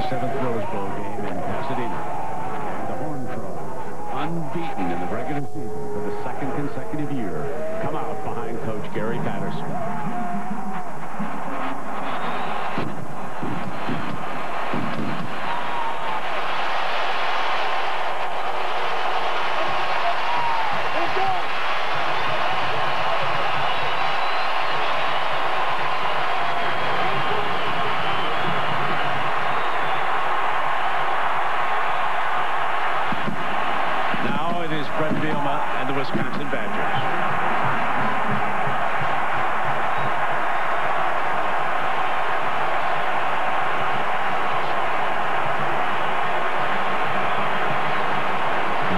97th Rose Bowl game in Pasadena. And the Horn Frogs, unbeaten in the regular season for the second consecutive year, come out behind Coach Gary Patterson. And the Wisconsin Badgers.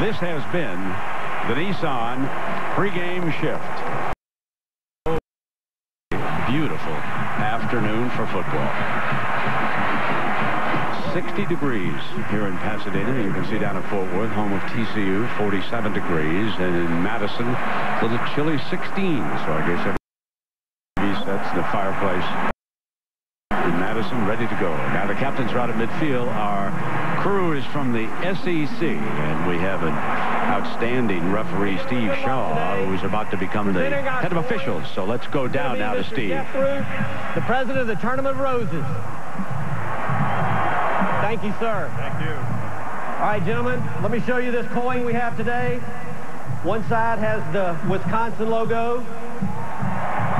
This has been the Nissan pregame shift. Beautiful afternoon for football. 60 degrees here in Pasadena. You can see down at Fort Worth, home of TCU, 47 degrees. And in Madison, a little chilly 16. So I guess every sets the fireplace in Madison ready to go. Now the captains are out at midfield. Our crew is from the SEC. And we have an outstanding referee, Steve Shaw, who's about to become the head of officials. So let's go down now to Steve. The president of the Tournament of Roses. Thank you, sir. Thank you. All right, gentlemen, let me show you this coin we have today. One side has the Wisconsin logo.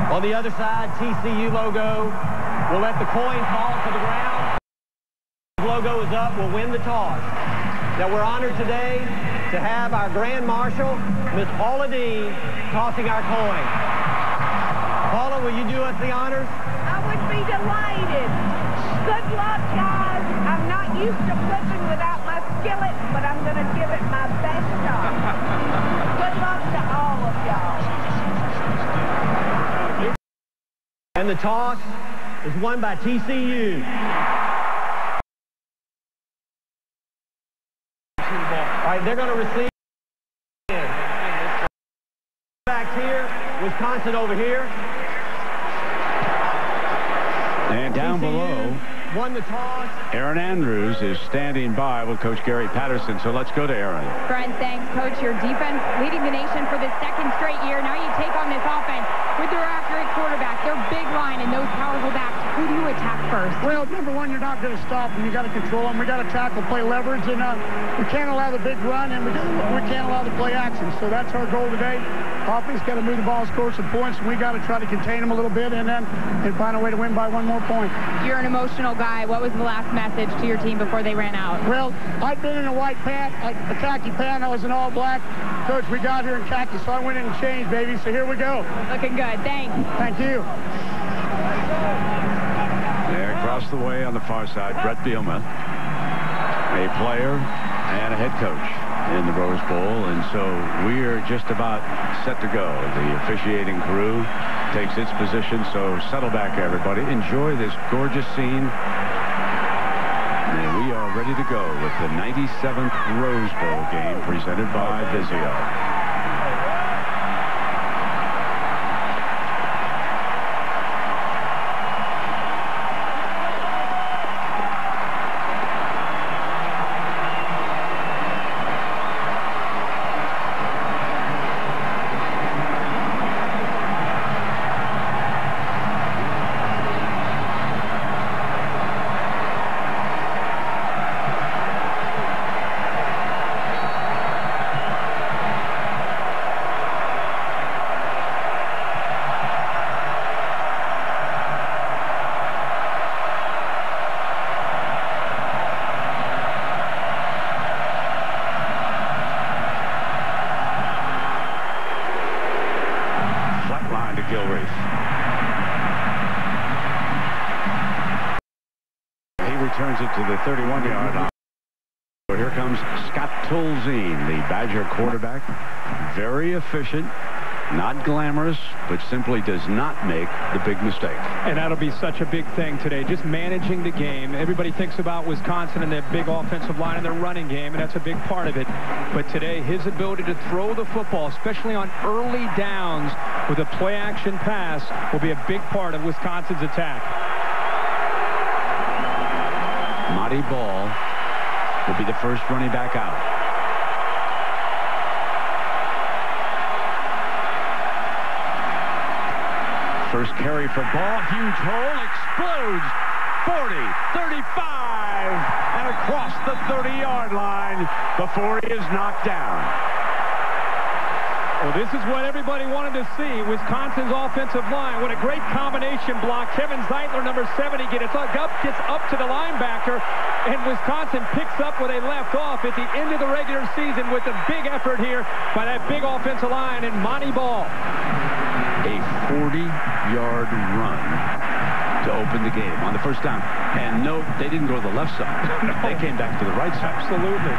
On the other side, TCU logo. We'll let the coin fall to the ground. If the logo is up, we'll win the toss. Now, we're honored today to have our Grand Marshal, Miss Paula Dean, tossing our coin. Paula, will you do us the honors? I would be delighted. Good luck, guys. I'm not used to flipping without my skillet, but I'm going to give it my best shot. Good luck to all of y'all. And the toss is won by TCU. All right, they're going to receive. Back here, Wisconsin over here. And down below, won the toss. Aaron Andrews is standing by with Coach Gary Patterson. So let's go to Aaron. Brent, thanks, Coach. Your defense leading the nation for the second straight year. Now you take on this offense with their accurate quarterback, their big line, and those powerful backs. Who do you attack first? Well, number one, you're not going to stop them. You got to control them. We got to tackle, play leverage, and we can't allow the big run, and we can't allow the play action. So that's our goal today. Offense got to move the ball, score some points, and we got to try to contain them a little bit, and then find a way to win by one more point. You're an emotional guy. What was the last message to your team before they ran out? Well, I'd been in a white pant, a khaki pant. I was in all black. Coach, we got here in khaki, so I went in and changed, baby. So here we go. Looking good. Thanks. Thank you. There across the way on the far side, Brett Bielema, a player and a head coach in the Rose Bowl. And so we're just about set to go. The officiating crew takes its position. So settle back, everybody. Enjoy this gorgeous scene. And we are ready to go with the 97th Rose Bowl game presented by Vizio. Turns it to the 31-yard line. So here comes Scott Tolzien, the Badger quarterback. Very efficient, not glamorous, but simply does not make the big mistake. And that'll be such a big thing today, just managing the game. Everybody thinks about Wisconsin and their big offensive line and their running game, and that's a big part of it. But today, his ability to throw the football, especially on early downs with a play-action pass, will be a big part of Wisconsin's attack. Monty Ball will be the first running back out. First carry for Ball. Huge hole. Explodes. 40, 35, and across the 30-yard line before he is knocked down. Well, this is what everybody wanted to see. Wisconsin's offensive line. What a great combination block. Kevin Zeitler, number 70, gets up to the linebacker, and Wisconsin picks up where they left off at the end of the regular season with a big effort here by that big offensive line and Monty Ball. A 40-yard run to open the game on the first down. And note, they didn't go to the left side. No. They came back to the right side. Absolutely.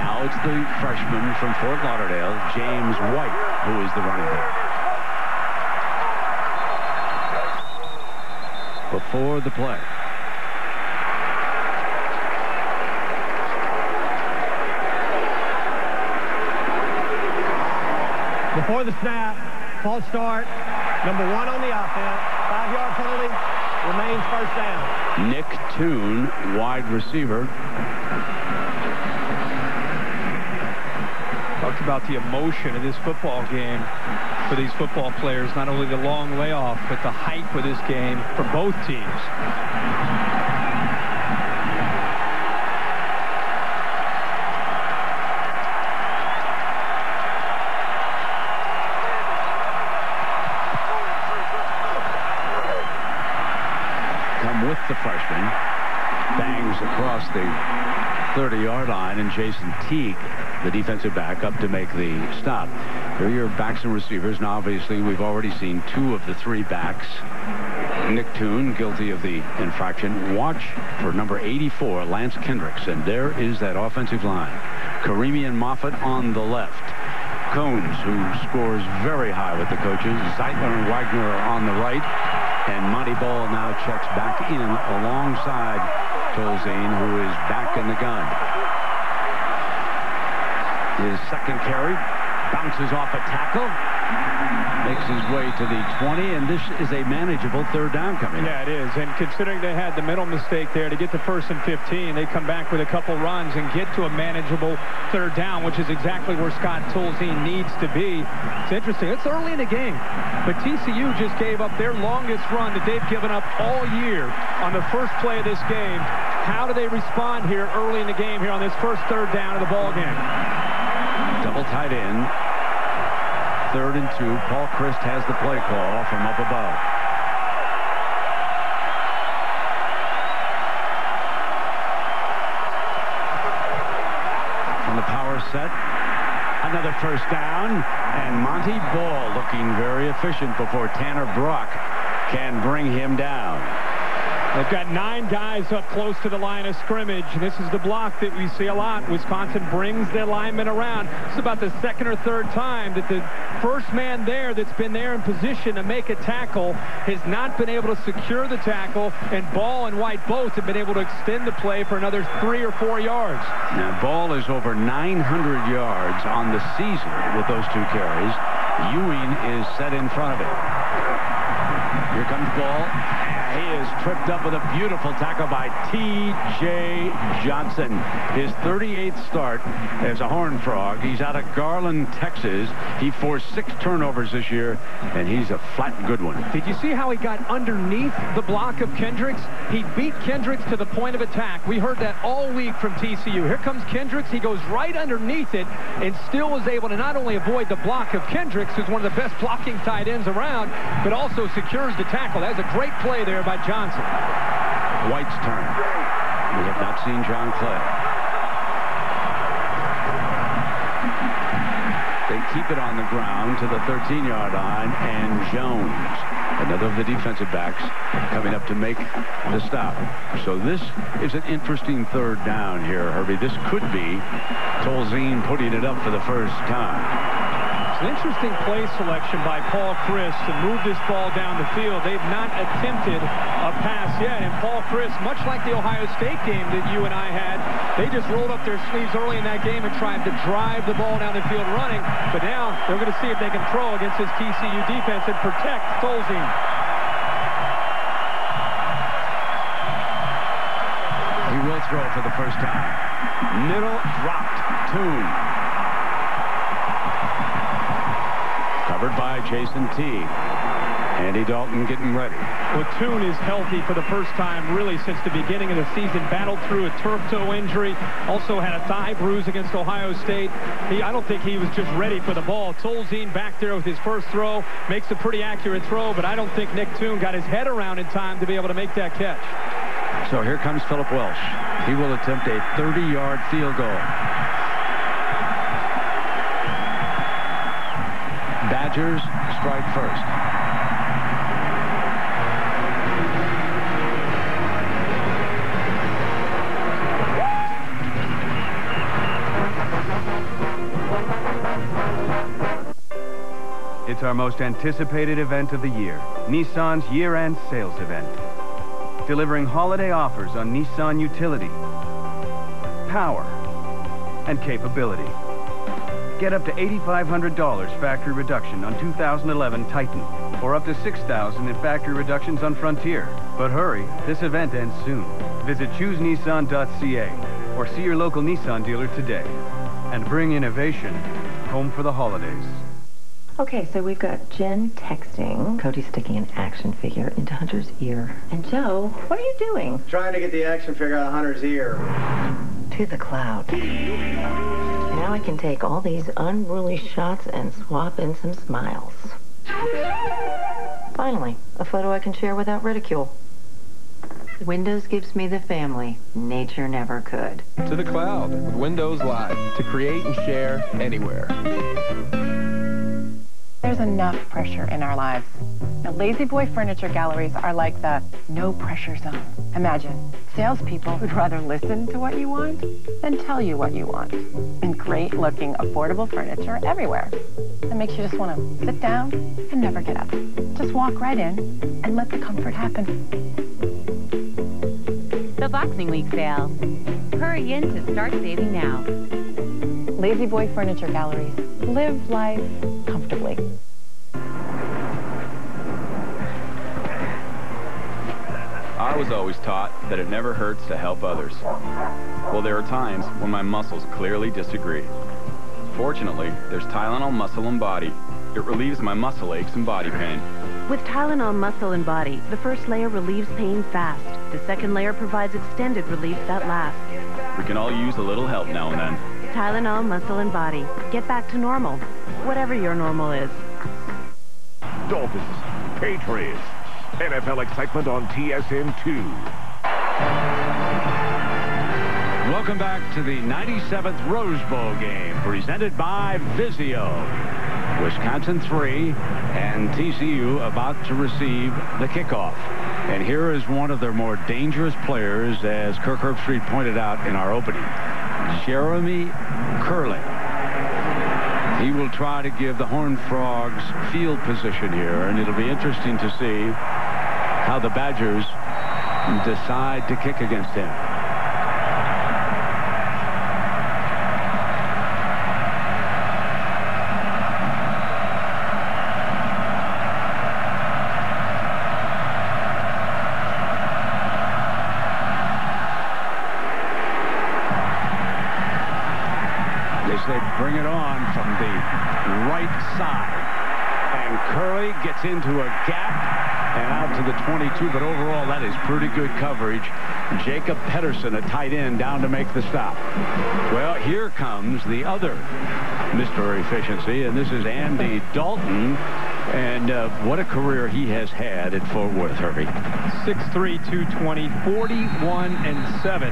Now it's the freshman from Fort Lauderdale, James White, who is the running back. Before the play. Before the snap, false start, number 1 on the offense, 5-yard penalty, remains first down. Nick Toon, wide receiver. Talked about the emotion of this football game for these football players. Not only the long layoff, but the hype of this game for both teams. With the freshman, bangs across the 30-yard line, and Jason Teague, the defensive back, up to make the stop. Here are your backs and receivers. Now, obviously, we've already seen 2 of the 3 backs. Nick Toon, guilty of the infraction. Watch for number 84, Lance Kendricks, and there is that offensive line. Karimi and Moffitt on the left. Cones, who scores very high with the coaches. Zeitler and Wagner are on the right. And Monty Ball now checks back in alongside Tolzien, who is back in the gun. His second carry bounces off a tackle, makes his way to the 20, and this is a manageable third down coming. Yeah, it is. And considering they had the mental mistake there to get to 1st and 15, they come back with a couple runs and get to a manageable third down, which is exactly where Scott Tolzien needs to be. It's interesting. It's early in the game, but TCU just gave up their longest run that they've given up all year on the first play of this game. How do they respond here early in the game here on this first third down of the ball game? Double tight end. 3rd and 2. Paul Christ has the play call from up above. From the power set, another first down, and Monty Ball looking very efficient before Tanner Brock can bring him down. They've got 9 guys up close to the line of scrimmage. This is the block that we see a lot. Wisconsin brings their linemen around. It's about the 2nd or 3rd time that the first man there that's been there in position to make a tackle has not been able to secure the tackle, and Ball and White both have been able to extend the play for another 3 or 4 yards. Now, Ball is over 900 yards on the season with those 2 carries. Ewing is set in front of it. Here comes Ball. He is tripped up with a beautiful tackle by T.J. Johnson. His 38th start as a Horned Frog. He's out of Garland, Texas. He forced 6 turnovers this year, and he's a flat good one. Did you see how he got underneath the block of Kendricks? He beat Kendricks to the point of attack. We heard that all week from TCU. Here comes Kendricks. He goes right underneath it and still was able to not only avoid the block of Kendricks, who's one of the best blocking tight ends around, but also secures the tackle. That's a great play there by Johnson. White's turn. We have not seen John Clay. They keep it on the ground to the 13-yard line, and Jones, another of the defensive backs, coming up to make the stop. So this is an interesting third down here, Herbie. This could be Tolzien putting it up for the first time. An interesting play selection by Paul Christ to move this ball down the field. They've not attempted a pass yet, and Paul Christ, much like the Ohio State game that you and I had, they just rolled up their sleeves early in that game and tried to drive the ball down the field running, but now they're going to see if they can throw against this TCU defense and protect Tolzien. throw for the first time. Middle dropped. Toon. Covered by Jason T. Andy Dalton getting ready. Well, Toon is healthy for the first time really since the beginning of the season. Battled through a turf toe injury. Also had a thigh bruise against Ohio State. I don't think he was just ready for the ball. Tolzien back there with his first throw. Makes a pretty accurate throw, but I don't think Nick Toon got his head around in time to be able to make that catch. So here comes Philip Welsh. He will attempt a 30-yard field goal. Badgers strike first. It's our most anticipated event of the year, Nissan's year-end sales event. Delivering holiday offers on Nissan utility, power, and capability. Get up to $8,500 factory reduction on 2011 Titan, or up to $6,000 in factory reductions on Frontier. But hurry, this event ends soon. Visit choosenissan.ca or see your local Nissan dealer today. And bring innovation home for the holidays. Okay, so we've got Jen texting. Cody's sticking an action figure into Hunter's ear. And Joe, what are you doing? Trying to get the action figure out of Hunter's ear. To the cloud. Now I can take all these unruly shots and swap in some smiles. Finally, a photo I can share without ridicule. Windows gives me the family nature never could. To the cloud with Windows Live to create and share anywhere. There's enough pressure in our lives. Now, Lazy Boy Furniture Galleries are like the no-pressure zone. Imagine salespeople who'd rather listen to what you want than tell you what you want. And great-looking, affordable furniture everywhere. That makes you just want to sit down and never get up. Just walk right in and let the comfort happen. The Boxing Week sale. Hurry in to start saving now. Lazy Boy Furniture Galleries. Live life comfortably. I was always taught that it never hurts to help others. Well, there are times when my muscles clearly disagree. Fortunately, there's Tylenol Muscle and Body. It relieves my muscle aches and body pain. With Tylenol Muscle and Body, the first layer relieves pain fast. The second layer provides extended relief that lasts. We can all use a little help now and then. Tylenol Muscle and Body. Get back to normal, whatever your normal is. Dolphins, Patriots, NFL excitement on TSN2. Welcome back to the 97th Rose Bowl game, presented by Vizio. Wisconsin 3 and TCU about to receive the kickoff. And here is one of their more dangerous players, as Kirk Herbstreit pointed out in our opening, Jeremy Curley. He will try to give the Horned Frogs field position here, and it'll be interesting to see how the Badgers decide to kick against him. They bring it on from the right side. And Curley gets into a gap and out to the 22, but overall that is pretty good coverage. Jacob Pedersen, a tight end, down to make the stop. Well, here comes the other Mr. Efficiency, and this is Andy Dalton. And what a career he has had at Fort Worth, Herbie. 6'3", 220, 41-7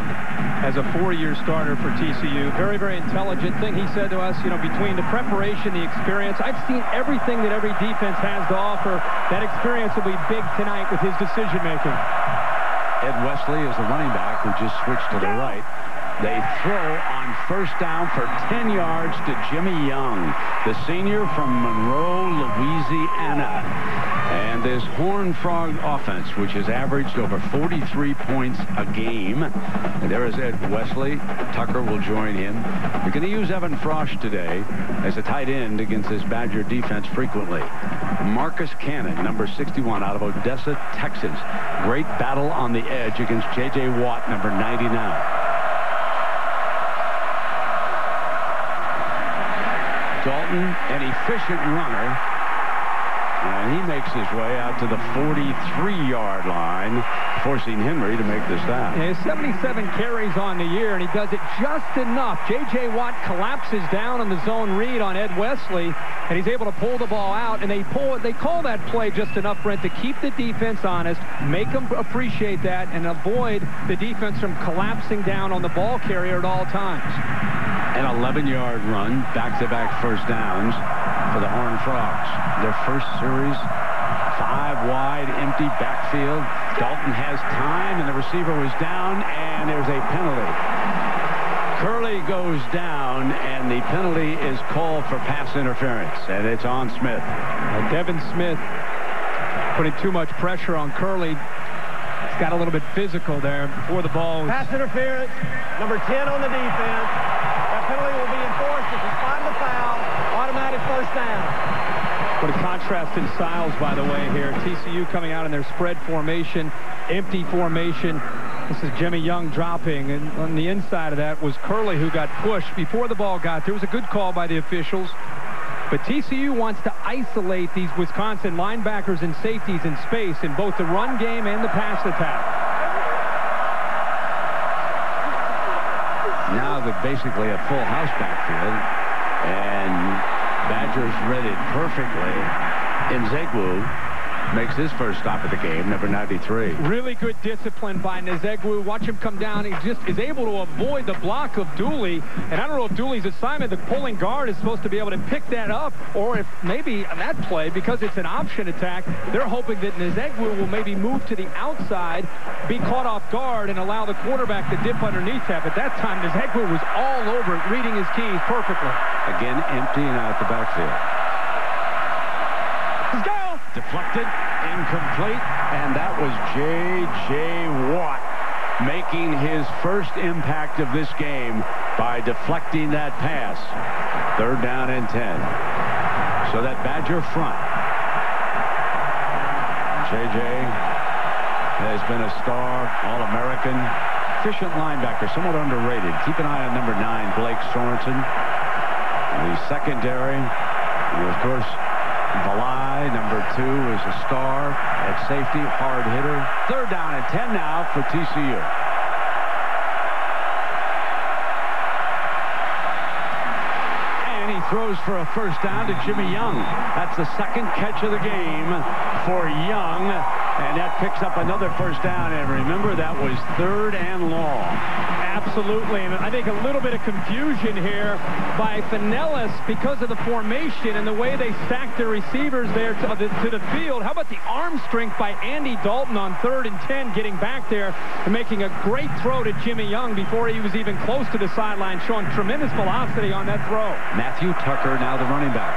as a four-year starter for TCU. Very, very intelligent thing he said to us, you know, between the preparation, the experience. I've seen everything that every defense has to offer. That experience will be big tonight with his decision-making. Ed Wesley is the running back who just switched to the right. They throw on first down for 10 yards to Jimmy Young, the senior from Monroe, Louisiana. And this Horned Frog offense, which has averaged over 43 points a game. And there is Ed Wesley. Tucker will join him. We're going to use Evan Frosch today as a tight end against this Badger defense frequently. Marcus Cannon, number 61, out of Odessa, Texas. Great battle on the edge against J.J. Watt, number 99. Dalton, an efficient runner. And he makes his way out to the 43-yard line, forcing Henry to make the stop. Yeah, 77 carries on the year, and he does it just enough. J.J. Watt collapses down on the zone read on Ed Wesley, and he's able to pull the ball out, and they call that play just enough, Brent, to keep the defense honest, make them appreciate that, and avoid the defense from collapsing down on the ball carrier at all times. An 11-yard run, back-to-back first downs for the Horned Frogs. Their first series, 5 wide, empty backfield. Dalton has time, and the receiver was down, and there's a penalty. Curley goes down, and the penalty is called for pass interference, and it's on Smith. Devin Smith putting too much pressure on Curley. He's got a little bit physical there before the ball. Pass interference, number 10 on the defense. That penalty will be enforced if it's 5 to foul. Automatic first down. What a contrast in styles, by the way, here. TCU coming out in their spread formation, empty formation. This is Jimmy Young dropping, and on the inside of that was Curley, who got pushed before the ball got there. It was a good call by the officials. But TCU wants to isolate these Wisconsin linebackers and safeties in space in both the run game and the pass attack. Now they're basically a full house backfield, and Badgers read it perfectly. Nzegwu makes his first stop of the game, number 93. Really good discipline by Nzegwu. Watch him come down. He just is able to avoid the block of Dooley. And I don't know if Dooley's assignment, the pulling guard, is supposed to be able to pick that up, or if maybe that play, because it's an option attack, they're hoping that Nzegwu will maybe move to the outside, be caught off guard, and allow the quarterback to dip underneath that. But that time, Nzegwu was all over it, reading his keys perfectly. Again, emptying out the backfield. Let's go! Deflected, incomplete, and that was J.J. Watt making his first impact of this game by deflecting that pass. 3rd down and 10. So that Badger front. J.J. has been a star, All-American, efficient linebacker, somewhat underrated. Keep an eye on number 9, Blake Sorensen. The secondary, and of course, Valai, number 2, is a star at safety, hard hitter. 3rd down and 10 now for TCU. And he throws for a first down to Jimmy Young. That's the second catch of the game for Young, and that picks up another first down. And remember, that was 3rd and long. Absolutely, and I think a little bit of confusion here by Finellis because of the formation and the way they stacked their receivers there to the field. How about the arm strength by Andy Dalton on 3rd and 10, getting back there and making a great throw to Jimmy Young before he was even close to the sideline, showing tremendous velocity on that throw. Matthew Tucker, now the running back.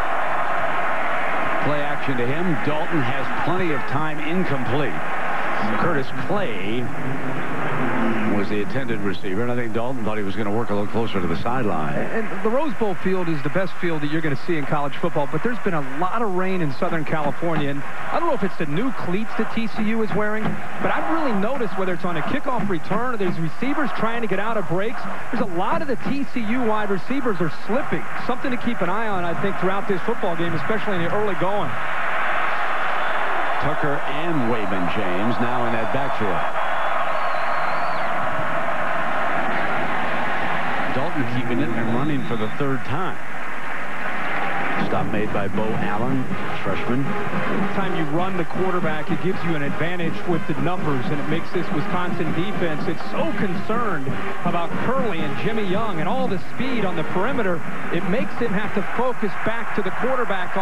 Play action to him. Dalton has plenty of time, incomplete. Curtis Clay was the intended receiver, and I think Dalton thought he was going to work a little closer to the sideline. And the Rose Bowl field is the best field that you're going to see in college football, but there's been a lot of rain in Southern California, and I don't know if it's the new cleats that TCU is wearing, but I've really noticed whether it's on a kickoff return or there's receivers trying to get out of breaks, there's a lot of the TCU wide receivers are slipping. Something to keep an eye on, I think, throughout this football game, especially in the early going. Tucker and Wayman James now in that backfield. Dalton keeping it and running for the 3rd time. Stop made by Bo Allen, freshman. Anytime you run the quarterback, it gives you an advantage with the numbers, and it makes this Wisconsin defense, it's so concerned about Curley and Jimmy Young and all the speed on the perimeter. It makes him have to focus back to the quarterback to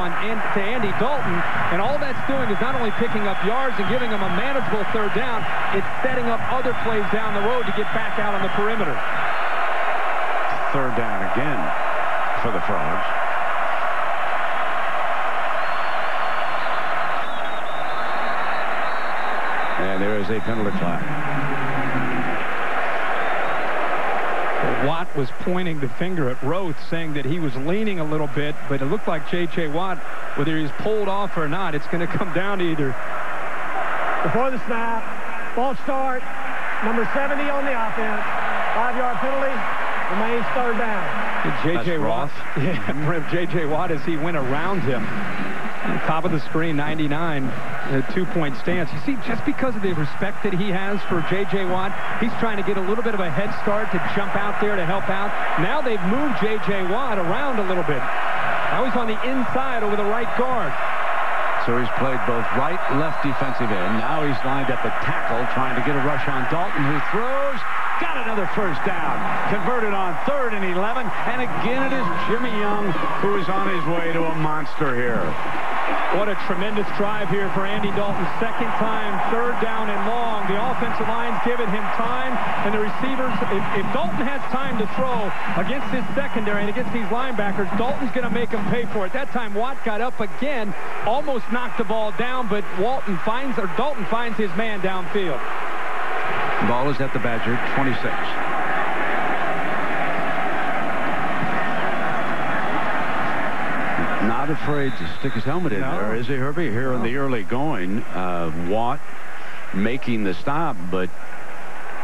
Andy Dalton, and all that's doing is not only picking up yards and giving him a manageable 3rd down, it's setting up other plays down the road to get back out on the perimeter. 3rd down again for the Frogs. And there is a penalty flag. Watt was pointing the finger at Roth, saying that he was leaning a little bit, but it looked like J.J. Watt, whether he's pulled off or not, it's going to come down to either. Before the snap, false start, number 70 on the offense, 5-yard penalty. Remains third down. J.J. Watt. Yeah, J.J. Watt as he went around him. Top of the screen, 99, a 2-point stance. You see, just because of the respect that he has for J.J. Watt, he's trying to get a little bit of a head start to jump out there to help out. Now they've moved J.J. Watt around a little bit. Now he's on the inside over the right guard. So he's played both right, left defensive end. Now he's lined up at tackle, trying to get a rush on Dalton, who throws. Got another first down. Converted on 3rd and 11. And again, it is Jimmy Young who is on his way to a monster here. What a tremendous drive here for Andy Dalton. Second time, 3rd down and long. The offensive line's giving him time. And the receivers, if Dalton has time to throw against his secondary and against these linebackers, Dalton's going to make him pay for it. That time, Watt got up again, almost knocked the ball down, but Dalton finds his man downfield. Ball is at the Badger 26. Not afraid to stick his helmet in there, is he, Herbie? Here in the early going, Watt making the stop, but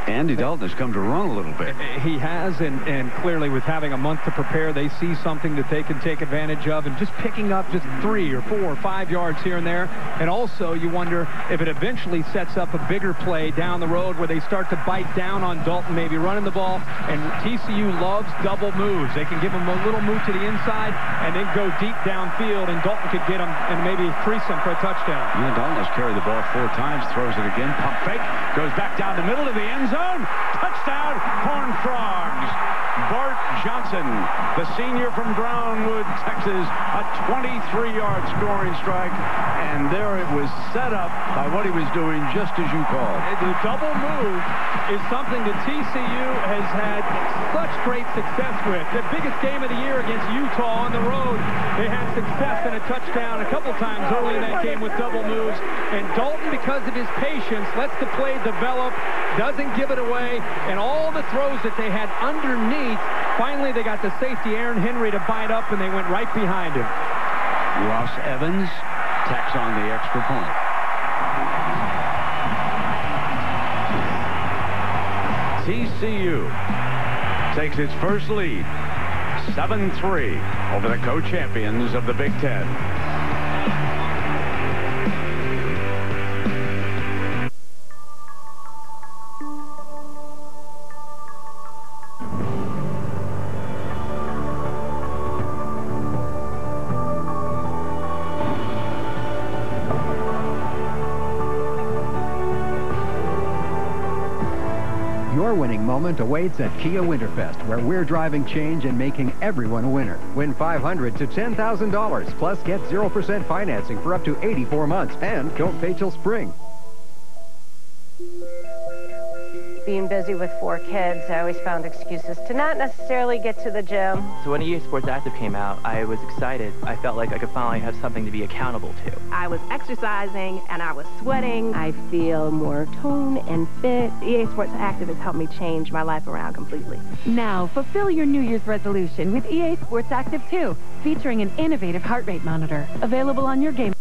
Andy Dalton has come to run a little bit. He has, and clearly with having a month to prepare, they see something that they can take advantage of, and just picking up just 3 or 4 or 5 yards here and there. And also, you wonder if it eventually sets up a bigger play down the road where they start to bite down on Dalton, maybe running the ball. And TCU loves double moves. They can give him a little move to the inside and then go deep downfield, and Dalton could get him and maybe crease him for a touchdown. Yeah, Dalton has carried the ball 4 times, throws it again, pump fake, goes back down the middle of the end zone. Touchdown, Horned Frogs. Bart Johnson, the senior from Brownwood, Texas, a 23-yard scoring strike. And there it was set up by what he was doing, just as you called. The double move is something that TCU has had such great success with. Their biggest game of the year against Utah on the road, they had success in a touchdown a couple times early in that game with double moves. And Dalton, because of his patience, lets the play develop, doesn't give it away, and all the throws that they had underneath, finally they got the safety Aaron Henry to bite up, and they went right behind him. Ross Evans tacks on the extra point. TCU takes its first lead, 7-3 over the co-champions of the Big Ten. Your winning moment awaits at Kia Winterfest, where we're driving change and making everyone a winner. Win $500 to $10,000, plus get 0% financing for up to 84 months, and don't pay till spring. Being busy with 4 kids, I always found excuses to not necessarily get to the gym. So when EA Sports Active came out, I was excited. I felt like I could finally have something to be accountable to. I was exercising and I was sweating. I feel more toned and fit. EA Sports Active has helped me change my life around completely. Now, fulfill your New Year's resolution with EA Sports Active 2, featuring an innovative heart rate monitor. Available on your game.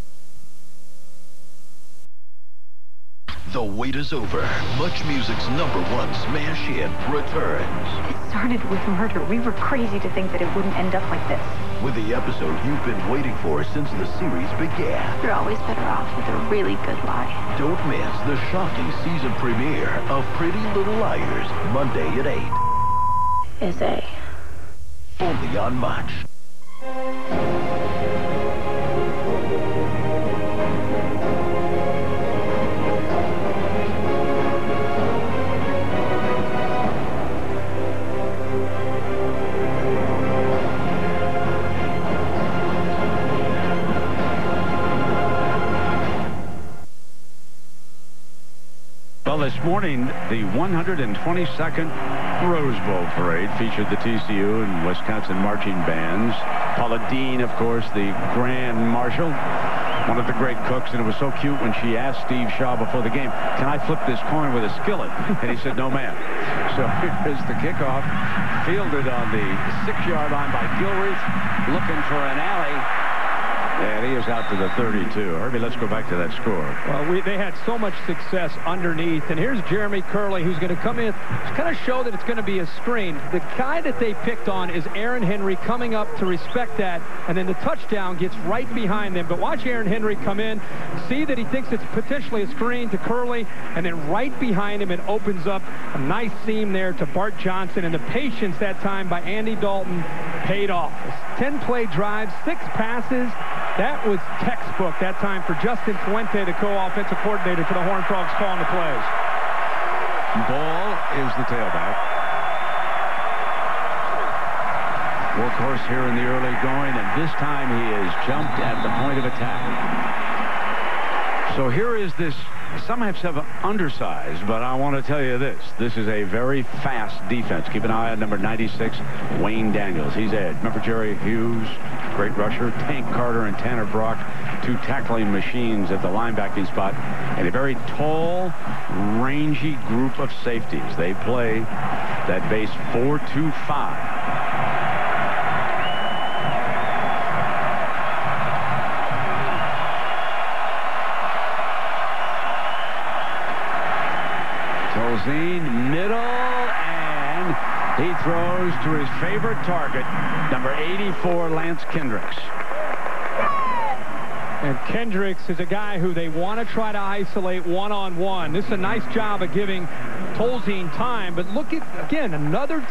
The wait is over. Much Music's #1 smash hit returns. It started with murder. We were crazy to think that it wouldn't end up like this. With the episode you've been waiting for since the series began. You're always better off with a really good lie. Don't miss the shocking season premiere of Pretty Little Liars, Monday at 8. Is A. Only on Much. Well, this morning, the 122nd Rose Bowl parade featured the TCU and Wisconsin marching bands. Paula Dean, of course, the Grand Marshal, one of the great cooks, and it was so cute when she asked Steve Shaw before the game, "Can I flip this coin with a skillet?" And he said, "No, ma'am." So here's the kickoff, fielded on the 6-yard line by Gilreath, looking for an alley. And he is out to the 32. Herbie, let's go back to that score. Well, they had so much success underneath. And here's Jeremy Curley, who's going to come in to kind of show that it's going to be a screen. The guy that they picked on is Aaron Henry coming up to respect that. And then the touchdown gets right behind them. But watch Aaron Henry come in, see that he thinks it's potentially a screen to Curley, and then right behind him it opens up a nice seam there to Bart Johnson. And the patience that time by Andy Dalton paid off. 10-play drive, 6 passes. That was textbook that time for Justin Fuente, the co-offensive coordinator for the Horned Frogs, calling the plays. Ball is the tailback. Workhorse here in the early going, and this time he is jumped at the point of attack. So here is this. Some have said undersized, but I want to tell you this. This is a very fast defense. Keep an eye on number 96, Wayne Daniels. He's edge. Remember Jerry Hughes, great rusher. Tank Carter and Tanner Brock, 2 tackling machines at the linebacking spot. And a very tall, rangy group of safeties. They play that base 4-2-5. Middle, and he throws to his favorite target, number 84, Lance Kendricks. And Kendricks is a guy who they want to try to isolate one-on-one. This is a nice job of giving Tolzien time, but look at, again, another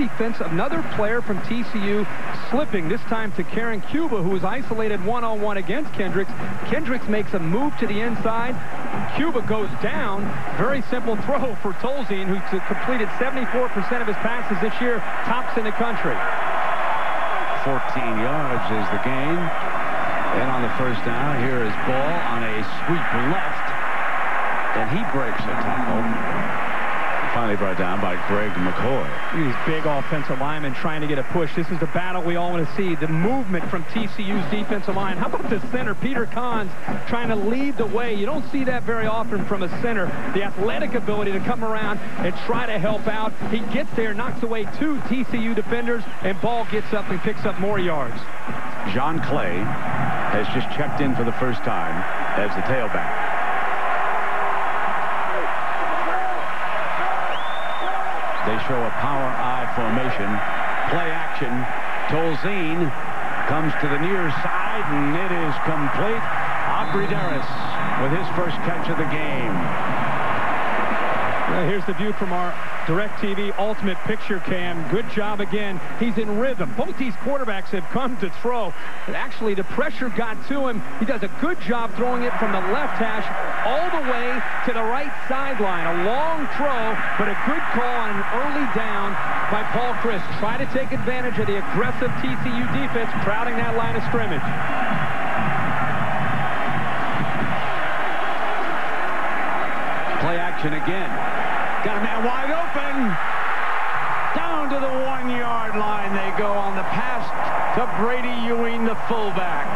player from TCU slipping, this time to Karen Cuba, who was isolated one-on-one against Kendricks. Kendricks makes a move to the inside. Cuba goes down. Very simple throw for Tolzien, who completed 74% of his passes this year, tops in the country. 14 yards is the gain. And on the first down, here is Ball on a sweep left. And he breaks a tackle. Finally brought down by Greg McCoy. These big offensive linemen trying to get a push. This is the battle we all want to see. The movement from TCU's defensive line. How about the center, Peter Kahns, trying to lead the way? You don't see that very often from a center. The athletic ability to come around and try to help out. He gets there, knocks away 2 TCU defenders, and Ball gets up and picks up more yards. John Clay has just checked in for the first time as the tailback. They show a power I formation. Play action. Tolzien comes to the near side, and it is complete. Aubrey Darris with his first catch of the game. Well, here's the view from our DirecTV Ultimate Picture Cam. Good job again. He's in rhythm. Both these quarterbacks have come to throw. But actually, the pressure got to him. He does a good job throwing it from the left hash all the way to the right sideline. A long throw, but a good call on an early down by Paul Chryst. Try to take advantage of the aggressive TCU defense crowding that line of scrimmage. Play action again. Got a man wide open. Down to the 1-yard line they go on the pass to Brady Ewing, the fullback.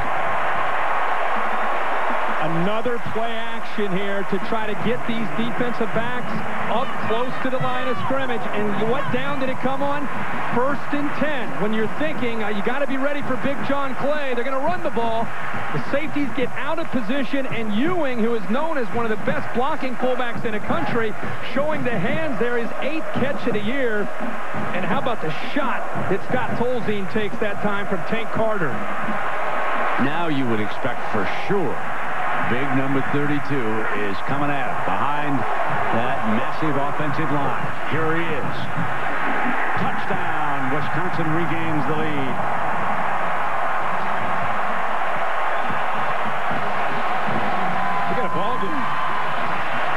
Another play action here to try to get these defensive backs up close to the line of scrimmage. And what down did it come on? 1st and 10. When you're thinking, you got to be ready for Big John Clay. They're going to run the ball. The safeties get out of position, and Ewing, who is known as one of the best blocking fullbacks in the country, showing the hands there, his 8th catch of the year. And how about the shot that Scott Tolzien takes that time from Tank Carter? Now you would expect for sure big number 32 is coming at him behind that massive offensive line. Here he is. Touchdown. Wisconsin regains the lead. We got a ball game.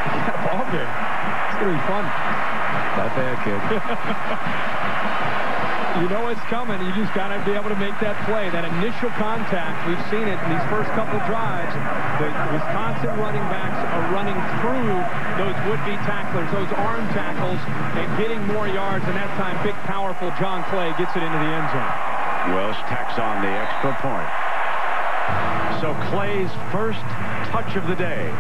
We got a ball game. It's going to be fun. Not bad, kid. You know it's coming. You just got to be able to make that play, that initial contact. We've seen it in these first couple drives. The Wisconsin running backs are running through those would-be tacklers, those arm tackles, and getting more yards. And that time, big, powerful John Clay gets it into the end zone. Welsh tacks on the extra point. So Clay's first touch of the day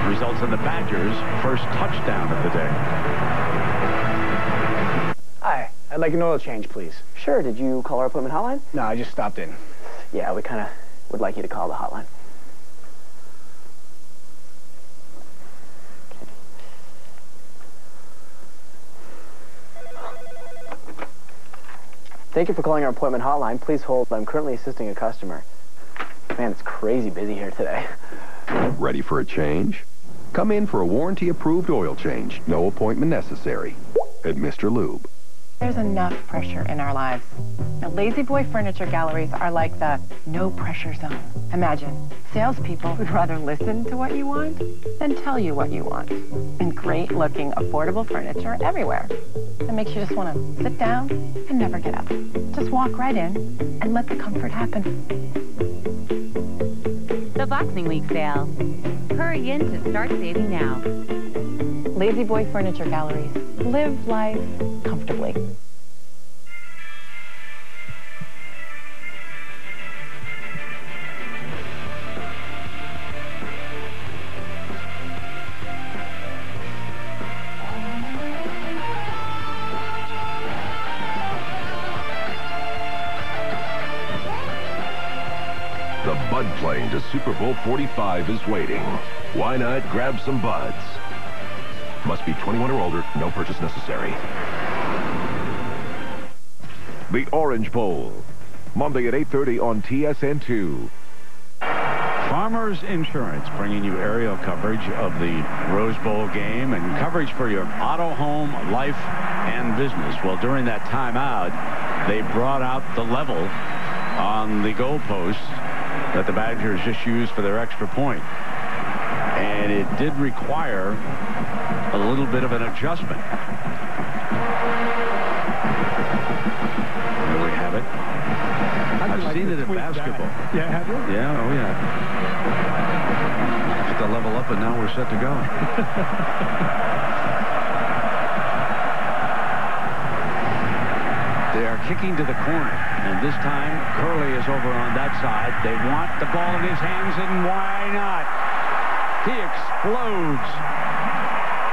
results in the Badgers' first touchdown of the day. Hi, I'd like an oil change, please. Sure. Did you call our appointment hotline? No, I just stopped in. Yeah, we kind of would like you to call the hotline. Thank you for calling our appointment hotline. Please hold. I'm currently assisting a customer. Man, it's crazy busy here today. Ready for a change? Come in for a warranty-approved oil change. No appointment necessary. At Mr. Lube. There's enough pressure in our lives. Now, Lazy Boy Furniture Galleries are like the no-pressure zone. Imagine, salespeople who'd rather listen to what you want than tell you what you want. And great-looking, affordable furniture everywhere. That makes you just want to sit down and never get up. Just walk right in and let the comfort happen. The Boxing Week sale. Hurry in to start saving now. Lazy Boy Furniture Galleries. Live life comfortably. The Bud plane to Super Bowl 45 is waiting. Why not grab some buds? Must be 21 or older, no purchase necessary. The Orange Bowl, Monday at 8:30 on TSN2. Farmers Insurance bringing you aerial coverage of the Rose Bowl game and coverage for your auto, home, life, and business. Well, during that timeout, they brought out the level on the goalposts that the Badgers just used for their extra point. And it did require a little bit of an adjustment. There we have it. I've seen it in basketball. Yeah, have you? Yeah, oh yeah. Just to level up, and now we're set to go. They are kicking to the corner, and this time Curley is over on that side. They want the ball in his hands, and why not? He explodes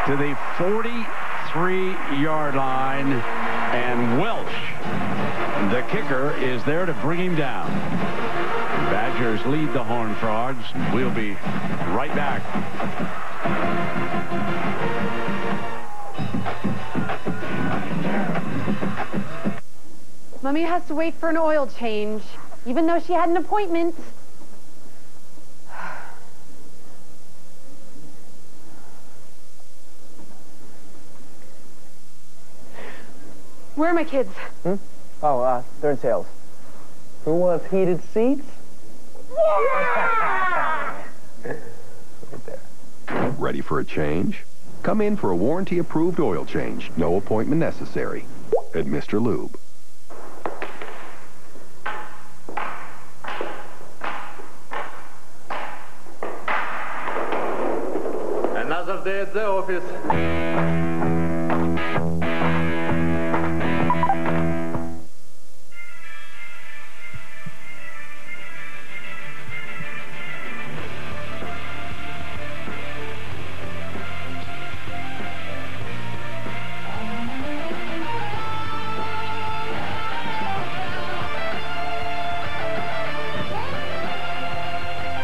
to the 43-yard line, and Welsh, the kicker, is there to bring him down. The Badgers lead the Horned Frogs. We'll be right back. Mommy has to wait for an oil change, even though she had an appointment. Where are my kids? Oh, they're in sales. Who wants heated seats? Right there. Ready for a change? Come in for a warranty-approved oil change. No appointment necessary. At Mr. Lube. Another day at the office.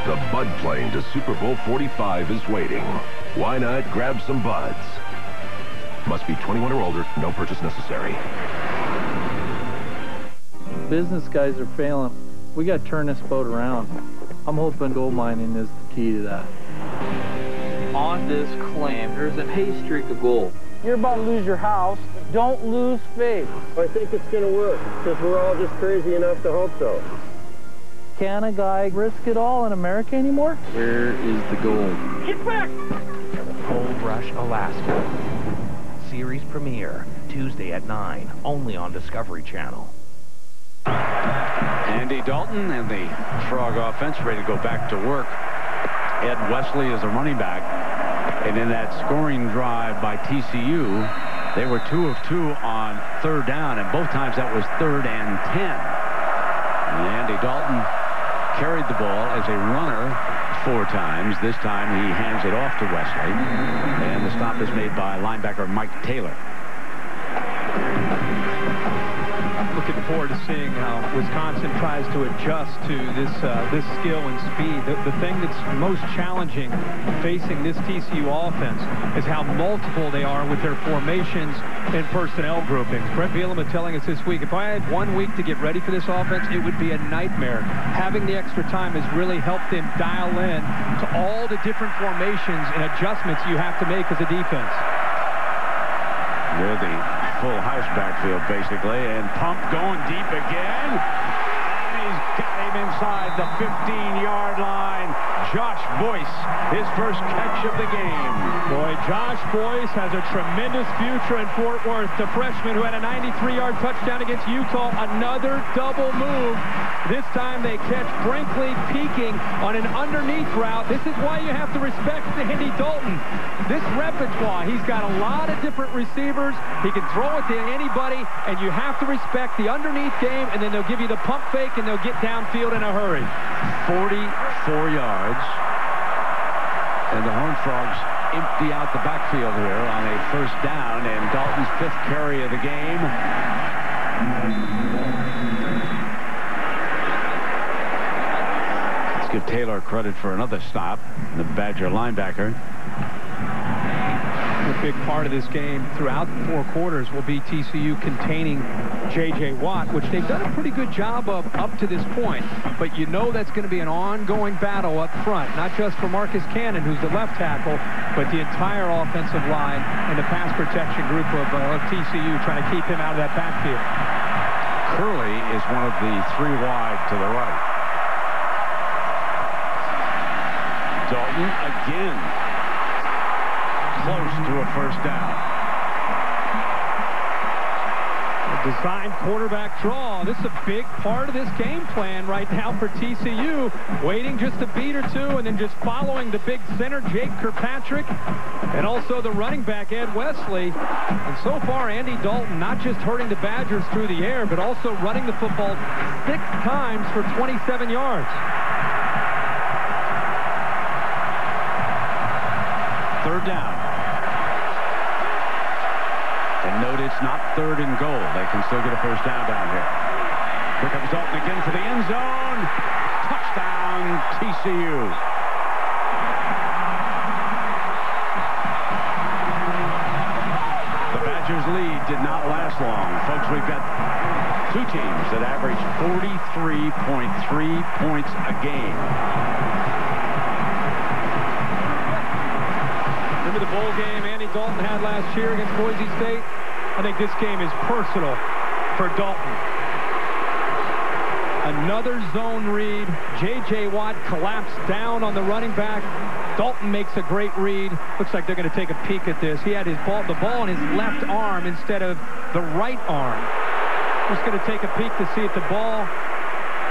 The Bud plane to Super Bowl 45 is waiting. Why not grab some buds? Must be 21 or older, no purchase necessary. Business guys are failing. We got to turn this boat around. I'm hoping gold mining is the key to that. On this claim, there's a pay streak of gold. You're about to lose your house. Don't lose faith. I think it's going to work, because we're all just crazy enough to hope so. Can a guy risk it all in America anymore? Where is the gold? Get back! Gold Rush, Alaska. Series premiere, Tuesday at 9, only on Discovery Channel. Andy Dalton and the Frog offense ready to go back to work. Ed Wesley is a running back. And in that scoring drive by TCU, they were 2 of 2 on third down, and both times that was 3rd and 10. And Andy Dalton carried the ball as a runner 4 times. This time he hands it off to Wesley, and the stop is made by linebacker Mike Taylor. Look looking forward to seeing how Wisconsin tries to adjust to this skill and speed. The thing that's most challenging facing this TCU offense is how multiple they are with their formations and personnel groupings. Brett Bielema telling us this week, if I had 1 week to get ready for this offense, it would be a nightmare. Having the extra time has really helped them dial in to all the different formations and adjustments you have to make as a defense. They're the full house backfield, basically, and Pump going deep again. And he's got him inside the 15-yard line. Josh Boyce, his first catch of the game. Boy, Josh Boyce has a tremendous future in Fort Worth. The freshman who had a 93-yard touchdown against Utah, another double move. This time they catch Brinkley peeking on an underneath route. This is why you have to respect Andy Dalton. This repertoire, he's got a lot of different receivers. He can throw it to anybody, and you have to respect the underneath game, and then they'll give you the pump fake, and they'll get downfield in a hurry. 44 yards. And the Horned Frogs empty out the backfield here on a first down, and Dalton's 5th carry of the game. Let's give Taylor credit for another stop, the Badger linebacker. A big part of this game throughout the 4 quarters will be TCU containing J.J. Watt, which they've done a pretty good job of up to this point. But you know that's going to be an ongoing battle up front, not just for Marcus Cannon, who's the left tackle, but the entire offensive line and the pass protection group of TCU trying to keep him out of that backfield. Curley is one of the 3 wide to the right. Dalton again. Close to a first down. A designed quarterback draw. This is a big part of this game plan right now for TCU. Waiting just a beat or two and then just following the big center, Jake Kirkpatrick, and also the running back, Ed Wesley. And so far, Andy Dalton not just hurting the Badgers through the air, but also running the football 6 times for 27 yards. 3rd down. And note it's not 3rd and goal. They can still get a first down here. Here comes Dalton again for the end zone. Touchdown, TCU. The Badgers' lead did not last long. Folks, we've got 2 teams that average 43.3 points a game. Remember the bowl game Andy Dalton had last year against Boise State? I think this game is personal for Dalton. Another zone read. J.J. Watt collapsed down on the running back. Dalton makes a great read. Looks like they're going to take a peek at this. He had the ball in his left arm instead of the right arm. Just going to take a peek to see if the ball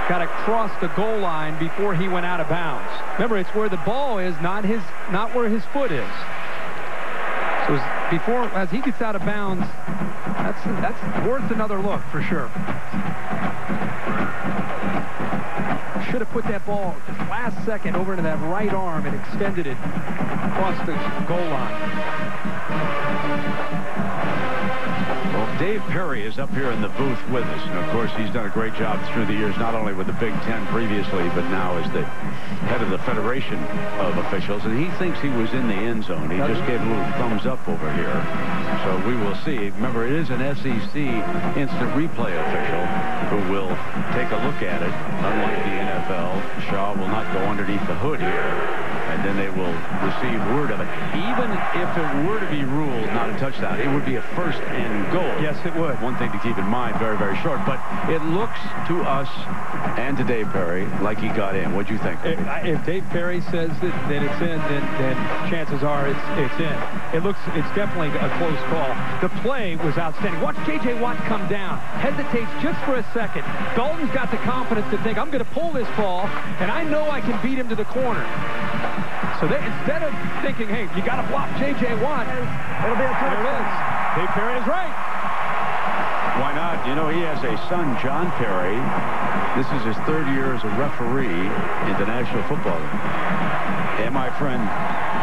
got across the goal line before he went out of bounds. Remember, it's where the ball is, not where his foot is. So before, as he gets out of bounds, that's worth another look for sure. Should have put that ball last second over into that right arm and extended it across the goal line. Well, Dave Perry is up here in the booth with us. And, of course, he's done a great job through the years, not only with the Big Ten previously, but now as the head of the Federation of Officials. And he thinks he was in the end zone. He just gave a little thumbs up over here. So we will see. Remember, it is an SEC instant replay official who will take a look at it. Unlike the NFL, Shaw will not go underneath the hood here. And then they will receive word of it. Even if it were to be ruled not a touchdown, it would be a first and goal. Yes, it would. One thing to keep in mind, very, very short. But it looks to us and to Dave Perry like he got in. What'd you think? If Dave Perry says that it's in, then chances are it's in. It's definitely a close call. The play was outstanding. Watch J.J. Watt come down. Hesitates just for a second. Dalton's got the confidence to think, I'm going to pull this ball, and I know I can beat him to the corner. So instead of thinking, hey, you got to block J.J. Watt, it'll be a touchdown. There it is. Dave Perry is right. Why not? You know, he has a son, John Perry. This is his 3rd year as a referee in the National Football League. And my friend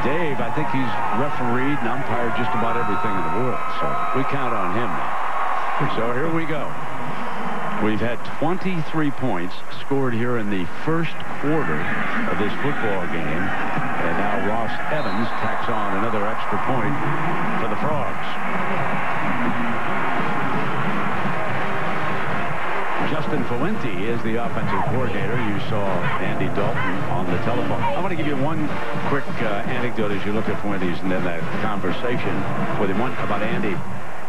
Dave, I think he's refereed and umpired just about everything in the world. So we count on him now. So here we go. We've had 23 points scored here in the first quarter of this football game. And now Ross Evans tacks on another extra point for the Frogs. Justin Fuente is the offensive coordinator. You saw Andy Dalton on the telephone. I want to give you one quick anecdote as you look at Fuentes and then that conversation with him about Andy.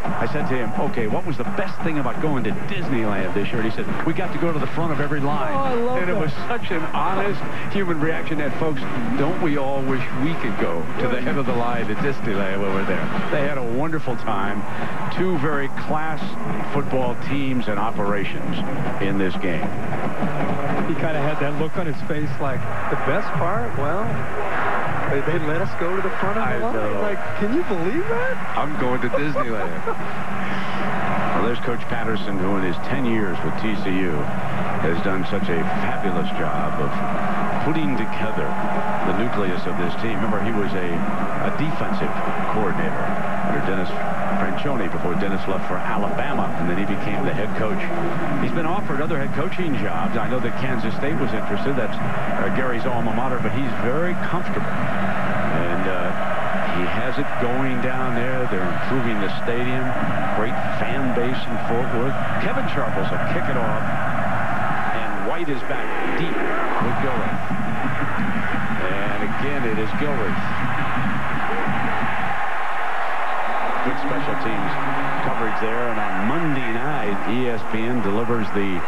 I said to him, okay, what was the best thing about going to Disneyland this year? And he said, we got to go to the front of every line. Oh, I love and that. It was such an honest human reaction that, folks, don't we all wish we could go to the head of the line at Disneyland when we're there? They had a wonderful time. Two very class football teams and operations in this game. He kind of had that look on his face like, the best part? Well, they let us go to the front of the line. Like, can you believe that? I'm going to Disneyland. Well, there's Coach Patterson, who in his 10 years with TCU has done such a fabulous job of putting together the nucleus of this team. Remember, he was a defensive coordinator under Dennis Franchione before Dennis left for Alabama, and then he became the head coach. He's been offered other head coaching jobs. I know that Kansas State was interested. That's Gary's alma mater, but he's very comfortable. And he has it going down there. They're improving the stadium. Great fan base in Fort Worth. Kevin Sharples will kick it off. And White is back deep with Gilreath. And again, it is Gilreath. Good special teams coverage there. And on Monday night, ESPN delivers the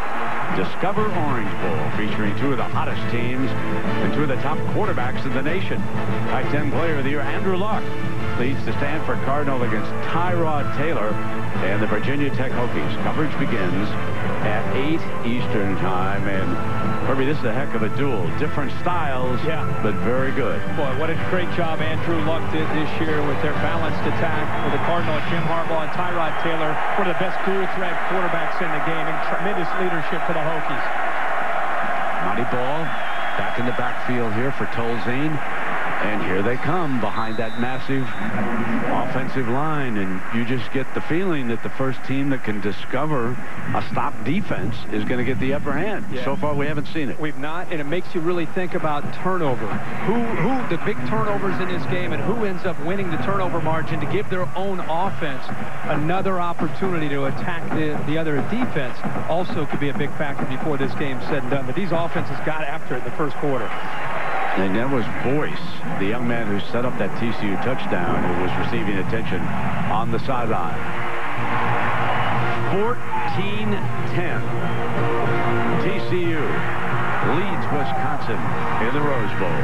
Discover Orange Bowl, featuring two of the hottest teams and two of the top quarterbacks in the nation. Pac-10 Player of the Year, Andrew Luck, leads the Stanford Cardinal against Tyrod Taylor and the Virginia Tech Hokies. Coverage begins at 8 Eastern time. And Herbie, this is a heck of a duel. Different styles, but very good. Boy, what a great job Andrew Luck did this year with their balanced attack with the Cardinal, Jim Harbaugh and Tyrod Taylor, one of the best dual-threat quarterbacks in the game, and tremendous leadership for the Hokies. Monty Ball back in the backfield here for Tolzien. And here they come behind that massive offensive line. And you just get the feeling that the first team that can discover a stop defense is going to get the upper hand. Yeah. So far, we haven't seen it. We've not, and it makes you really think about turnover. Who the big turnovers in this game and who ends up winning the turnover margin to give their own offense another opportunity to attack the other defense also could be a big factor before this game's said and done. But these offenses got after it in the first quarter. And that was Boyce, the young man who set up that TCU touchdown, who was receiving attention on the sideline. 14-10. TCU leads Wisconsin in the Rose Bowl.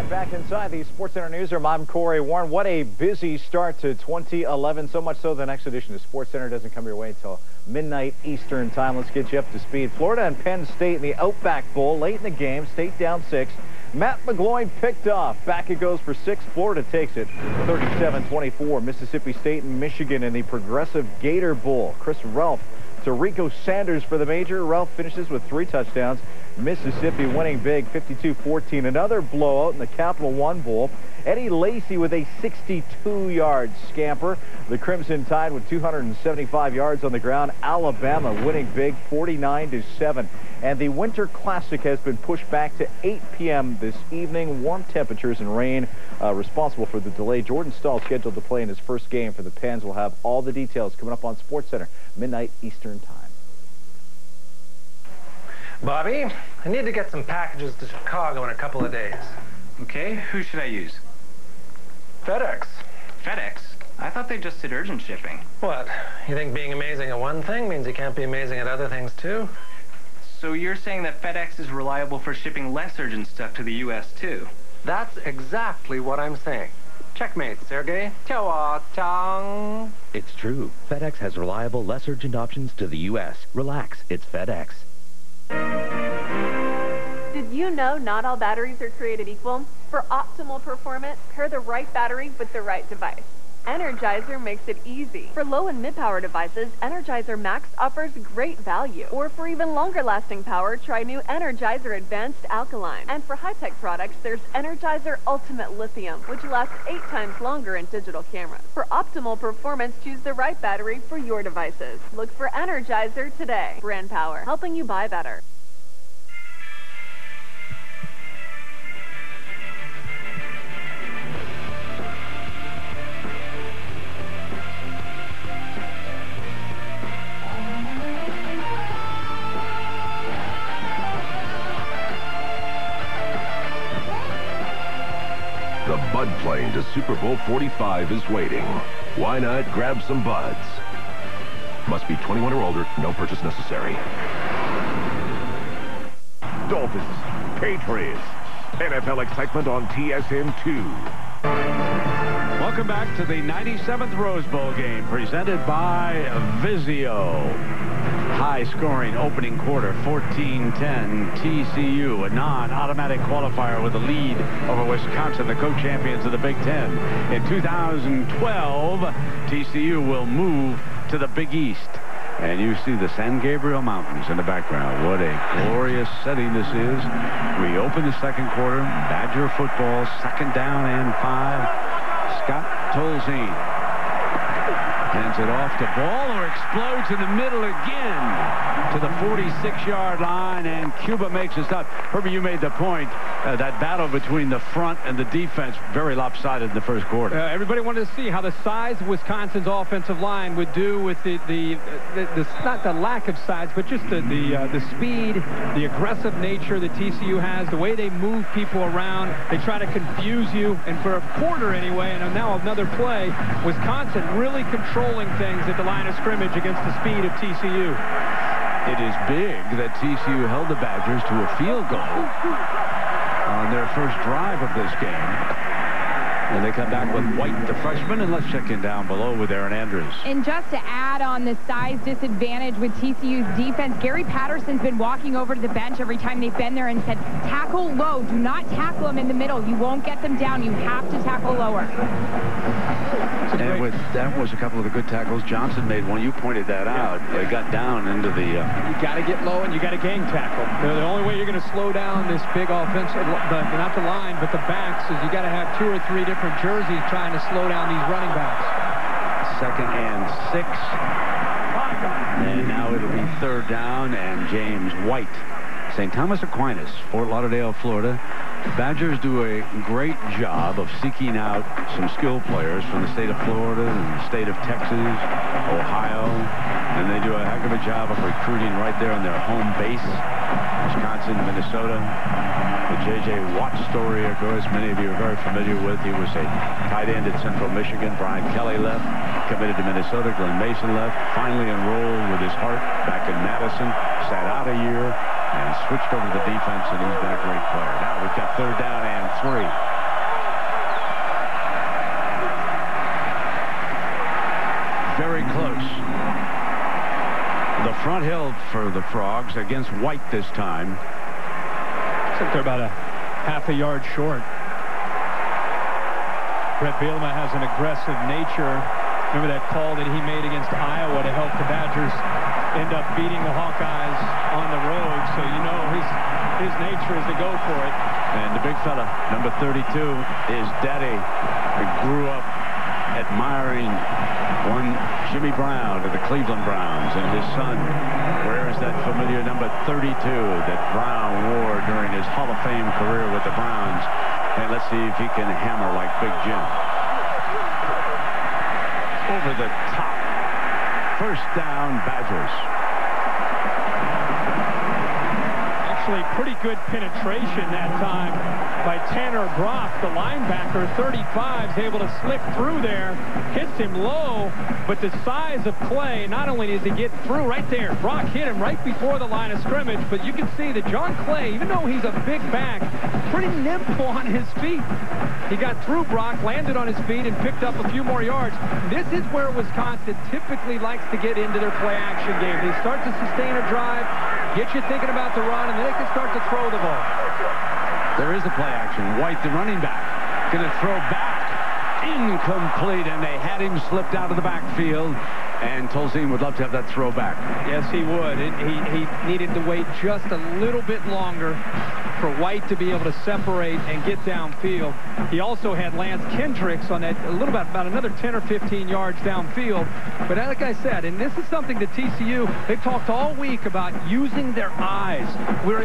Back inside the SportsCenter newsroom, I'm Corey Warren. What a busy start to 2011. So much so the next edition of SportsCenter doesn't come your way until midnight Eastern time. Let's get you up to speed. Florida and Penn State in the Outback Bowl. Late in the game, State down 6. Matt McGloin picked off. Back it goes for 6. Florida takes it 37-24. Mississippi State and Michigan in the Progressive Gator Bowl. Chris Ralph to Rico Sanders for the major. Ralph finishes with 3 touchdowns. Mississippi winning big, 52-14. Another blowout in the Capital One Bowl. Eddie Lacy with a 62-yard scamper. The Crimson Tide with 275 yards on the ground. Alabama winning big, 49-7. And the Winter Classic has been pushed back to 8 p.m. this evening. Warm temperatures and rain responsible for the delay. Jordan Stahl scheduled to play in his first game for the Pens. We'll have all the details coming up on SportsCenter, midnight Eastern time. Bobby, I need to get some packages to Chicago in a couple of days. Okay, who should I use? FedEx. FedEx? I thought they just did urgent shipping. What? You think being amazing at one thing means you can't be amazing at other things too? So you're saying that FedEx is reliable for shipping less urgent stuff to the U.S. too? That's exactly what I'm saying. Checkmate, Sergey. Chang. It's true. FedEx has reliable, less urgent options to the U.S. Relax, it's FedEx. Did you know not all batteries are created equal? For optimal performance, pair the right battery with the right device. Energizer makes it easy. For low and mid-power devices, Energizer Max offers great value. Or for even longer-lasting power, try new Energizer Advanced Alkaline. And for high-tech products, there's Energizer Ultimate Lithium, which lasts 8 times longer in digital cameras. For optimal performance, choose the right battery for your devices. Look for Energizer today. Brand power, helping you buy better. The Bud plane to Super Bowl 45 is waiting. Why not grab some buds? Must be 21 or older, no purchase necessary. Dolphins, Patriots, NFL excitement on TSN2. Welcome back to the 97th Rose Bowl game presented by Vizio. High-scoring opening quarter, 14-10 TCU, a non-automatic qualifier with a lead over Wisconsin, the co-champions of the Big Ten. In 2012, TCU will move to the Big East. And you see the San Gabriel Mountains in the background. What a glorious setting this is. We open the second quarter. Badger football, 2nd down and 5. Scott Tolzien hands it off to Ball, who explodes in the middle again to the 46-yard line, and Cuba makes a stop. Herbie, you made the point, that battle between the front and the defense, very lopsided in the first quarter. Everybody wanted to see how the size of Wisconsin's offensive line would do with the not the lack of size, but just the speed, the aggressive nature that TCU has, the way they move people around. They try to confuse you, and for a quarter anyway, and now another play, Wisconsin really controlling things at the line of scrimmage against the speed of TCU. It is big that TCU held the Badgers to a field goal on their first drive of this game. And they come back with White, the freshman, and let's check in down below with Aaron Andrews. And just to add on the size disadvantage with TCU's defense, Gary Patterson's been walking over to the bench every time they've been there and said, tackle low. Do not tackle them in the middle. You won't get them down. You have to tackle lower. And with that was a couple of the good tackles. Johnson made one. You pointed that out. They got down into the... You got to get low and you got to gang tackle. The only way you're going to slow down this big offense, not the line, but the backs, is you got to have 2 or 3 different jerseys trying to slow down these running backs. 2nd and 6. And now it'll be 3rd down, and James White. St. Thomas Aquinas, Fort Lauderdale, Florida. The Badgers do a great job of seeking out some skilled players from the state of Florida and the state of Texas, Ohio, and they do a heck of a job of recruiting right there on their home base, Wisconsin, Minnesota. The J.J. Watt story, of course, many of you are very familiar with. He was a tight end at Central Michigan. Brian Kelly left, committed to Minnesota. Glenn Mason left, finally enrolled with his heart back in Madison, sat out a year, and switched over to the defense, and he's been a great player. Now we've got 3rd down and 3. Very close. The front hill for the Frogs against White this time. I think they're about a half a yard short. Brett Bielema has an aggressive nature. Remember that call that he made against Iowa to help the Badgers end up beating the Hawkeyes on the road, so you know his nature is to go for it. And the big fella, number 32, is Daddy. He grew up admiring one Jimmy Brown to the Cleveland Browns, and his son wears that familiar number 32 that Brown wore during his Hall of Fame career with the Browns. And let's see if he can hammer like Big Jim. Over the top. 1st down, Badgers. Actually, pretty good penetration that time by Tanner Brock, the linebacker. 35 is able to slip through there, hits him low, but the size of Clay, not only does he get through right there, Brock hit him right before the line of scrimmage, but you can see that John Clay, even though he's a big back, pretty nimble on his feet. He got through Brock, landed on his feet, and picked up a few more yards. This is where Wisconsin typically likes to get into their play-action game. They start to sustain a drive, get you thinking about the run, and then they can start to throw the ball. There is the play action. White, the running back, going to throw back incomplete, and they had him slipped out of the backfield. And Tolzien would love to have that throw back. Yes, he would. He needed to wait just a little bit longer for White to be able to separate and get downfield. He also had Lance Kendricks on that about another 10 or 15 yards downfield. But like I said, and this is something that TCU, they've talked all week about using their eyes.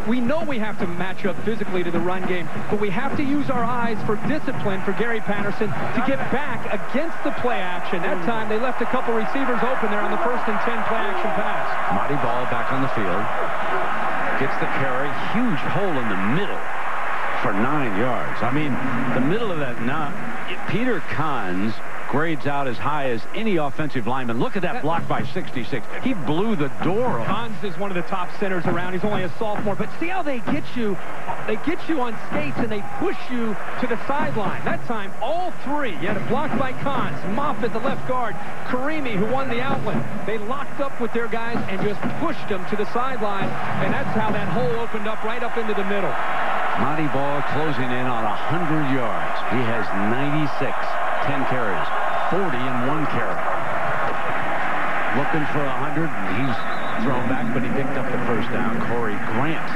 We know we have to match up physically to the run game, but we have to use our eyes for discipline for Gary Patterson to get back against the play action. That time they left a couple receivers open there on the 1st and 10 play action pass. Marty Ball back on the field. Gets the carry. Huge hole in the middle for 9 yards. I mean, the middle of that Peter Kahns grades out as high as any offensive lineman. Look at that block by 66. He blew the door off. Kahns is one of the top centers around. He's only a sophomore, but see how they get you? They get you on skates and they push you to the sideline. That time, all three. You had a block by Kahns, Moffitt, the left guard, Karimi, who won the outlet. They locked up with their guys and just pushed them to the sideline, and that's how that hole opened up right up into the middle. Monty Ball closing in on 100 yards. He has 96, 10 carries, 40 in 1 carry. Looking for 100, he's thrown back, but he picked up the first down. Corey Grant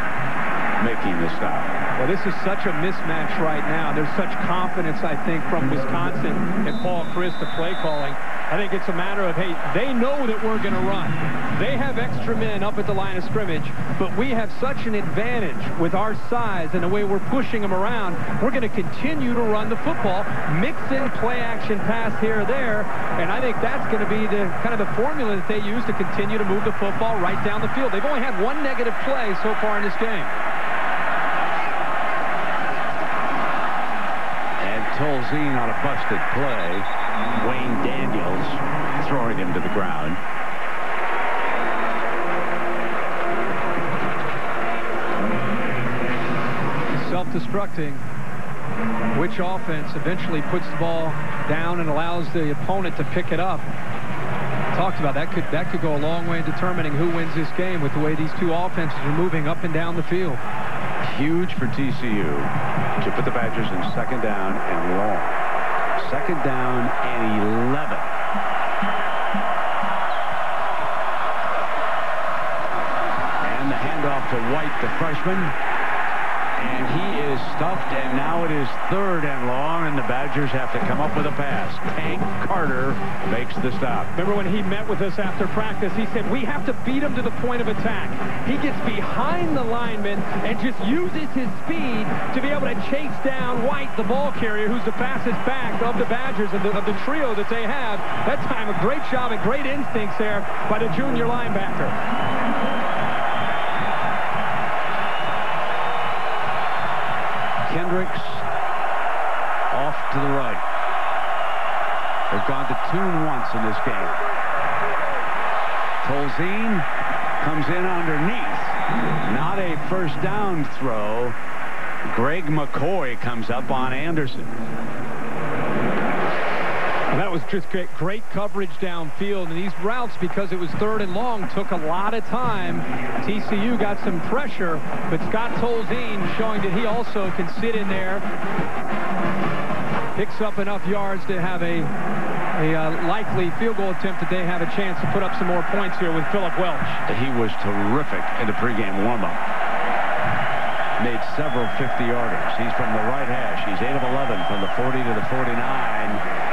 making the stop. Well, this is such a mismatch right now. There's such confidence, I think, from Wisconsin and Paul Chryst, the play calling. I think it's a matter of, hey, they know that we're going to run. They have extra men up at the line of scrimmage, but we have such an advantage with our size and the way we're pushing them around. We're going to continue to run the football, mix in play action pass here or there, and I think that's going to be the kind of the formula that they use to continue to move the football right down the field. They've only had 1 negative play so far in this game. Tolzien on a busted play. Wayne Daniels throwing him to the ground. Self-destructing. Which offense eventually puts the ball down and allows the opponent to pick it up? Talked about that could go a long way in determining who wins this game with the way these two offenses are moving up and down the field. Huge for TCU to put the Badgers in 2nd down and long. 2nd down and 11. And the handoff to White, the freshman. And he is stuffed, and now it is 3rd and long, and the Badgers have to come up with a pass. Tank Carter makes the stop. Remember when he met with us after practice, he said, we have to beat him to the point of attack. He gets behind the lineman and just uses his speed to be able to chase down White, the ball carrier, who's the fastest back of the Badgers and of the trio that they have. That time, a great job and great instincts there by the junior linebacker. Kendricks off to the right. They've gone to tune once in this game. Tolzien comes in underneath. Not a 1st down throw. Greg McCoy comes up on Anderson. That was just great coverage downfield, and these routes, because it was 3rd and long, took a lot of time. TCU got some pressure, but Scott Tolzien showing that he also can sit in there, picks up enough yards to have a likely field goal attempt that they have a chance to put up some more points here with Philip Welch. He was terrific in the pregame warm-up. Made several 50-yarders. He's from the right hash. He's 8 of 11 from the 40 to the 49.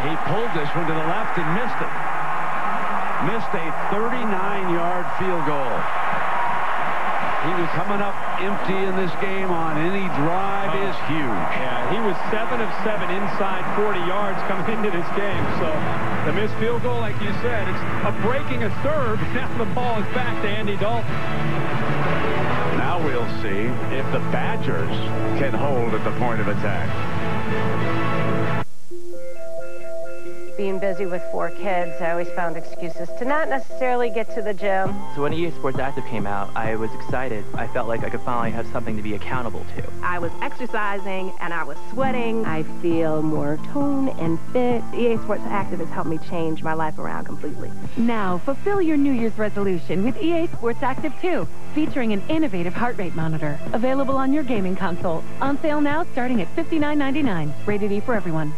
He pulled this one to the left and missed it. Missed a 39-yard field goal. He was coming up empty in this game on any drive is huge. Yeah, he was 7 of 7 inside 40 yards coming into this game. So the missed field goal, like you said, it's a breaking a serve. Now the ball is back to Andy Dalton. Now we'll see if the Badgers can hold at the point of attack. being busy with 4 kids, I always found excuses to not necessarily get to the gym. So when EA Sports Active came out, I was excited. I felt like I could finally have something to be accountable to. I was exercising and I was sweating. I feel more toned and fit. EA Sports Active has helped me change my life around completely. Now, fulfill your New Year's resolution with EA Sports Active 2, featuring an innovative heart rate monitor. Available on your gaming console. On sale now, starting at $59.99. Rated E for everyone.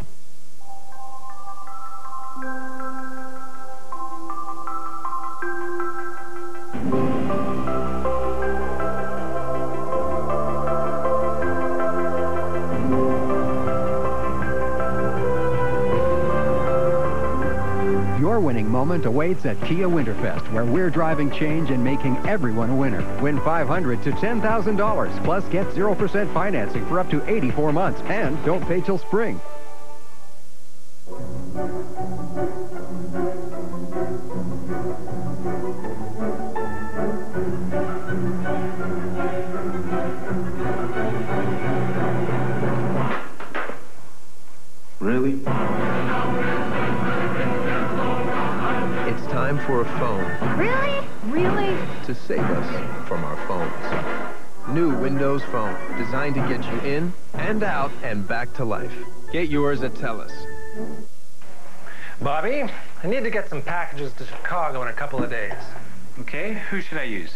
Your winning moment awaits at Kia Winterfest, where we're driving change and making everyone a winner. Win $500 to $10,000, plus get 0% financing for up to 84 months, and don't pay till spring. Really? It's time for a phone. Really? Really? To save us from our phones. New Windows Phone, designed to get you in and out and back to life. Get yours at TELUS. Bobby, I need to get some packages to Chicago in a couple of days. Okay, who should I use?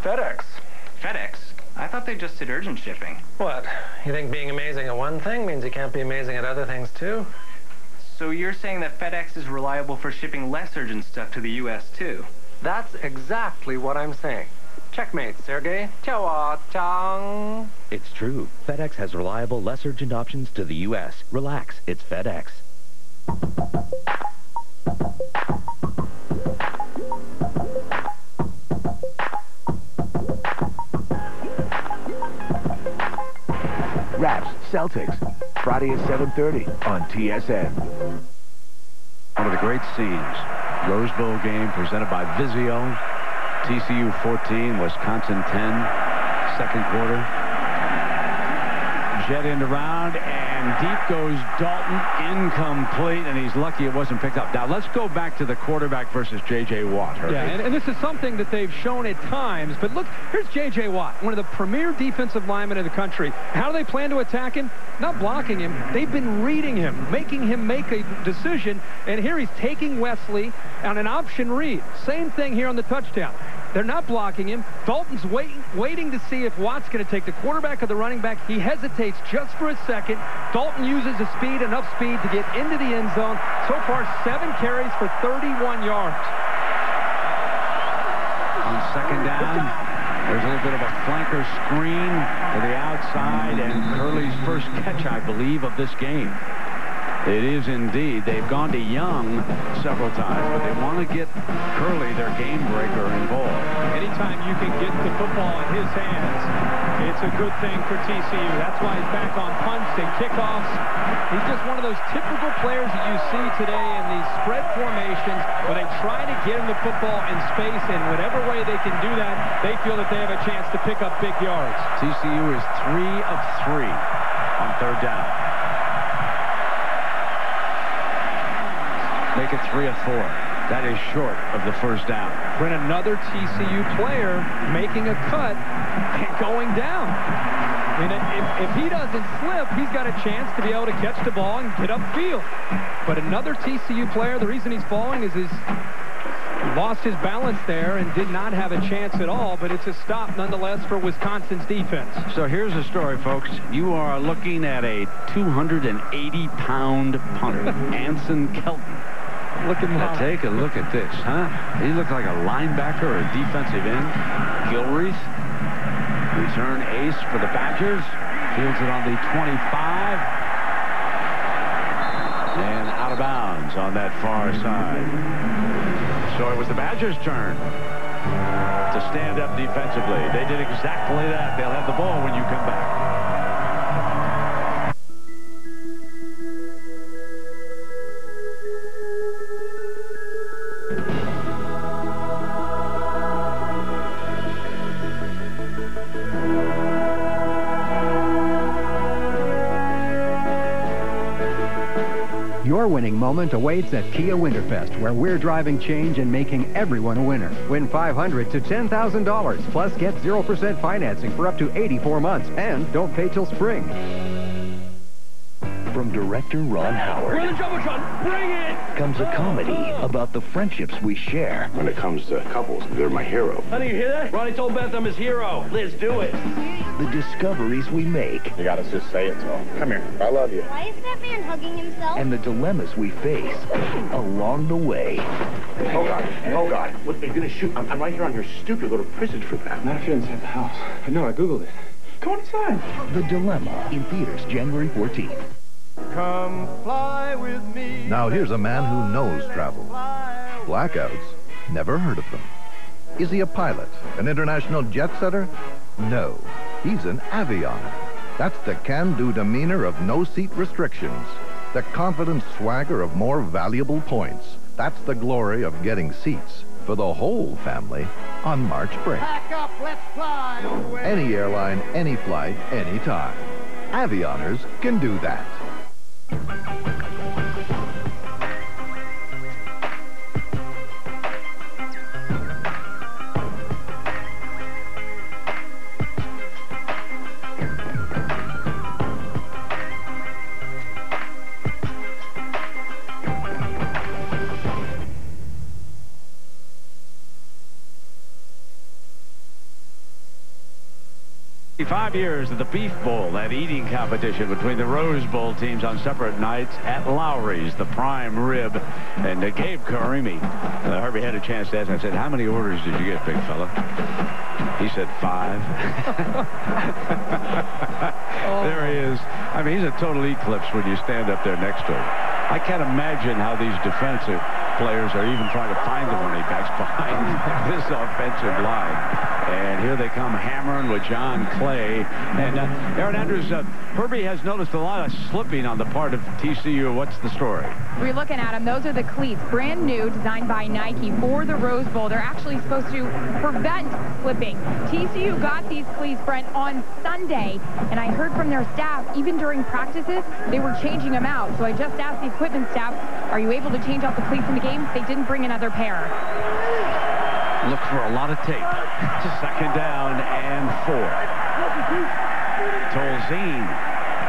FedEx. FedEx? I thought they just did urgent shipping. What? You think being amazing at one thing means you can't be amazing at other things too? So you're saying that FedEx is reliable for shipping less urgent stuff to the U.S. too? That's exactly what I'm saying. Checkmate, Sergey. Chao-chang. It's true. FedEx has reliable, less urgent options to the U.S. Relax, it's FedEx. Raps, Celtics, Friday at 7:30 on TSN. One of the great scenes. Rose Bowl game presented by Vizio. TCU 14, Wisconsin 10, second quarter. Jet end around, and deep goes Dalton, incomplete, and he's lucky it wasn't picked up. Now, let's go back to the quarterback versus J.J. Watt. Yeah, and this is something that they've shown at times, but look, here's J.J. Watt, one of the premier defensive linemen in the country. How do they plan to attack him? Not blocking him. They've been reading him, making him make a decision, and here he's taking Wesley on an option read. Same thing here on the touchdown. They're not blocking him. Dalton's waiting to see if Watt's going to take the quarterback or the running back. He hesitates just for a second. Dalton uses the speed, enough speed to get into the end zone. So far, 7 carries for 31 yards. On second down, there's a little bit of a flanker screen to the outside, and Curley's first catch, I believe, of this game. It is indeed. They've gone to Young several times, but they want to get Curley, their game breaker, involved. Anytime you can get the football in his hands, it's a good thing for TCU. That's why he's back on punts and kickoffs. He's just one of those typical players that you see today in these spread formations where they try to get him the football in space, and whatever way they can do that, they feel that they have a chance to pick up big yards. TCU is 3 of 3 on third down. Make it 3 of 4. That is short of the first down. When another TCU player making a cut and going down. And if he doesn't slip, he's got a chance to be able to catch the ball and get upfield. But another TCU player, the reason he's falling is he lost his balance there and did not have a chance at all, but it's a stop nonetheless for Wisconsin's defense. So here's the story, folks. You are looking at a 280-pound punter, Anson Kelton. Now take a look at this, huh? He looked like a linebacker or a defensive end. Gilreath, return ace for the Badgers. Fields it on the 25. And out of bounds on that far side. So it was the Badgers' turn to stand up defensively. They did exactly that. They'll have the ball when you come back. Your winning winning moment awaits at Kia Winterfest, where we're driving change and making everyone a winner. Win $500 to $10,000, plus get 0% financing for up to 84 months, and don't pay till spring. From director Ron Howard We're in the Jumbotron. Bring it! comes a comedy about the friendships we share. When it comes to couples, they're my hero. Honey, you hear that? Ronnie told Beth I'm his hero. Liz, do it. The discoveries we make. You gotta just say it to him. Come here. I love you. Why is that man hugging himself? And the dilemmas we face along the way. Oh, God. Oh, God. What, are you gonna shoot? I'm right here on your stoop. You'll go to prison for that. Not if you're inside the house. No, I Googled it. Come on inside. The Dilemma, in theaters January 14th. Come fly with me. Now here's a man who knows travel. Blackouts? Never heard of them. Is he a pilot? An international jet setter? No. He's an avioner. That's the can-do demeanor of no-seat restrictions. The confident swagger of more valuable points. That's the glory of getting seats for the whole family on March break. Pack up, let's fly away. Any airline, any flight, anytime. Avioners can do that. 5 years of the Beef Bowl, that eating competition between the Rose Bowl teams on separate nights at Lowry's, the prime rib. And Gabe Karimi, Herbie had a chance to ask him. I said, how many orders did you get, big fella? He said 5. There he is. I mean, he's a total eclipse when you stand up there next to him. I can't imagine how these defensive players are even trying to find the running backs behind this offensive line. And here they come hammering with John Clay. And Aaron Andrews, Herbie has noticed a lot of slipping on the part of TCU. What's the story? We're looking at them. Those are the cleats, brand new, designed by Nike for the Rose Bowl. They're actually supposed to prevent slipping. TCU got these cleats, Brent, on Sunday. And I heard from their staff, even during practices, they were changing them out. So I just asked the equipment staff, are you able to change out the cleats in the game? They didn't bring another pair. Look for a lot of tape. Second down and 4. Tolzien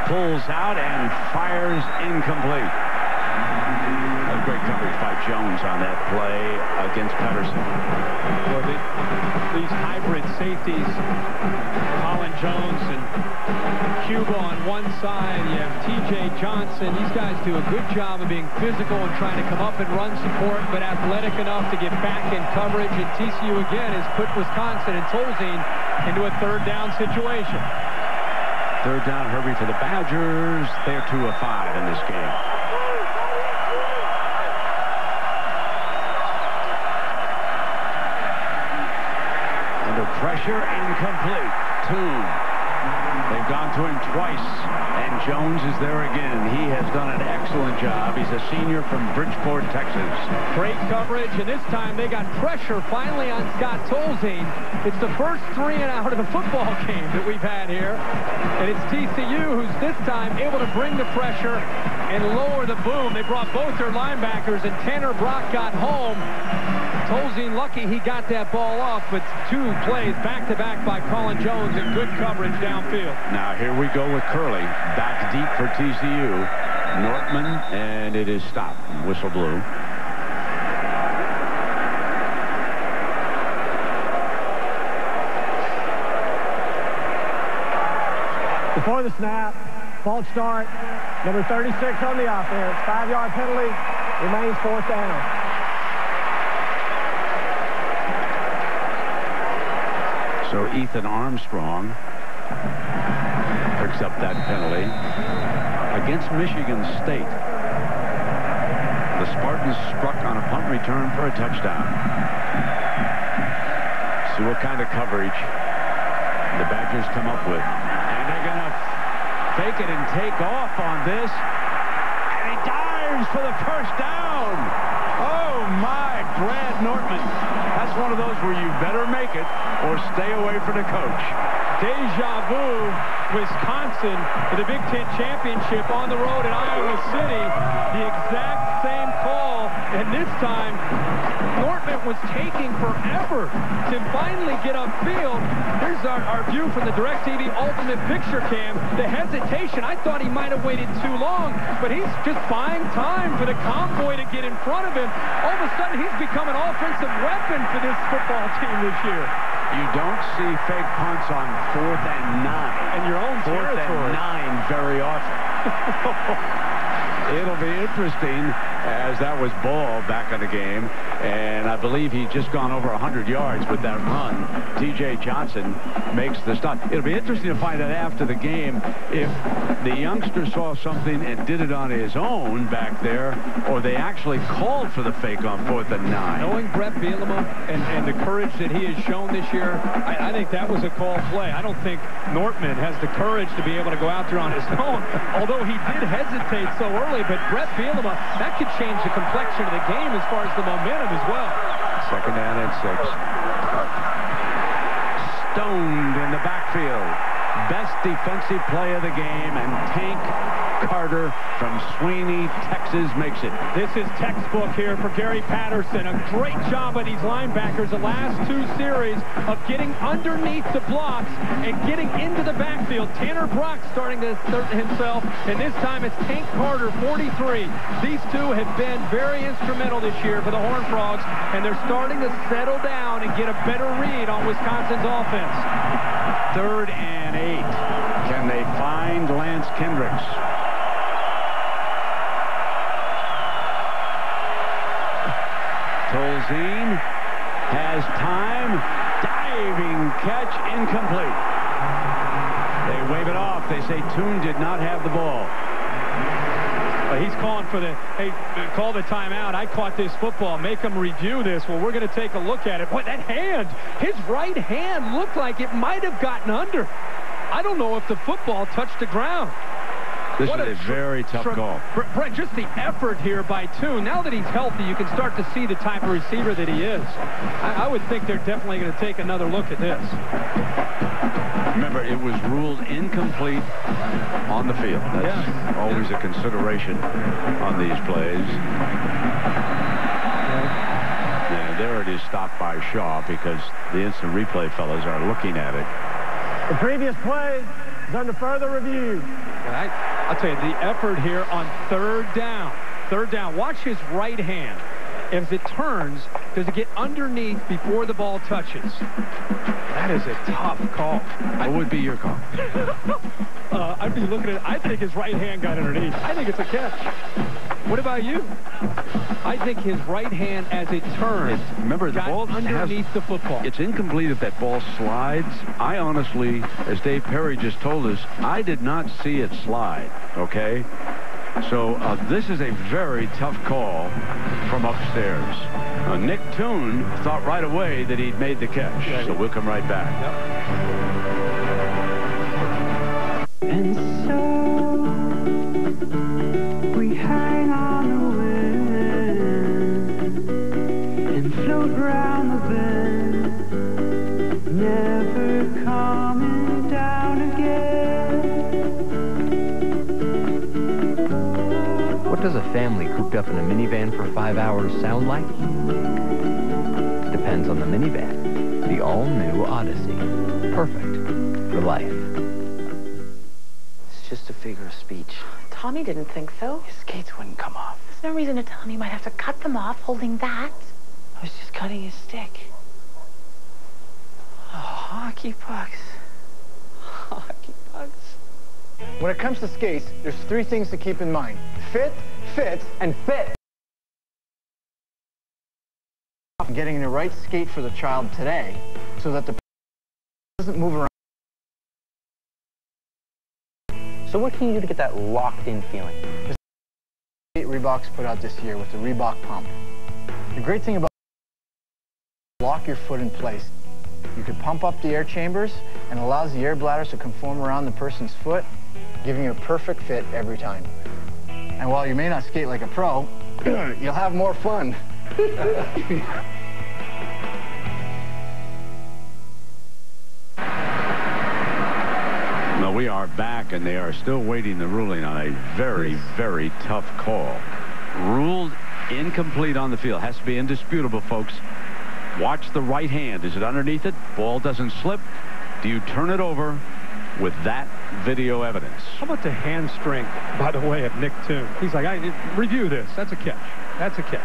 pulls out and fires incomplete. That was great coverage by Jones on that play against Pedersen. Well, these hybrid safeties, Colin Jones and Cuba on one side, you have T.J. Johnson. These guys do a good job of being physical and trying to come up and run support, but athletic enough to get back in coverage. And TCU again has put Wisconsin and Tolzien into a third down situation. Third down, Herbie, for the Badgers. They're 2 of 5 in this game. Under pressure, incomplete. Toon. They've gone to him twice, and Jones is there again. He has done an excellent job. He's a senior from Bridgeport, Texas. Great coverage, and this time they got pressure finally on Scott Tolzien. It's the first 3 and out of the football game that we've had here, and it's TCU who's this time able to bring the pressure and lower the boom. They brought both their linebackers, and Tanner Brock got home. Tolzien lucky he got that ball off, but 2 plays back-to-back by Colin Jones and good coverage downfield. Now here we go with Curley. Back deep for TCU. Nortman, and it is stopped. Whistle blew. Before the snap, false start, number 36 on the offense. 5-yard penalty, remains 4th down. So Ethan Armstrong picks up that penalty against Michigan State. The Spartans struck on a punt return for a touchdown. See what kind of coverage the Badgers come up with. And they're going to fake it and take off on this. And he dives for the first down. Oh, my, Brad Nortman. That's one of those where you better make it or stay away from the coach. Deja vu, Wisconsin for the Big Ten Championship on the road in Iowa City. The exact same call, and this time Nortman was taking forever to finally get upfield. Here's our view from the DirecTV Ultimate Picture Cam. The hesitation, I thought he might have waited too long, but he's just buying time for the convoy to get in front of him. All of a sudden, he's become an offensive weapon for this football team this year. You don't see fake punts on 4th and 9. In your own territory. 4th and 9 very often. It'll be interesting as that was Ball back in the game, and I believe he's just gone over 100 yards with that run. T.J. Johnson makes the stop. It'll be interesting to find out after the game if the youngster saw something and did it on his own back there, or they actually called for the fake on 4th and 9. Knowing Brett Bielema and the courage that he has shown this year, I think that was a called play. I don't think Nortman has the courage to be able to go out there on his own, although he did hesitate so early. But Brett Bielema, that could change the complexion of the game as far as the momentum as well. 2nd down and 6. Stoned in the backfield. Best defensive play of the game, and Tank Carter from Sweeney, Texas, makes it. This is textbook here for Gary Patterson. A great job by these linebackers the last 2 series of getting underneath the blocks and getting into the backfield. Tanner Brock starting to assert himself, and this time it's Tank Carter, 43. These two have been very instrumental this year for the Horned Frogs, and they're starting to settle down and get a better read on Wisconsin's offense. 3rd and 8. Can they find Lance Kendricks? Tolzien has time. Diving catch, incomplete. They wave it off. They say Toon did not have the ball. He's calling for the, hey, call the timeout. I caught this football. Make them review this. Well, we're going to take a look at it. Boy, that hand, his right hand looked like it might have gotten under. I don't know if the football touched the ground. This is a very tough call. Brett, just the effort here by Toon. Now that he's healthy, you can start to see the type of receiver that he is. I would think they're definitely going to take another look at this. Remember, it was ruled incomplete on the field. That's always a consideration on these plays. Yeah, there it is, stopped by Shaw, because the instant replay fellas are looking at it. The previous play is under further review. I'll tell you, the effort here on 3rd down. 3rd down. Watch his right hand. As it turns, does it get underneath before the ball touches? That is a tough call. What would be your call? I'd be looking at it. I think his right hand got underneath. I think it's a catch. What about you? I think his right hand, as it turns, remember, the ball underneath the football. It's incomplete if that ball slides. I honestly, as Dave Perry just told us, I did not see it slide, okay? So this is a very tough call from upstairs. Nick Toon thought right away that he'd made the catch. Yeah, so we'll come right back. Yep. And so we hang on the wind and float round the bend, never coming down again. What does a family cooped up in a minivan for 5 hours sound like? Depends on the minivan. The all-new Odyssey. Perfect for life. It's just a figure of speech. Tommy didn't think so. His skates wouldn't come off. There's no reason to tell him he might have to cut them off holding that. I was just cutting his stick. Oh, hockey pucks. Hockey pucks. When it comes to skates, there's 3 things to keep in mind. Fit, fit, and fit. Getting the right skate for the child today so that the doesn't move around. So what can you do to get that locked-in feeling? Reebok's put out this year with the Reebok pump. The great thing about lock your foot in place. You can pump up the air chambers and allows the air bladders to conform around the person's foot, giving you a perfect fit every time. And while you may not skate like a pro, you'll have more fun. Well, we are back, and they are still waiting the ruling on a very, very tough call. Ruled incomplete on the field. Has to be indisputable, folks. Watch the right hand. Is it underneath it? Ball doesn't slip. Do you turn it over with that video evidence? How about the hand strength, by the way, of Nick Toon? He's like, review this. That's a catch. That's a catch.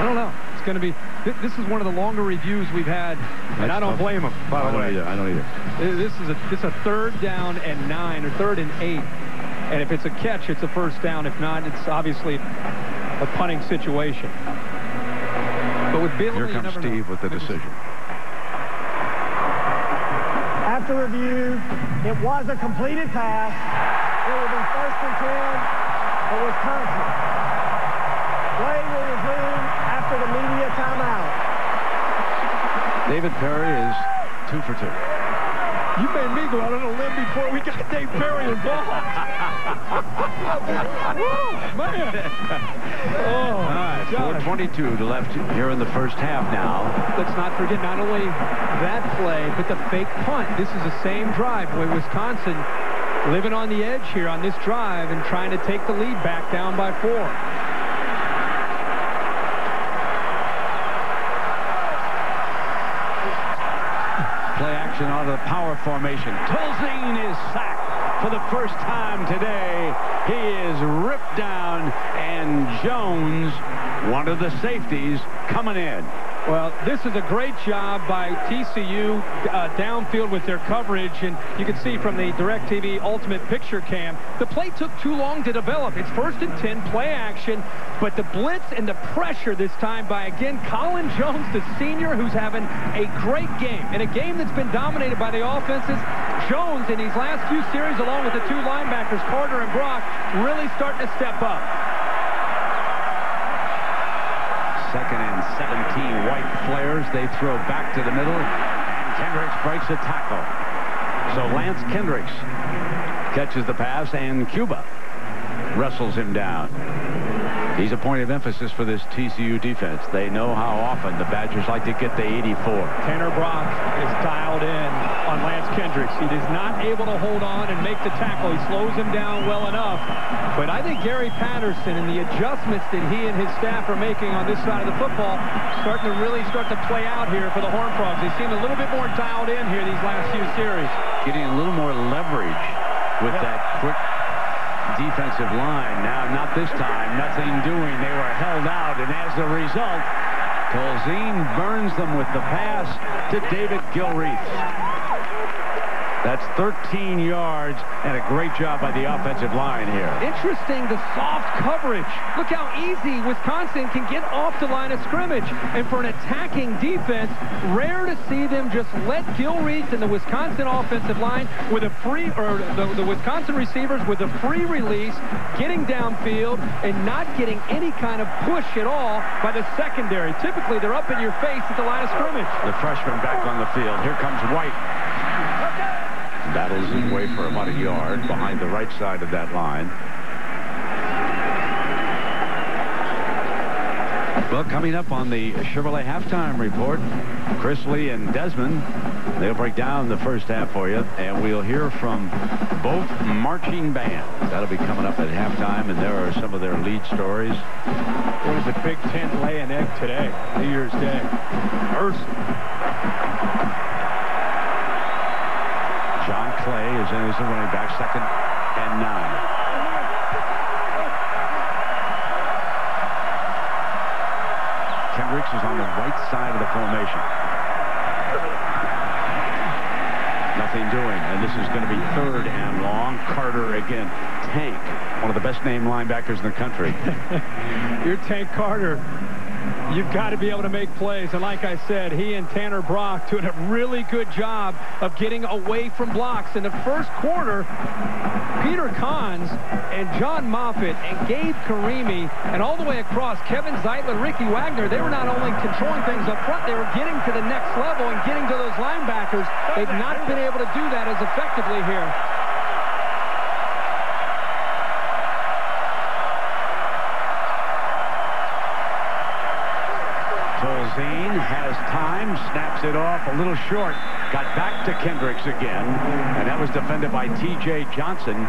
I don't know. It's going to be, this is one of the longer reviews we've had, and I don't blame him, by the way. I don't either. This is a 3rd down and 9, or 3rd and 8. And if it's a catch, it's a first down. If not, it's obviously a punting situation. But with Bill, here comes Steve with the decision. After review, it was a completed pass. It will be 1st and 10 for Wisconsin. Play will resume after the media timeout. David Perry is 2 for 2. You made me go out on a limb before we got Dave Perry involved. Woo, man. Oh, all right, 4:22 to left here in the first half now. Let's not forget not only that play, but the fake punt. This is the same drive where Wisconsin living on the edge here on this drive and trying to take the lead back down by 4. Play action out of the power formation. Tolzien is sacked for the first time today. He is ripped down, and Jones, one of the safeties, coming in. Well, this is a great job by TCU downfield with their coverage, and you can see from the DirecTV Ultimate Picture Cam, the play took too long to develop. It's 1st and 10, play action, but the blitz and the pressure this time by, again, Colin Jones, the senior, who's having a great game. In a game that's been dominated by the offenses, Jones, in these last few series, along with the 2 linebackers, Carter and Brock, really starting to step up. 2nd and 17, White flares. They throw back to the middle, and Kendricks breaks a tackle. So Lance Kendricks catches the pass, and Cuba wrestles him down. He's a point of emphasis for this TCU defense. They know how often the Badgers like to get the 84. Tanner Brock is dialed in on Lance Kendricks. He is not able to hold on and make the tackle. He slows him down well enough. But I think Gary Patterson and the adjustments that he and his staff are making on this side of the football starting to really play out here for the Horned Frogs. They seem a little bit more dialed in here these last few series. Getting a little more leverage with that quick defensive line. Now, not this time. Nothing doing. They were held out, and as a result, Tolzien burns them with the pass to David Gilreath. That's 13 yards, and a great job by the offensive line here. Interesting, the soft coverage. Look how easy Wisconsin can get off the line of scrimmage. And for an attacking defense, rare to see them just let Gilreath and the Wisconsin offensive line with a free, or the Wisconsin receivers with a free release, getting downfield and not getting any kind of push at all by the secondary. Typically, they're up in your face at the line of scrimmage. The freshman back on the field. Here comes White. Battles his way for about a yard behind the right side of that line. Well, coming up on the Chevrolet halftime report, Chris Lee and Desmond, they'll break down the first half for you, and we'll hear from both marching bands. That'll be coming up at halftime, and there are some of their lead stories. What is the Big Ten lay an egg today, New Year's Day? John Clay is in as the running back, 2nd and 9. Kendricks is on the right side of the formation. Nothing doing, and this is going to be 3rd and long. Carter again. Tank, one of the best named linebackers in the country. You're Tank Carter. You've got to be able to make plays. And like I said, he and Tanner Brock doing a really good job of getting away from blocks. In the first quarter, Peter Kahns and John Moffitt and Gabe Karimi and all the way across Kevin Zeitler, Ricky Wagner, they were not only controlling things up front, they were getting to the next level and getting to those linebackers. They've not been able to do that as effectively here. Tolzien has time, snaps it off a little short. Got back to Kendricks again, and that was defended by T.J. Johnson.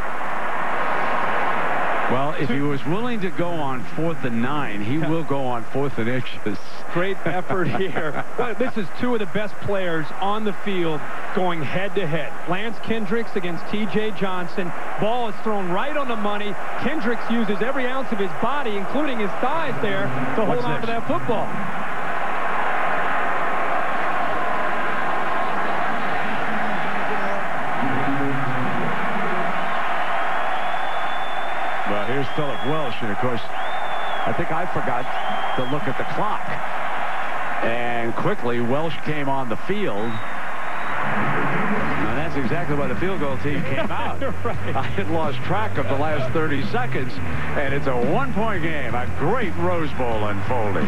Well, if he was willing to go on 4th and 9, he will go on 4th and inches. Great effort here. This is two of the best players on the field going head-to-head. Lance Kendricks against T.J. Johnson. Ball is thrown right on the money. Kendricks uses every ounce of his body, including his thighs there, to hold on to that football. Well, here's Philip Welsh, and of course, I think I forgot to look at the clock. And quickly, Welsh came on the field. Now, that's exactly why the field goal team came out. Right. I had lost track of the last 30 seconds, and it's a one-point game. A great Rose Bowl unfolding.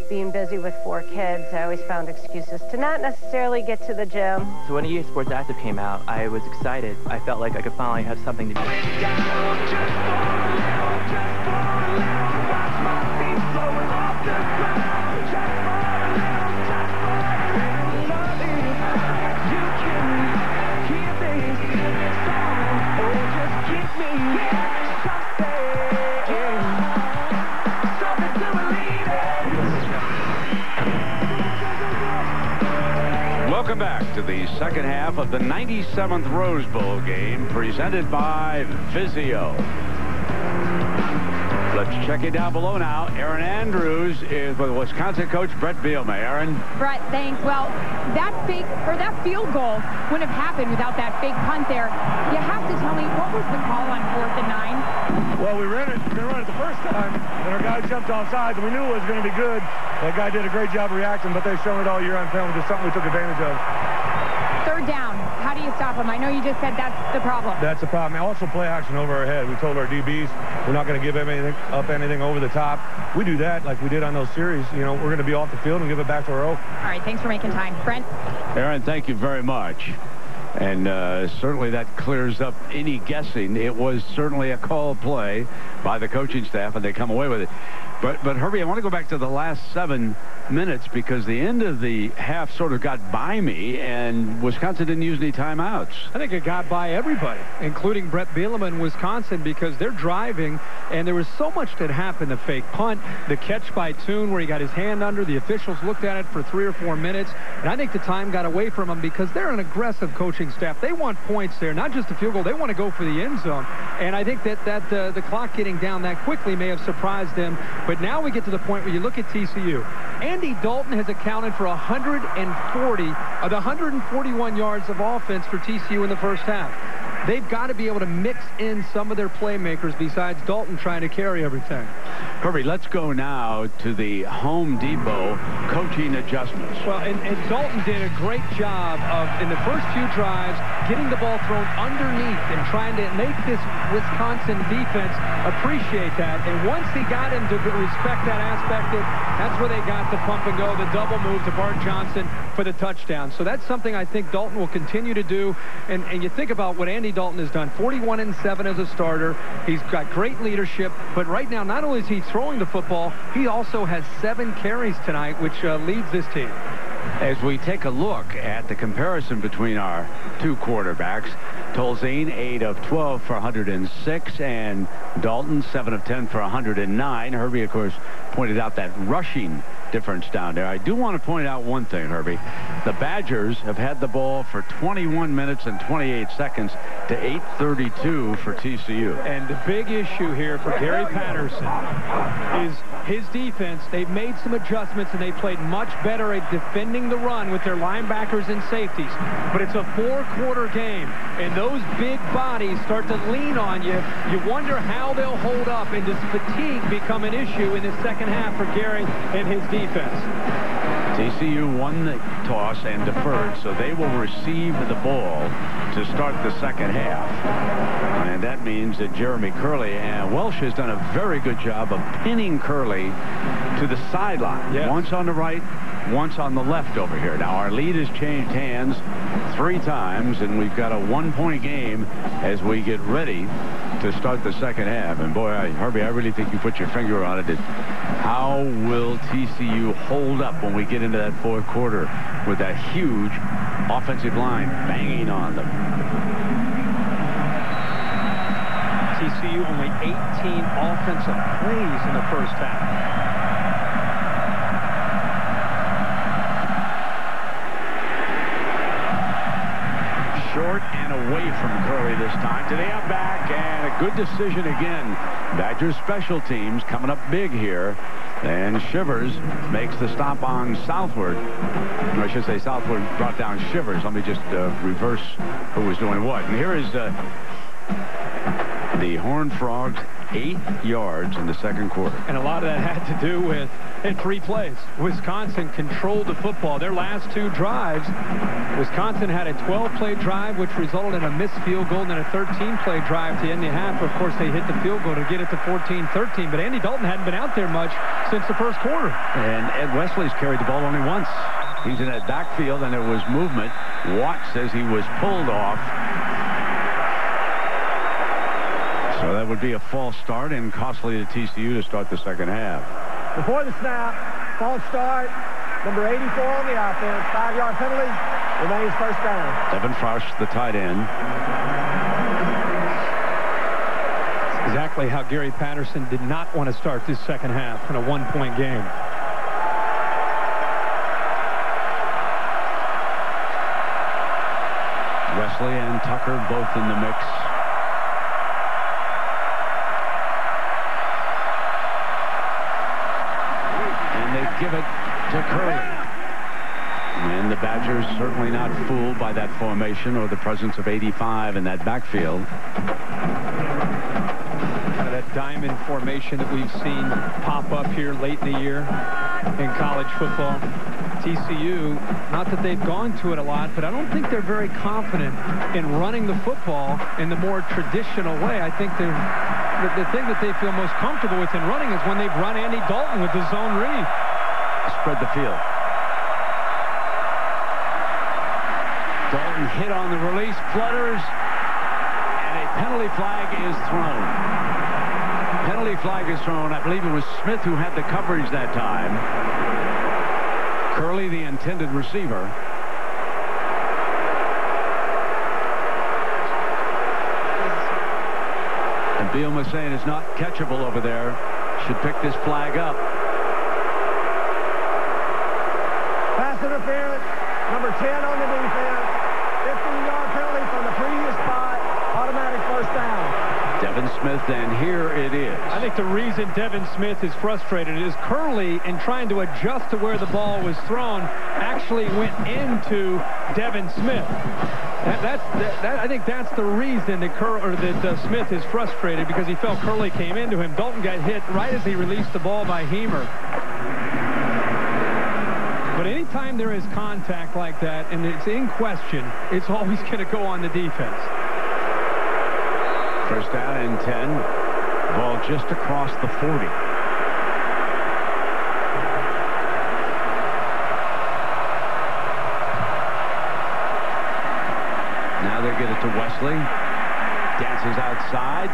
Being busy with 4 kids, I always found excuses to not necessarily get to the gym. So when EA Sports Active came out, I was excited. I felt like I could finally have something to do. Welcome back to the second half of the 97th Rose Bowl game presented by Vizio. Let's check it down below now. Erin Andrews is with Wisconsin coach Brett Bielema. Erin. Brett, thanks. Well, that field goal wouldn't have happened without that fake punt there. You have to tell me, what was the call on 4th and 9? Well, we ran it the first time, and our guy jumped offside, and we knew it was going to be good. That guy did a great job reacting, but they've shown it all year on film. Just something we took advantage of. 3rd down. How do you stop him? I know you just said that's the problem. That's the problem. Also, play action over our head. We told our DBs we're not going to give anything over the top. We do that like we did on those series. You know, we're going to be off the field and give it back to our O. All right, thanks for making time. Brent? Erin, thank you very much. And certainly that clears up any guessing. It was certainly a call play by the coaching staff, and they come away with it. But Herbie, I want to go back to the last 7 minutes because the end of the half sort of got by me, and Wisconsin didn't use any timeouts. I think it got by everybody, including Brett Bielema in Wisconsin, because they're driving, and there was so much that happened. The fake punt, the catch by Toon where he got his hand under. The officials looked at it for 3 or 4 minutes, and I think the time got away from them because they're an aggressive coaching staff. They want points there, not just a field goal. They want to go for the end zone, and I think that the clock getting down that quickly may have surprised them. But now we get to the point where you look at TCU. Andy Dalton has accounted for 140 of the 141 yards of offense for TCU in the first half. They've got to be able to mix in some of their playmakers besides Dalton trying to carry everything. Herbie, let's go now to the Home Depot coaching adjustments. Well, and Dalton did a great job of, in the first few drives, getting the ball thrown underneath and trying to make this Wisconsin defense appreciate that. And once he got him to respect that aspect, that's where they got the pump and go, the double move to Bart Johnson for the touchdown. So that's something I think Dalton will continue to do. And you think about what Andy Dalton has done, 41-7 as a starter. He's got great leadership, but right now, not only is he throwing the football, he also has 7 carries tonight, which leads this team. As we take a look at the comparison between our two quarterbacks, Tolzien 8 of 12 for 106, and Dalton 7 of 10 for 109. Herbie, of course, pointed out that rushing difference down there. I do want to point out one thing, Herbie. The Badgers have had the ball for 21 minutes and 28 seconds to 8:32 for TCU. And the big issue here for Gary Patterson is his defense. They've made some adjustments, and they played much better at defending the run with their linebackers and safeties. But it's a 4-quarter game, and those big bodies start to lean on you. You wonder how they'll hold up, and does fatigue become an issue in the second half for Gary and his defense? TCU won the toss and deferred, so they will receive the ball to start the second half. And that means that Jeremy Curley and Welsh has done a very good job of pinning Curley to the sideline. Yes. Once on the right, once on the left over here. Now our lead has changed hands 3 times, and we've got a 1-point game as we get ready to start the second half. And boy, Herbie, I really think you put your finger on it. How will TCU hold up when we get into that fourth quarter with that huge offensive line banging on them? TCU only 18 offensive plays in the first half. Short and away from Curley this time. Today I'm back, and a good decision again. Badgers special teams coming up big here. And Shivers makes the stop on Southward. Or I should say Southward brought down Shivers. Let me just reverse who was doing what. And here is the Horned Frogs, 8 yards in the second quarter. And a lot of that had to do with, in 3 plays, Wisconsin controlled the football. Their last 2 drives, Wisconsin had a 12-play drive, which resulted in a missed field goal, and then a 13-play drive to end the half. Of course, they hit the field goal to get it to 14-13, but Andy Dalton hadn't been out there much since the first quarter. And Ed Wesley's carried the ball only once. He's in that backfield, and there was movement. Watt says he was pulled off. So that would be a false start and costly to TCU to start the second half. Before the snap, false start, number 84 on the offense, 5-yard penalty, remains first down. Devin Frosch, the tight end. Exactly how Gary Patterson did not want to start this second half in a 1-point game. Wesley and Tucker both in the mix. Give it to Curley. And the Badgers certainly not fooled by that formation or the presence of 85 in that backfield. Kind of that diamond formation that we've seen pop up here late in the year in college football. TCU, not that they've gone to it a lot, but I don't think they're very confident in running the football in the more traditional way. I think the thing that they feel most comfortable with in running is when they've run Andy Dalton with the zone read. Spread the field. Dalton hit on the release, flutters, and a penalty flag is thrown. Penalty flag is thrown. I believe it was Smith who had the coverage that time. Curley, the intended receiver. And Bielema saying it's not catchable over there. Should pick this flag up. Interference, number 10 on the defense, 15-yard penalty from the previous spot, automatic first down. Devin Smith, and here it is. I think the reason Devin Smith is frustrated is Curley, in trying to adjust to where the ball was thrown, actually went into Devin Smith. I think that's the reason that Smith is frustrated, because he felt Curley came into him. Dalton got hit right as he released the ball by Hemer. But anytime there is contact like that and it's in question, it's always going to go on the defense. First down and 10. Ball just across the 40. Now they get it to Wesley. Dances outside.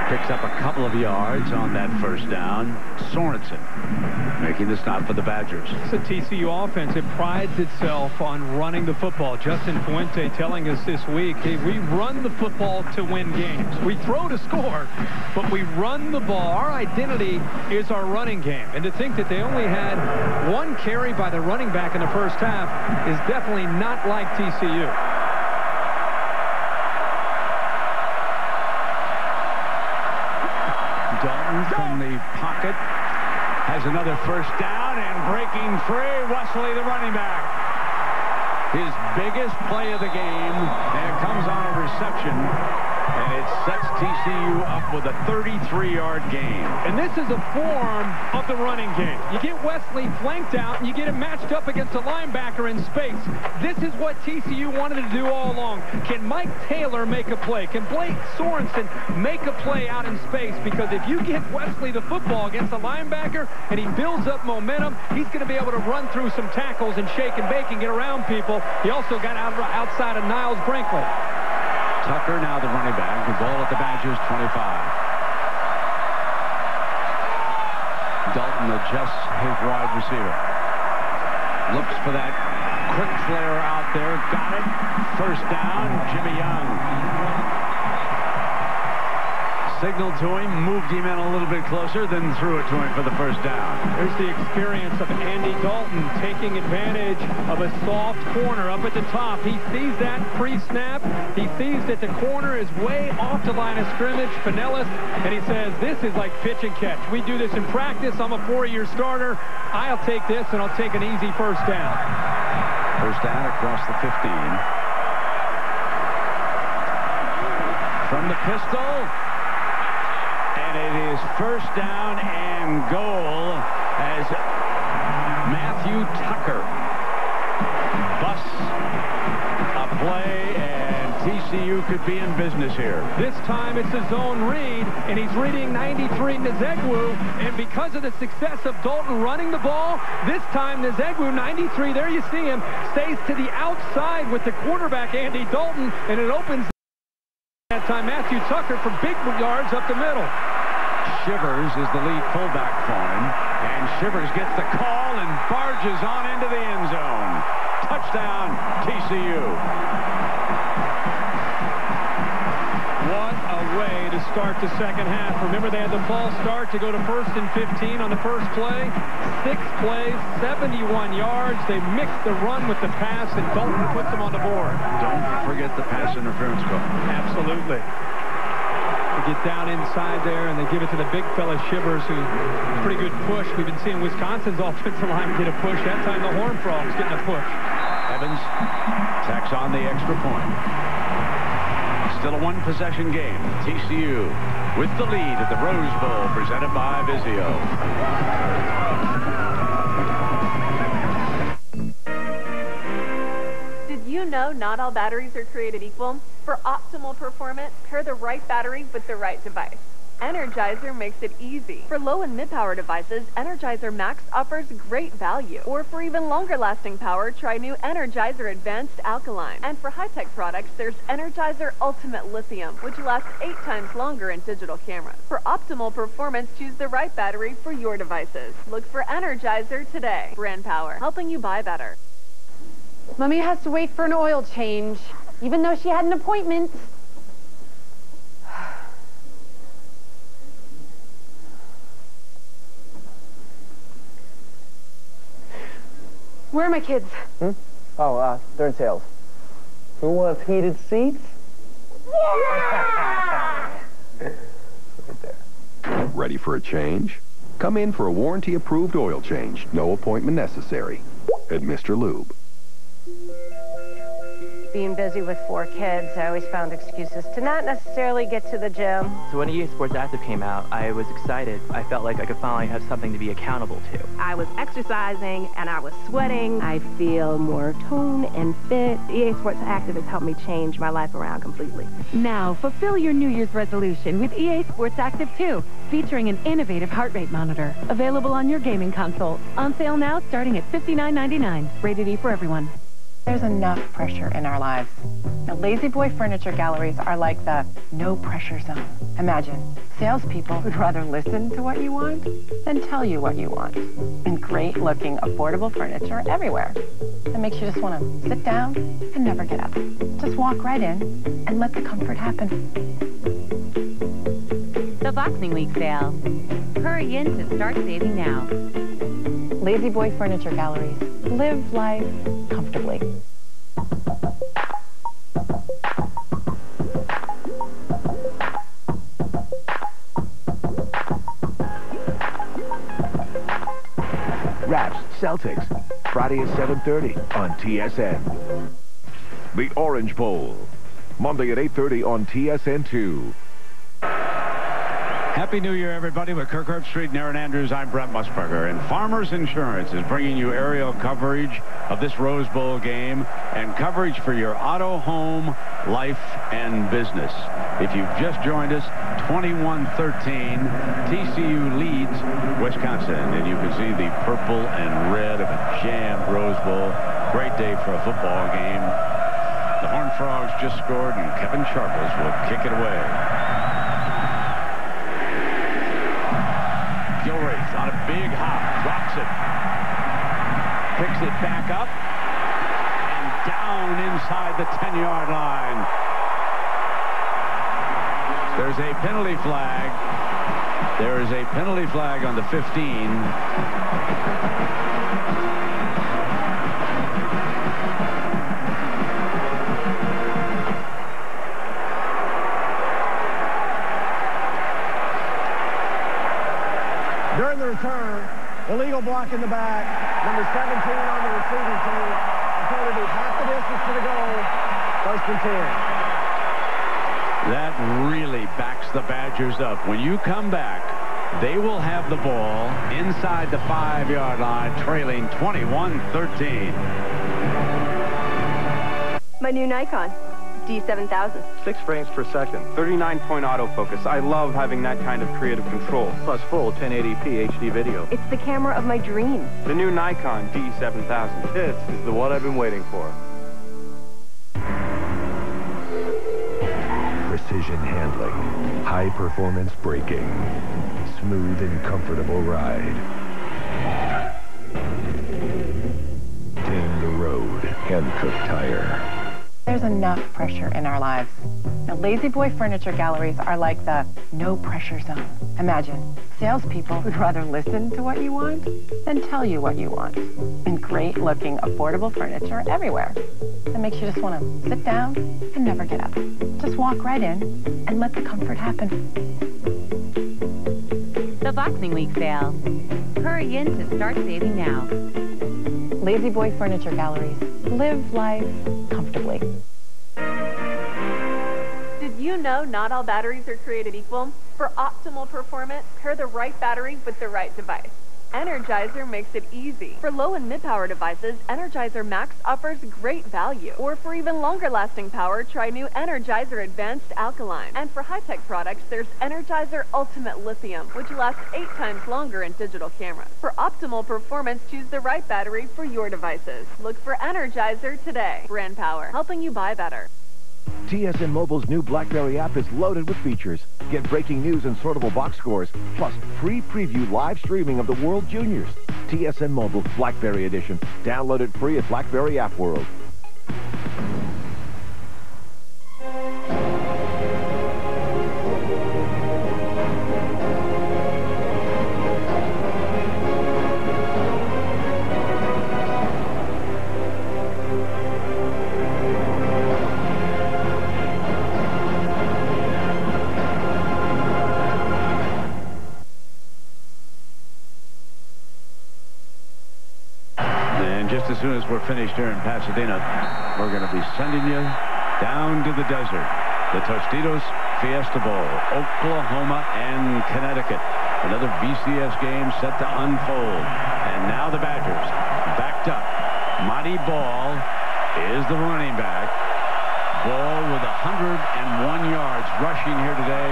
Picks up a couple of yards on that first down. Sorensen making the stop for the Badgers. It's a TCU offense. It prides itself on running the football. Justin Fuente telling us this week, hey, we run the football to win games. We throw to score, but we run the ball. Our identity is our running game. And to think that they only had 1 carry by the running back in the first half is definitely not like TCU. Dalton from the pocket has another first down, and breaking free, Wesley, the running back. His biggest play of the game, and it comes on a reception, and it sets TCU up with a 33-yard gain. And this is a form of the running game. You get Wesley flanked out, and you get him matched up against a linebacker in space. This is what TCU wanted to do all along. Can Mike Taylor make a play? Can Blake Sorensen make a play out in space? Because if you get Wesley the football against a linebacker and he builds up momentum, he's going to be able to run through some tackles and shake and bake and get around people. He also got outside of Niles Brinkley. Tucker now the running back. The ball at the Badgers 25. Dalton adjusts his wide receiver. Looks for that quick flare out there. Got it. First down, Jimmy Young. Signaled to him, moved him in a little bit closer, then threw it to him for the first down. There's the experience of Andy Dalton taking advantage of a soft corner up at the top. He sees that pre-snap. He sees that the corner is way off the line of scrimmage, Pinellas, and he says, this is like pitch and catch. We do this in practice. I'm a 4-year starter. I'll take this, and I'll take an easy first down. First down across the 15. From the pistol. And it is first down and goal as Matthew Tucker busts a play, and TCU could be in business here. This time it's a zone read, and he's reading 93 Nzegwu, and because of the success of Dalton running the ball, this time Nzegwu, 93, there you see him, stays to the outside with the quarterback Andy Dalton, and it opens that time Matthew Tucker for big yards up the middle. Shivers is the lead fullback for him, and Shivers gets the call and barges on into the end zone. Touchdown, TCU. What a way to start the second half. Remember, they had the false start to go to 1st and 15 on the first play. 6 plays, 71 yards. They mixed the run with the pass, and Dalton puts them on the board. Don't forget the pass interference call. Absolutely. They get down inside there, and they give it to the big fella Shivers, who pretty good push. We've been seeing Wisconsin's offensive line get a push. That time the Horned Frogs getting a push. Evans tacks on the extra point. Still a one-possession game. TCU with the lead at the Rose Bowl, presented by Vizio. Did you know not all batteries are created equal? For optimal performance, pair the right battery with the right device. Energizer makes it easy. For low and mid-power devices, Energizer Max offers great value. Or for even longer-lasting power, try new Energizer Advanced Alkaline. And for high-tech products, there's Energizer Ultimate Lithium, which lasts 8 times longer in digital cameras. For optimal performance, choose the right battery for your devices. Look for Energizer today. Brand power, helping you buy better. Mommy has to wait for an oil change, even though she had an appointment. Where are my kids? Oh, they're in sales. Who wants heated seats? Yeah! Right there. Ready for a change? Come in for a warranty-approved oil change. No appointment necessary. At Mr. Lube. Being busy with 4 kids, I always found excuses to not necessarily get to the gym. So when EA Sports Active came out, I was excited. I felt like I could finally have something to be accountable to. I was exercising and I was sweating. I feel more toned and fit. EA Sports Active has helped me change my life around completely. Now, fulfill your New Year's resolution with EA Sports Active 2, featuring an innovative heart rate monitor. Available on your gaming console. On sale now, starting at $59.99. Rated E for everyone. There's enough pressure in our lives. Now, Lazy Boy Furniture Galleries are like the no-pressure zone. Imagine, salespeople would rather listen to what you want than tell you what you want. And great-looking, affordable furniture everywhere. That makes you just want to sit down and never get up. Just walk right in and let the comfort happen. The Boxing Week sale. Hurry in to start saving now. Lazy Boy Furniture Galleries. Live life comfortably. Raps, Celtics, Friday at 7:30 on TSN. The Orange Bowl, Monday at 8:30 on TSN2. Happy New Year, everybody. With Kirk Herbstreit and Aaron Andrews, I'm Brent Musburger. And Farmers Insurance is bringing you aerial coverage of this Rose Bowl game and coverage for your auto, home, life, and business. If you've just joined us, 21-13, TCU leads Wisconsin. And you can see the purple and red of a jammed Rose Bowl. Great day for a football game. The Horned Frogs just scored, and Kevin Sharples will kick it away. Gilreath on a big hop, drops it, picks it back up, and down inside the 10-yard line. There's a penalty flag. There is a penalty flag on the 15. During the return, illegal block in the back, number 17 on the receiving team. Told to be half the distance to the goal, 1st and 10. That really backs the Badgers up. When you come back, they will have the ball inside the 5-yard line, trailing 21-13. My new Nikon D7000. 6 frames per second, 39-point autofocus. I love having that kind of creative control. Plus full 1080p HD video. It's the camera of my dreams. The new Nikon D7000. This is the one I've been waiting for. Precision handling, high-performance braking, smooth and comfortable ride. Tame the road, Hankook Tire. There's enough pressure in our lives. Now, Lazy Boy furniture galleries are like the no-pressure zone. Imagine, salespeople would rather listen to what you want than tell you what you want. And great-looking, affordable furniture everywhere. That makes you just want to sit down and never get up. Just walk right in and let the comfort happen. The Boxing Week sale. Hurry in to start saving now. Lazy Boy furniture galleries. Live life comfortably. Did you know not all batteries are created equal? For optimal performance, pair the right battery with the right device. Energizer makes it easy. For low and mid-power devices, Energizer Max offers great value. Or for even longer-lasting power, try new Energizer Advanced Alkaline. And for high-tech products, there's Energizer Ultimate Lithium, which lasts 8 times longer in digital cameras. For optimal performance, choose the right battery for your devices. Look for Energizer today. Brand power, helping you buy better. TSN Mobile's new BlackBerry app is loaded with features. Get breaking news and sortable box scores, plus free preview live streaming of the World Juniors. TSN Mobile BlackBerry Edition. Download it free at BlackBerry App World. Just as soon as we're finished here in Pasadena, we're going to be sending you down to the desert. The Tostitos Fiesta Bowl, Oklahoma and Connecticut. Another BCS game set to unfold. And now the Badgers backed up. Monty Ball is the running back. Ball with 101 yards rushing here today.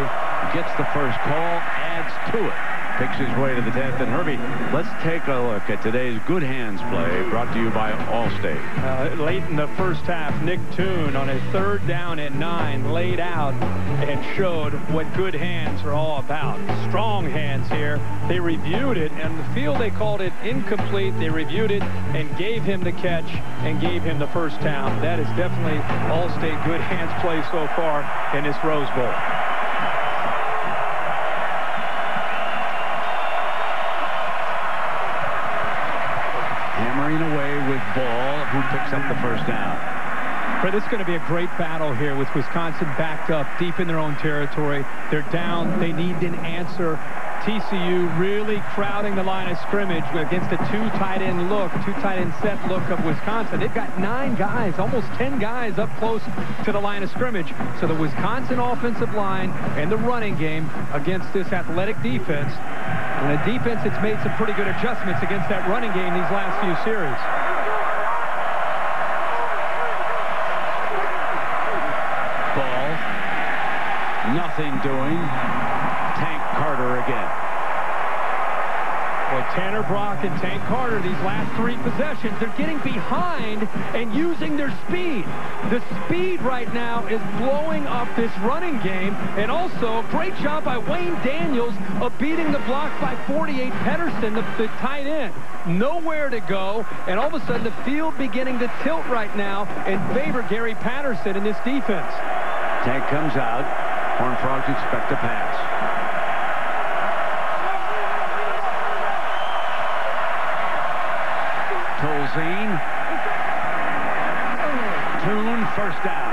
Gets the first call, adds to it. Picks his way to the 10th. And Herbie, let's take a look at today's Good Hands play brought to you by Allstate. Late in the first half, Nick Toon on a 3rd down and 9 laid out and showed what good hands are all about. Strong hands here. They reviewed it, and the field they called it incomplete. They reviewed it and gave him the catch and gave him the first down. That is definitely Allstate good hands play so far in this Rose Bowl. Hammering away with Ball, who picks up the first down. Fred, this is going to be a great battle here with Wisconsin backed up deep in their own territory. They're down. They need an answer. TCU really crowding the line of scrimmage against a two tight end set look of Wisconsin. They've got 9 guys, almost 10 guys up close to the line of scrimmage. So the Wisconsin offensive line and the running game against this athletic defense. And a defense that's made some pretty good adjustments against that running game these last few series. Nothing doing. Tank Carter again. Well, Tanner Brock and Tank Carter, these last 3 possessions, they're getting behind and using their speed. The speed right now is blowing up this running game. And also, great job by Wayne Daniels of beating the block by 48 Pedersen, the tight end. Nowhere to go, and all of a sudden the field beginning to tilt right now in favor of Gary Patterson in this defense. Tank comes out. Horned Frogs expect a pass. Tolzien. Toon, first down.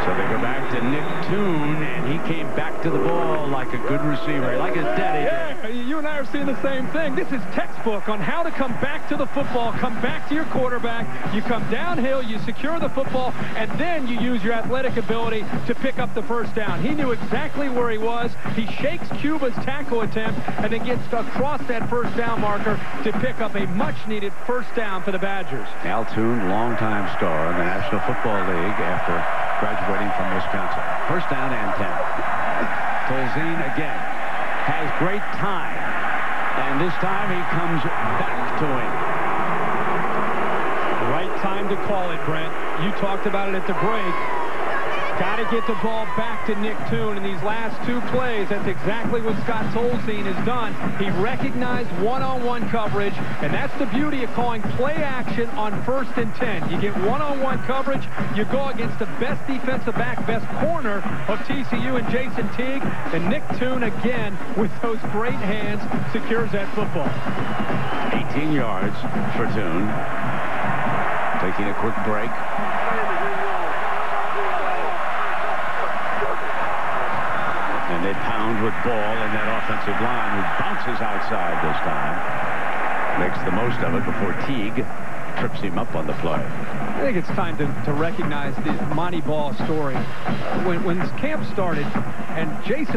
So they go back to Nick Toon, and he came back to the ball like a good receiver, like his daddy did. Yeah, you and I are seeing the same thing. This is textbook on how to come back to the football, come back to your quarterback. You come downhill, you secure the football, and then you use your athletic ability to pick up the first down. He knew exactly where he was. He shakes Cuba's tackle attempt and then gets across that first down marker to pick up a much-needed first down for the Badgers. Al Toon, longtime star in the National Football League after graduating from Wisconsin. First down and 10. Tolzien again has great time, and this time he comes back to win. Right time to call it, Brent. You talked about it at the break. Got to get the ball back to Nick Toon in these last 2 plays. That's exactly what Scott Tolzien has done. He recognized one-on-one coverage, and that's the beauty of calling play action on 1st and 10. You get one-on-one coverage, you go against the best defensive back, best corner of TCU and Jason Teague, and Nick Toon again with those great hands secures that football. 18 yards for Toon. Taking a quick break. And they pound with ball in that offensive line, who bounces outside this time. Makes the most of it before Teague trips him up on the play. I think it's time to recognize the Monty Ball story. When this camp started, and James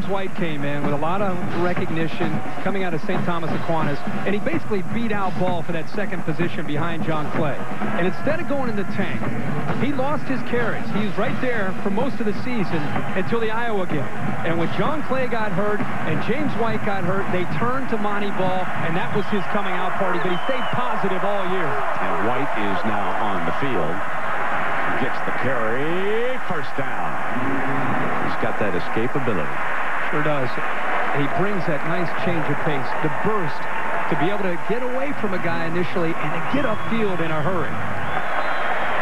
White came in with a lot of recognition coming out of St. Thomas Aquinas, and he basically beat out Ball for that second position behind John Clay. And instead of going in the tank, he lost his carries. He was right there for most of the season until the Iowa game. And when John Clay got hurt and James White got hurt, they turned to Monty Ball, and that was his coming out party. But he stayed positive all year. And White is now on the field. Gets the carry. First down. He's got that escapability. Sure does. He brings that nice change of pace, the burst, to be able to get away from a guy initially and to get upfield in a hurry.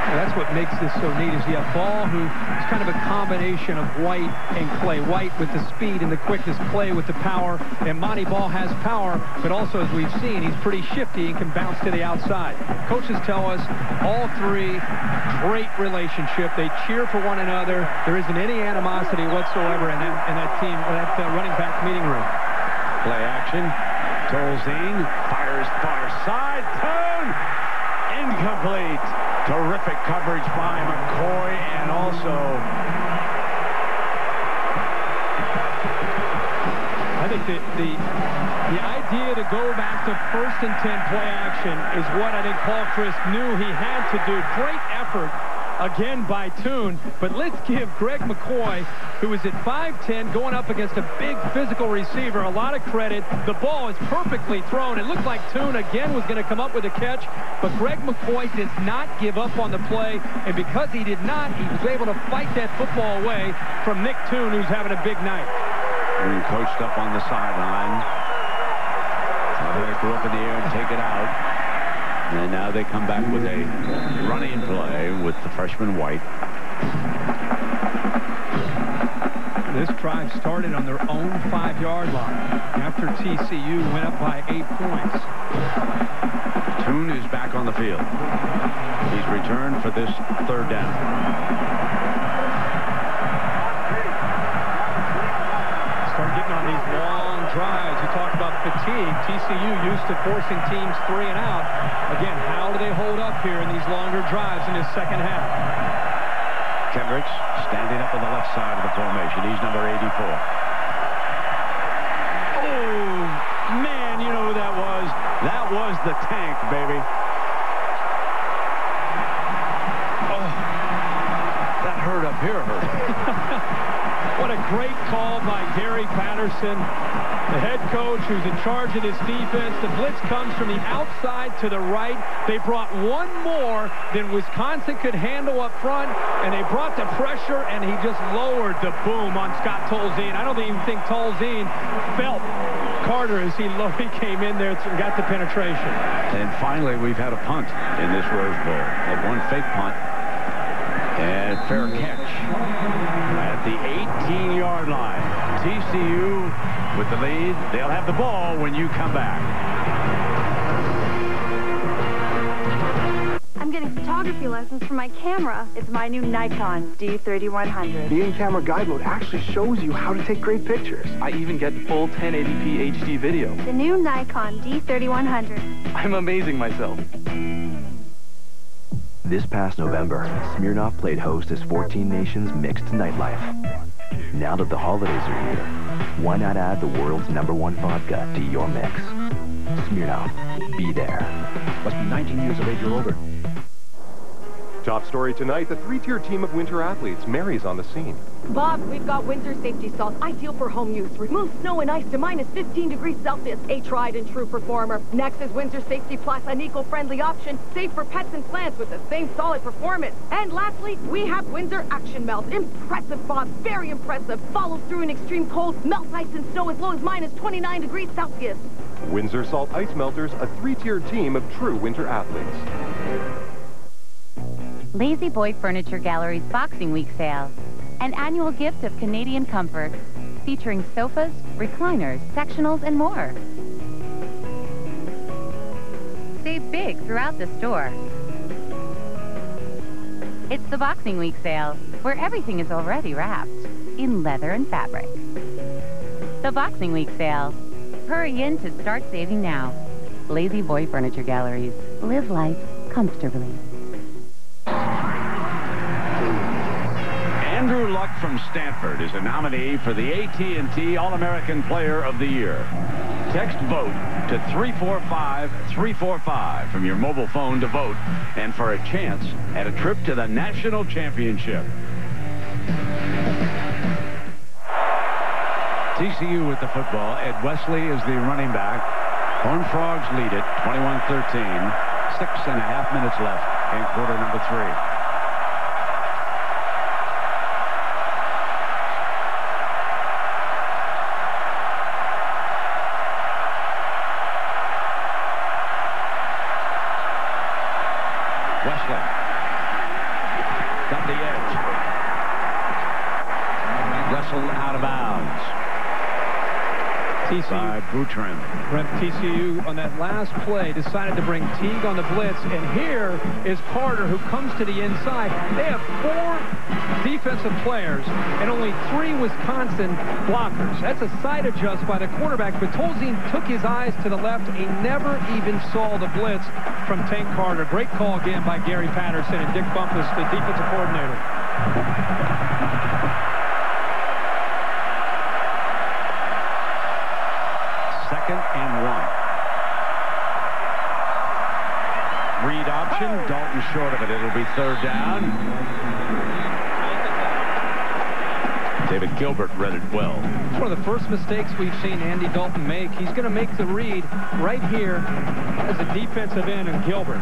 That's what makes this so neat, is you have Ball, who is kind of a combination of White and Clay. White with the speed and the quickness, Clay with the power, and Monty Ball has power, but also, as we've seen, he's pretty shifty and can bounce to the outside. Coaches tell us all 3, great relationship. They cheer for one another. There isn't any animosity whatsoever in that team, or that running back meeting room. Play action. Tolzien fires far side. Toon! Incomplete. Terrific coverage by McCoy, and also I think the idea to go back to 1st and 10 play action is what I think Paul Chryst knew he had to do. Great effort again by Toon, but let's give Greg McCoy, who is at 5'10", going up against a big physical receiver, a lot of credit. The ball is perfectly thrown. It looked like Toon again was going to come up with a catch, but Greg McCoy does not give up on the play, and because he did not, he was able to fight that football away from Nick Toon, who's having a big night. Being coached up on the sideline. So they go up in the air and take it out. And now they come back with a running play with the freshman White. This drive started on their own 5-yard line after TCU went up by 8 points. Toon is back on the field. He's return for this third down. Start getting on these long drives. You talk about fatigue. TCU used to forcing teams 3 and out. Again, how do they hold up here in these longer drives in this second half? Kendricks standing up on the left side of the formation. He's number 84. Oh, man, you know who that was. That was the tank, baby. Oh, that hurt up here, What a great call by Gary Patterson, the head coach who's in charge of this defense. The blitz comes from the outside to the right. They brought one more than Wisconsin could handle up front, and they brought the pressure, and he just lowered the boom on Scott Tolzien. I don't even think Tolzien felt Carter as he came in there and got the penetration. And finally, we've had a punt in this Rose Bowl. Had one fake punt and fair catch at the 18-yard line. TCU with the lead. They'll have the ball when you come back. I'm getting photography lessons from my camera. It's my new Nikon D3100. The in-camera guide mode actually shows you how to take great pictures. I even get full 1080p HD video. The new Nikon D3100. I'm amazing myself. This past November, Smirnoff played host as 14 Nations Mixed Nightlife. Now that the holidays are here, why not add the world's #1 vodka to your mix? Smirnoff, be there. Must be 19 years of age or older. Top story tonight, the 3-tier team of winter athletes. Mary's on the scene. Bob, we've got winter safety salts, ideal for home use. Remove snow and ice to -15 degrees Celsius. A tried and true performer. Next is Winter Safety Plus, an eco-friendly option, safe for pets and plants with the same solid performance. And lastly, we have Windsor Action Melt. Impressive, Bob, very impressive. Follows through in extreme cold, melts ice and snow as low as -29 degrees Celsius. Windsor Salt Ice Melters, a 3-tier team of true winter athletes. Lazy Boy Furniture Gallery's Boxing Week sale. An annual gift of Canadian comfort, featuring sofas, recliners, sectionals, and more. Save big throughout the store. It's the Boxing Week sale, where everything is already wrapped in leather and fabric. The Boxing Week sale. Hurry in to start saving now. Lazy Boy Furniture Galleries. Live life comfortably. Andrew Luck from Stanford is a nominee for the AT&T All-American Player of the Year. Text VOTE to 345-345 from your mobile phone to vote and for a chance at a trip to the national championship. TCU with the football. Ed Wesley is the running back. Horned Frogs lead it 21-13. 6.5 minutes left in quarter number 3. Wesley got the edge. Wrestled out of bounds. By Boutron. TCU on that last play decided to bring Teague on the blitz, and here is Carter who comes to the inside. They have 4 defensive players and only 3 Wisconsin blockers. That's a side adjust by the quarterback, but Tolzien took his eyes to the left. He never even saw the blitz from Tank Carter. Great call again by Gary Patterson and Dick Bumpus, the defensive coordinator. Second and 1. Read option. Dalton short of it. It'll be third down. David Gilbert read it well. It's one of the first mistakes we've seen Andy Dalton make. He's going to make the read right here as a defensive end in Gilbert.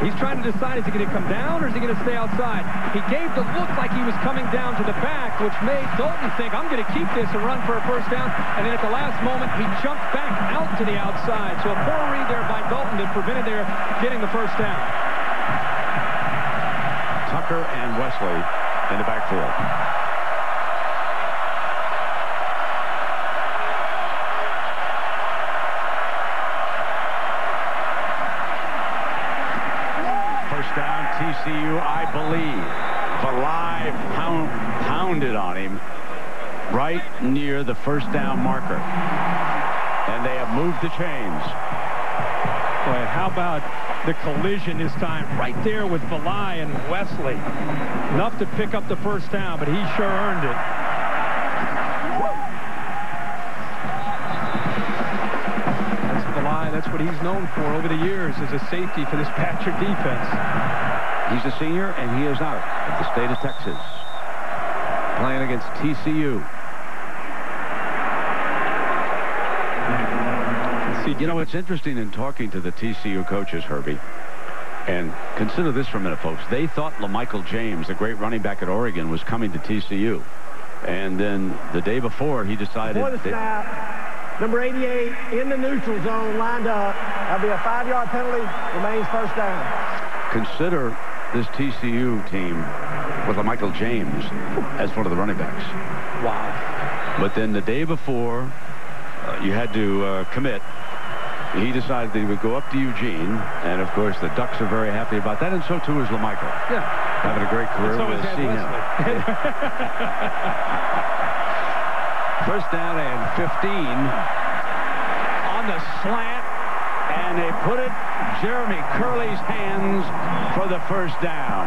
He's trying to decide, is he going to come down or is he going to stay outside? He gave the look like he was coming down to the back, which made Dalton think, I'm going to keep this and run for a first down. And then at the last moment, he jumped back out to the outside. So a poor read there by Dalton that prevented their getting the first down. Tucker and Wesley in the backfield. Down, TCU him right near the first down marker. And they have moved the chains. Boy, how about the collision this time right there with Valai and Wesley. Enough to pick up the first down, but he sure earned it. That's Valai. That's what he's known for over the years as a safety for this Badger defense. He's a senior, and he is out of the state of Texas, playing against TCU. You know, it's interesting in talking to the TCU coaches, Herbie, and consider this for a minute, folks. They thought LaMichael James, the great running back at Oregon, was coming to TCU. And then the day before, he decided... Before the snap, number 88 in the neutral zone, lined up. That'll be a 5-yard penalty, remains first down. Consider this TCU team with LaMichael James as one of the running backs. Wow. But then the day before, you had to commit. He decided that he would go up to Eugene, and of course the Ducks are very happy about that, and so too is LaMichael. Yeah. Having a great career. So We'll see him. First down and 15 on the slant, and they put it Jeremy Curley's hands for the first down.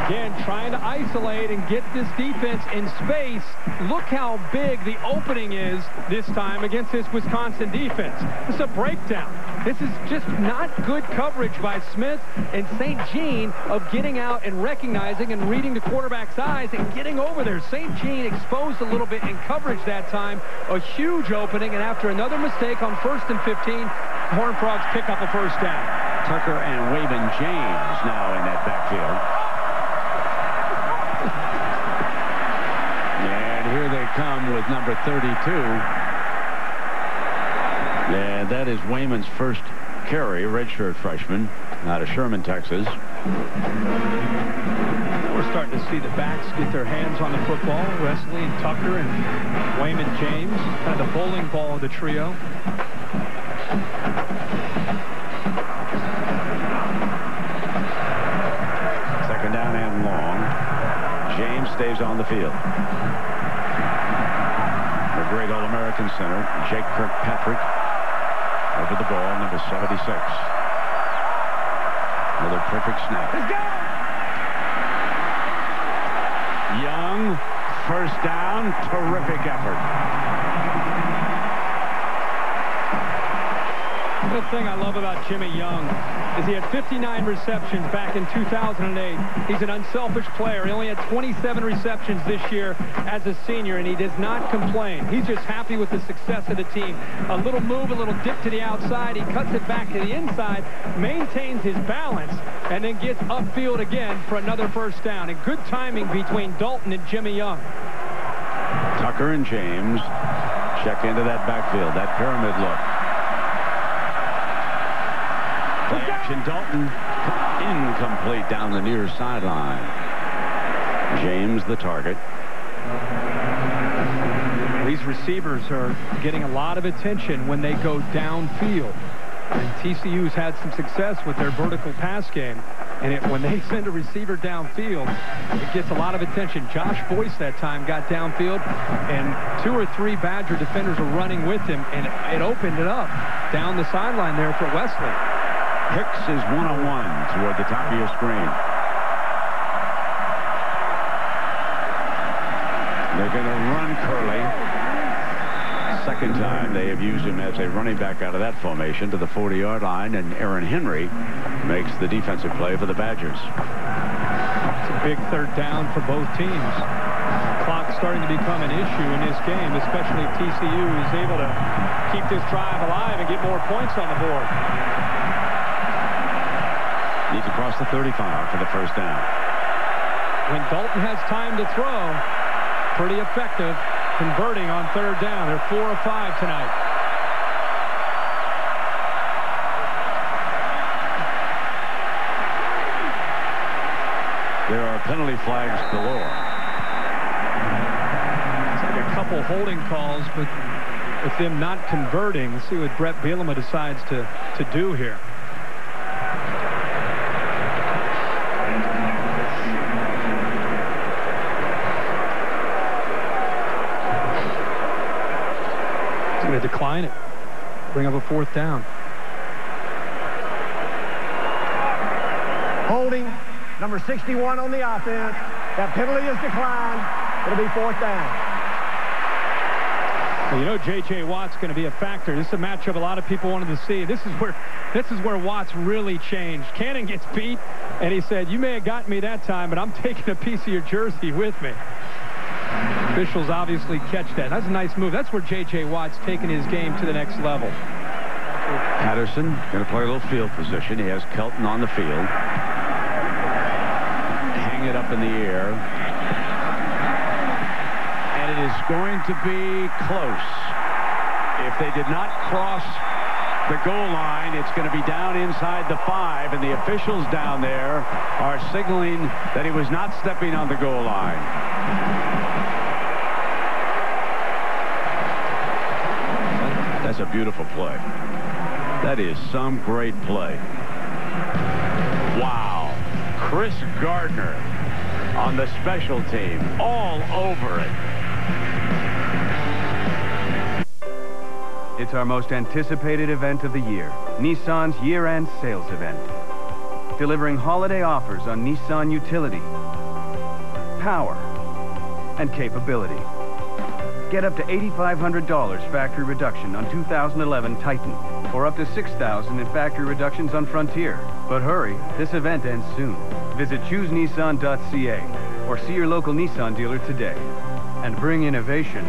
Again, trying to isolate and get this defense in space. Look how big the opening is this time against this Wisconsin defense. It's a breakdown. This is just not good coverage by Smith and St. Jean of getting out and recognizing and reading the quarterback's eyes and getting over there. St. Jean exposed a little bit in coverage that time. A huge opening, and after another mistake on 1st and 15, Horned Frogs pick up a first down. Tucker and Wayman James now in that backfield. Here they come with number 32. And that is Wayman's first carry, redshirt freshman out of Sherman, Texas. We're starting to see the backs get their hands on the football. Wesley and Tucker and Wayman James, kind of the bowling ball of the trio. Second down and long. James stays on the field. The great All-American center, Jake Kirkpatrick, over the ball, number 76. Another perfect snap. Young, first down, terrific effort. The thing I love about Jimmy Young is he had 59 receptions back in 2008. He's an unselfish player. He only had 27 receptions this year as a senior, and he does not complain. He's just happy with the success of the team. A little move, a little dip to the outside. He cuts it back to the inside, maintains his balance, and then gets upfield again for another first down. And good timing between Dalton and Jimmy Young. Tucker and James check into that backfield, that pyramid look. Play action, Dalton, incomplete down the near sideline. James the target. These receivers are getting a lot of attention when they go downfield. And TCU's had some success with their vertical pass game. And when they send a receiver downfield, it gets a lot of attention. Josh Boyce that time got downfield, and 2 or 3 Badger defenders were running with him, and it opened it up down the sideline there for Wesley. Hicks is one-on-one toward the top of your screen. They're going to run Curley. Second time they have used him as a running back out of that formation to the 40-yard line, and Aaron Henry makes the defensive play for the Badgers. It's a big third down for both teams. Clock starting to become an issue in this game, especially if TCU is able to keep this drive alive and get more points on the board. Needs to cross the 35 for the first down. When Dalton has time to throw, pretty effective converting on third down. They're 4 of 5 tonight. There are penalty flags galore. It's like a couple holding calls, but with them not converting, let's see what Brett Bielema decides to do here. going to decline it. Bring up a 4th down. Holding, number 61 on the offense. That penalty is declined. It'll be 4th down. Well, you know J.J. Watt's going to be a factor. This is a matchup a lot of people wanted to see. This is where Watts really changed. Cannon gets beat, and he said, "You may have gotten me that time, but I'm taking a piece of your jersey with me." Officials obviously catch that. That's a nice move. That's where J.J. Watt's taking his game to the next level. Patterson going to play a little field position. He has Kelton on the field. Hang it up in the air. And it is going to be close. If they did not cross the goal line, it's going to be down inside the 5, and the officials down there are signaling that he was not stepping on the goal line. That's a beautiful play. That is some great play. Wow. Chris Gardner on the special team, all over it. It's our most anticipated event of the year, Nissan's year-end sales event. Delivering holiday offers on Nissan utility, power, and capability. Get up to $8,500 factory reduction on 2011 Titan, or up to $6,000 in factory reductions on Frontier. But hurry, this event ends soon. Visit choosenissan.ca or see your local Nissan dealer today. And bring innovation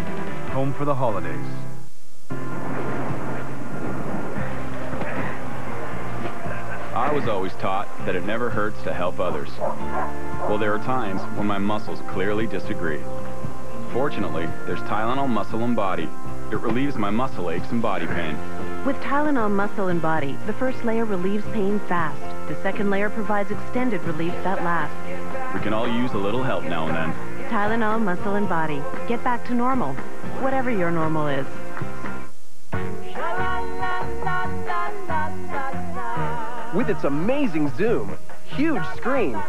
home for the holidays. I was always taught that it never hurts to help others. Well, there are times when my muscles clearly disagree. Fortunately, there's Tylenol Muscle and Body. It relieves my muscle aches and body pain. With Tylenol Muscle and Body, the first layer relieves pain fast. The second layer provides extended relief that lasts. We can all use a little help now and then. Tylenol Muscle and Body. Get back to normal, whatever your normal is. With its amazing zoom, huge screen,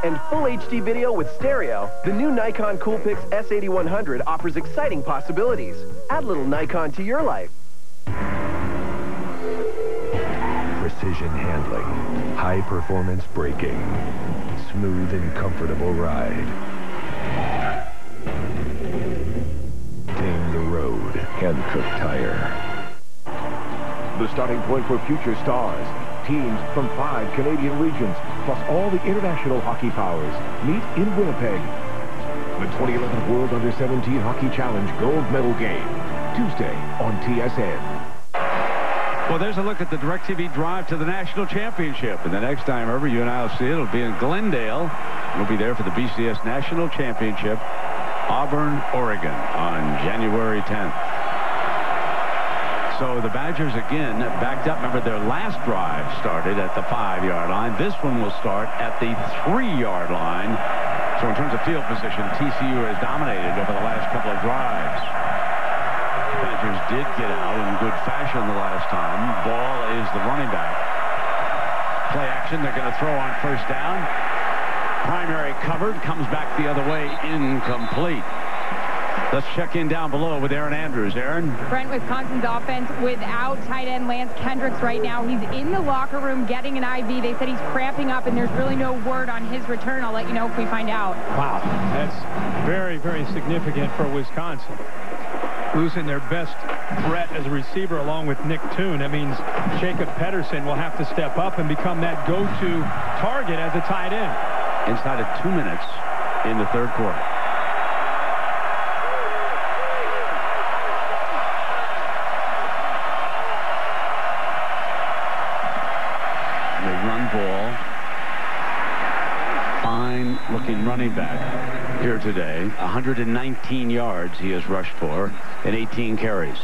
and full HD video with stereo, the new Nikon Coolpix S8100 offers exciting possibilities. Add a little Nikon to your life. Precision handling, high-performance braking, smooth and comfortable ride. Tame the road, Hankook Tire. The starting point for future stars. Teams from 5 Canadian regions, plus all the international hockey powers, meet in Winnipeg. The 2011 World Under-17 Hockey Challenge Gold Medal Game, Tuesday on TSN. Well, there's a look at the DirecTV drive to the national championship. And the next time ever you and I will see it, it'll be in Glendale. We'll be there for the BCS National Championship, Auburn, Oregon, on January 10th. So the Badgers again backed up. Remember, their last drive started at the 5-yard line. This one will start at the 3-yard line. So in terms of field position, TCU has dominated over the last couple of drives. The Badgers did get out in good fashion the last time. Ball is the running back. Play action. They're going to throw on first down. Primary covered. Comes back the other way. Incomplete. Let's check in down below with Aaron Andrews. Aaron? Brent, Wisconsin's offense without tight end Lance Kendricks right now. He's in the locker room getting an IV. They said he's cramping up, and there's really no word on his return. I'll let you know if we find out. Wow, that's very, very significant for Wisconsin. Losing their best threat as a receiver along with Nick Toon. That means Jacob Pedersen will have to step up and become that go-to target as a tight end. Inside of 2 minutes in the third quarter. Ball. Fine looking running back here today. 119 yards he has rushed for and 18 carries.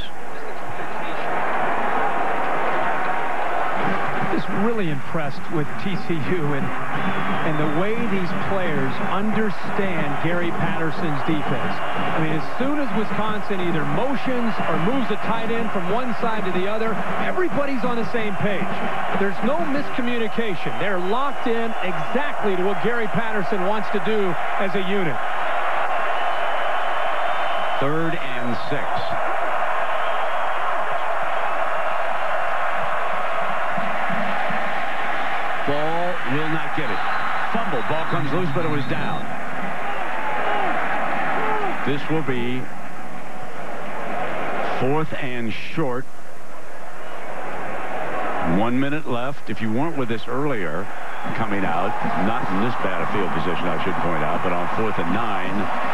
Just really impressed with TCU and the way these players understand Gary Patterson's defense. I mean, as soon as Wisconsin either motions or moves a tight end from one side to the other, everybody's on the same page. There's no miscommunication. They're locked in exactly to what Gary Patterson wants to do as a unit. 3rd and 6. not get it. Fumble. Ball comes loose, but it was down. This will be 4th and short. 1 minute left. If you weren't with us earlier, coming out, not in this bad a field position, I should point out, but on 4th and 9,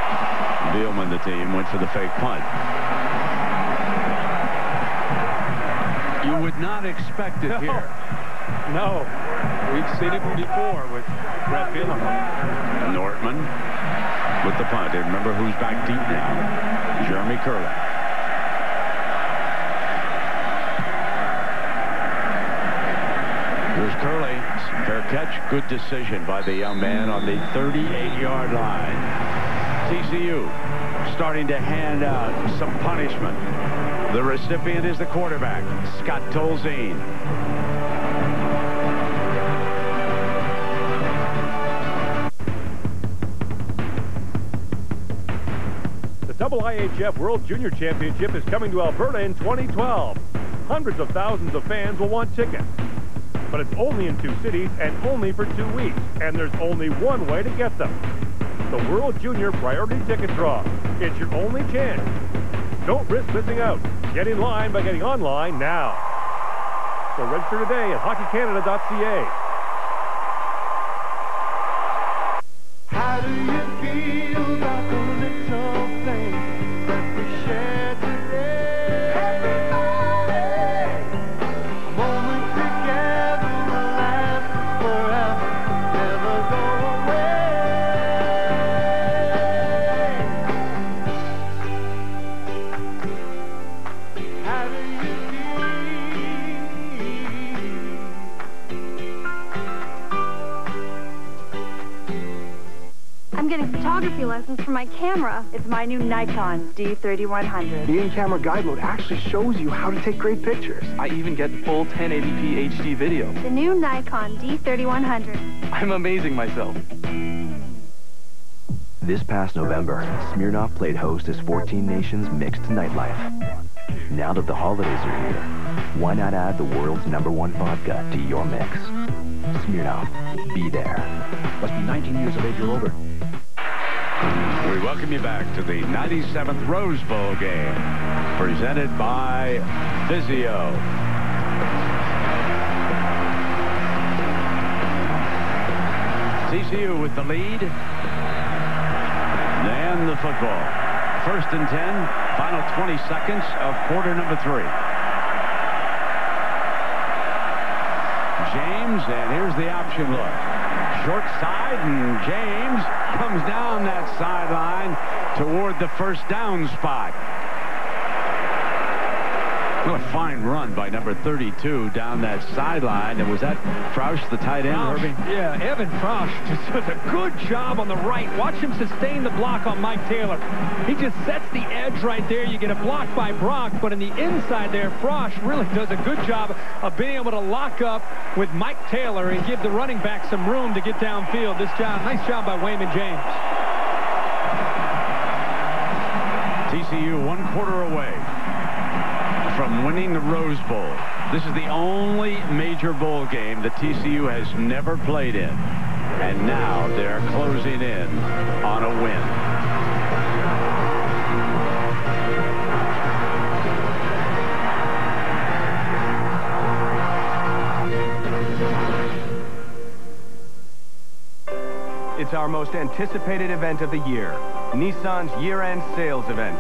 Beelman, the team, went for the fake punt. You would not expect it here. No. We've seen it before with Brett Beelman. Nortman with the punt. And remember who's back deep now. Jeremy Curley. Here's Curley. Fair catch. Good decision by the young man on the 38-yard line. TCU starting to hand out some punishment. The recipient is the quarterback, Scott Tolzien. The IIHF World Junior Championship is coming to Alberta in 2012. Hundreds of thousands of fans will want tickets. But it's only in 2 cities and only for 2 weeks, and there's only one way to get them. The World Junior Priority Ticket Draw. It's your only chance. Don't risk missing out. Get in line by getting online now. So register today at hockeycanada.ca. How do you feel about the little things that we share today? Everybody, a moment together will last forever, never go away. How do you I'm getting photography lessons for my camera. It's my new Nikon D3100. The in-camera guide mode actually shows you how to take great pictures. I even get full 1080p HD video. The new Nikon D3100. I'm amazing myself. This past November, Smirnoff played host as 14 Nations Mixed Nightlife. Now that the holidays are here, why not add the world's #1 vodka to your mix? Smirnoff, be there. Must be 19 years of age or older. We welcome you back to the 97th Rose Bowl game, presented by Physio. TCU with the lead. And the football. 1st and 10, final 20 seconds of quarter number 3. James, and here's the option look. Short side, and James comes down that sideline toward the first down spot. What a fine run by number 32 down that sideline. And was that Froush, the tight end, Herbie? Yeah, Evan Froush just does a good job on the right. Watch him sustain the block on Mike Taylor. He just sets the edge right there. You get a block by Brock, but in the inside there, Froush really does a good job of being able to lock up with Mike Taylor and give the running back some room to get downfield. Nice job by Wayman James. TCU 1 quarter away from winning the Rose Bowl. This is the only major bowl game that TCU has never played in. And now they're closing in on a win. It's our most anticipated event of the year, Nissan's year-end sales event.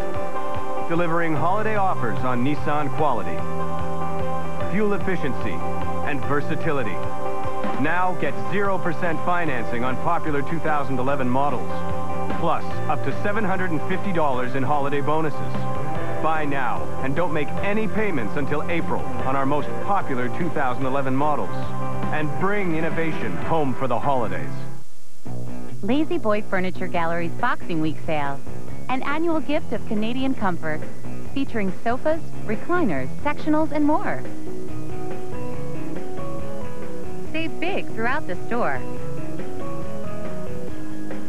Delivering holiday offers on Nissan quality, fuel efficiency, and versatility. Now get 0% financing on popular 2011 models, plus up to $750 in holiday bonuses. Buy now and don't make any payments until April on our most popular 2011 models. And bring innovation home for the holidays. Lazy Boy Furniture Gallery's Boxing Week sale. An annual gift of Canadian comfort, featuring sofas, recliners, sectionals, and more. Save big throughout the store.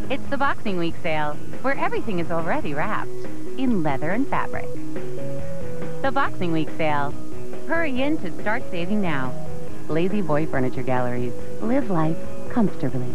It's the Boxing Week sale, where everything is already wrapped in leather and fabric. The Boxing Week sale. Hurry in to start saving now. Lazy Boy Furniture Galleries. Live life comfortably.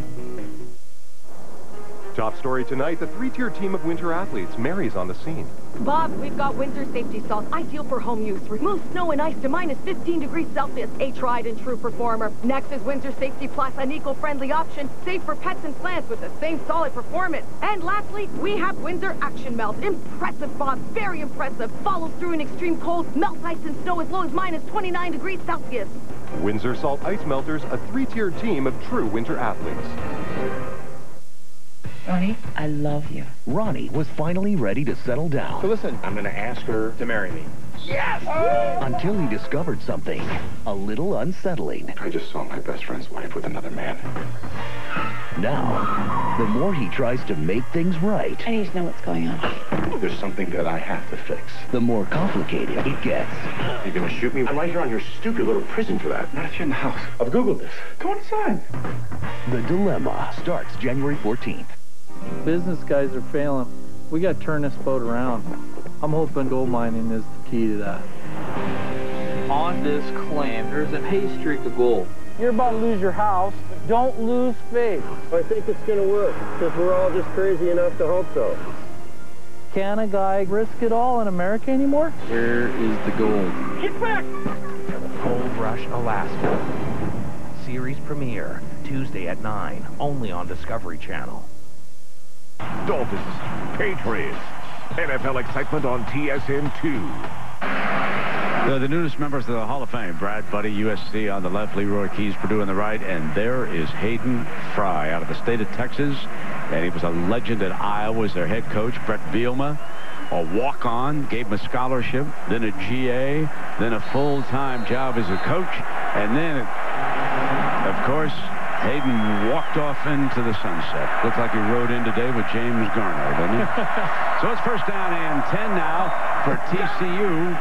Top story tonight, the three-tier team of winter athletes. Mary's on the scene. Bob, we've got winter safety salts, ideal for home use. Remove snow and ice to minus 15 degrees Celsius. A tried and true performer. Next is Winter Safety Plus, an eco-friendly option, safe for pets and plants with the same solid performance. And lastly, we have Windsor Action Melt. Impressive, Bob, very impressive. Follows through in extreme cold, melts ice and snow as low as minus 29 degrees Celsius. Windsor Salt Ice Melters, a three-tier team of true winter athletes. Ronnie, I love you. Ronnie was finally ready to settle down. So listen, I'm going to ask her to marry me. Yes! Until he discovered something a little unsettling. I just saw my best friend's wife with another man. Now, the more he tries to make things right, I need to know what's going on. There's something that I have to fix. the more complicated it gets. You're gonna shoot me? I'm right here on your stoop, your little prison for that. Not if you're in the house. I've Googled this. Go inside. The Dilemma starts January 14th. Business guys are failing. We got to turn this boat around. I'm hoping gold mining is the key to that. On this claim, there's a pay streak of gold. You're about to lose your house, but don't lose faith. I think it's going to work, because we're all just crazy enough to hope so. Can a guy risk it all in America anymore? Where is the gold? Get back! Gold Rush, Alaska. Series premiere, Tuesday at 9, only on Discovery Channel. Dolphins, Patriots, NFL excitement on TSN2. The newest members of the Hall of Fame, Brad Buddy, USC on the left, Leroy Keys, Purdue on the right, and there is Hayden Fry out of the state of Texas, and he was a legend at Iowa as their head coach. Brett Bielema, a walk-on, gave him a scholarship, then a GA, then a full-time job as a coach, and then, of course, Hayden walked off into the sunset. Looked like he rode in today with James Garner, didn't he? So it's first down and 10 now for TCU.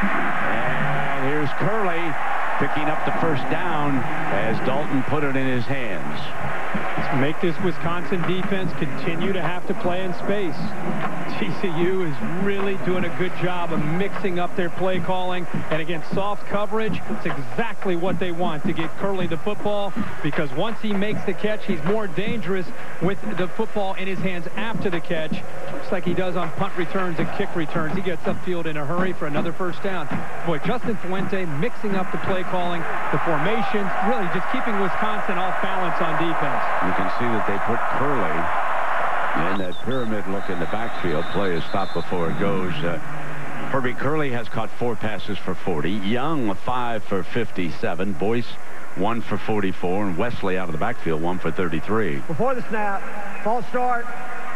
And here's Curley picking up the first down as Dalton put it in his hands. Let's make this Wisconsin defense continue to have to play in space. TCU is really doing a good job of mixing up their play calling, and against soft coverage, it's exactly what they want, to get Curley the football, because once he makes the catch, he's more dangerous with the football in his hands after the catch, just like he does on punt returns and kick returns. He gets upfield in a hurry for another first down. Boy, Justin Fuente mixing up the play calling, the formations, really just keeping Wisconsin off balance on defense. You can see that they put Curley in that pyramid look in the backfield. Play is stopped before it goes. Herbie Curley has caught 4 passes for 40. Young, 5 for 57. Boyce, 1 for 44. And Wesley out of the backfield, 1 for 33. Before the snap, false start,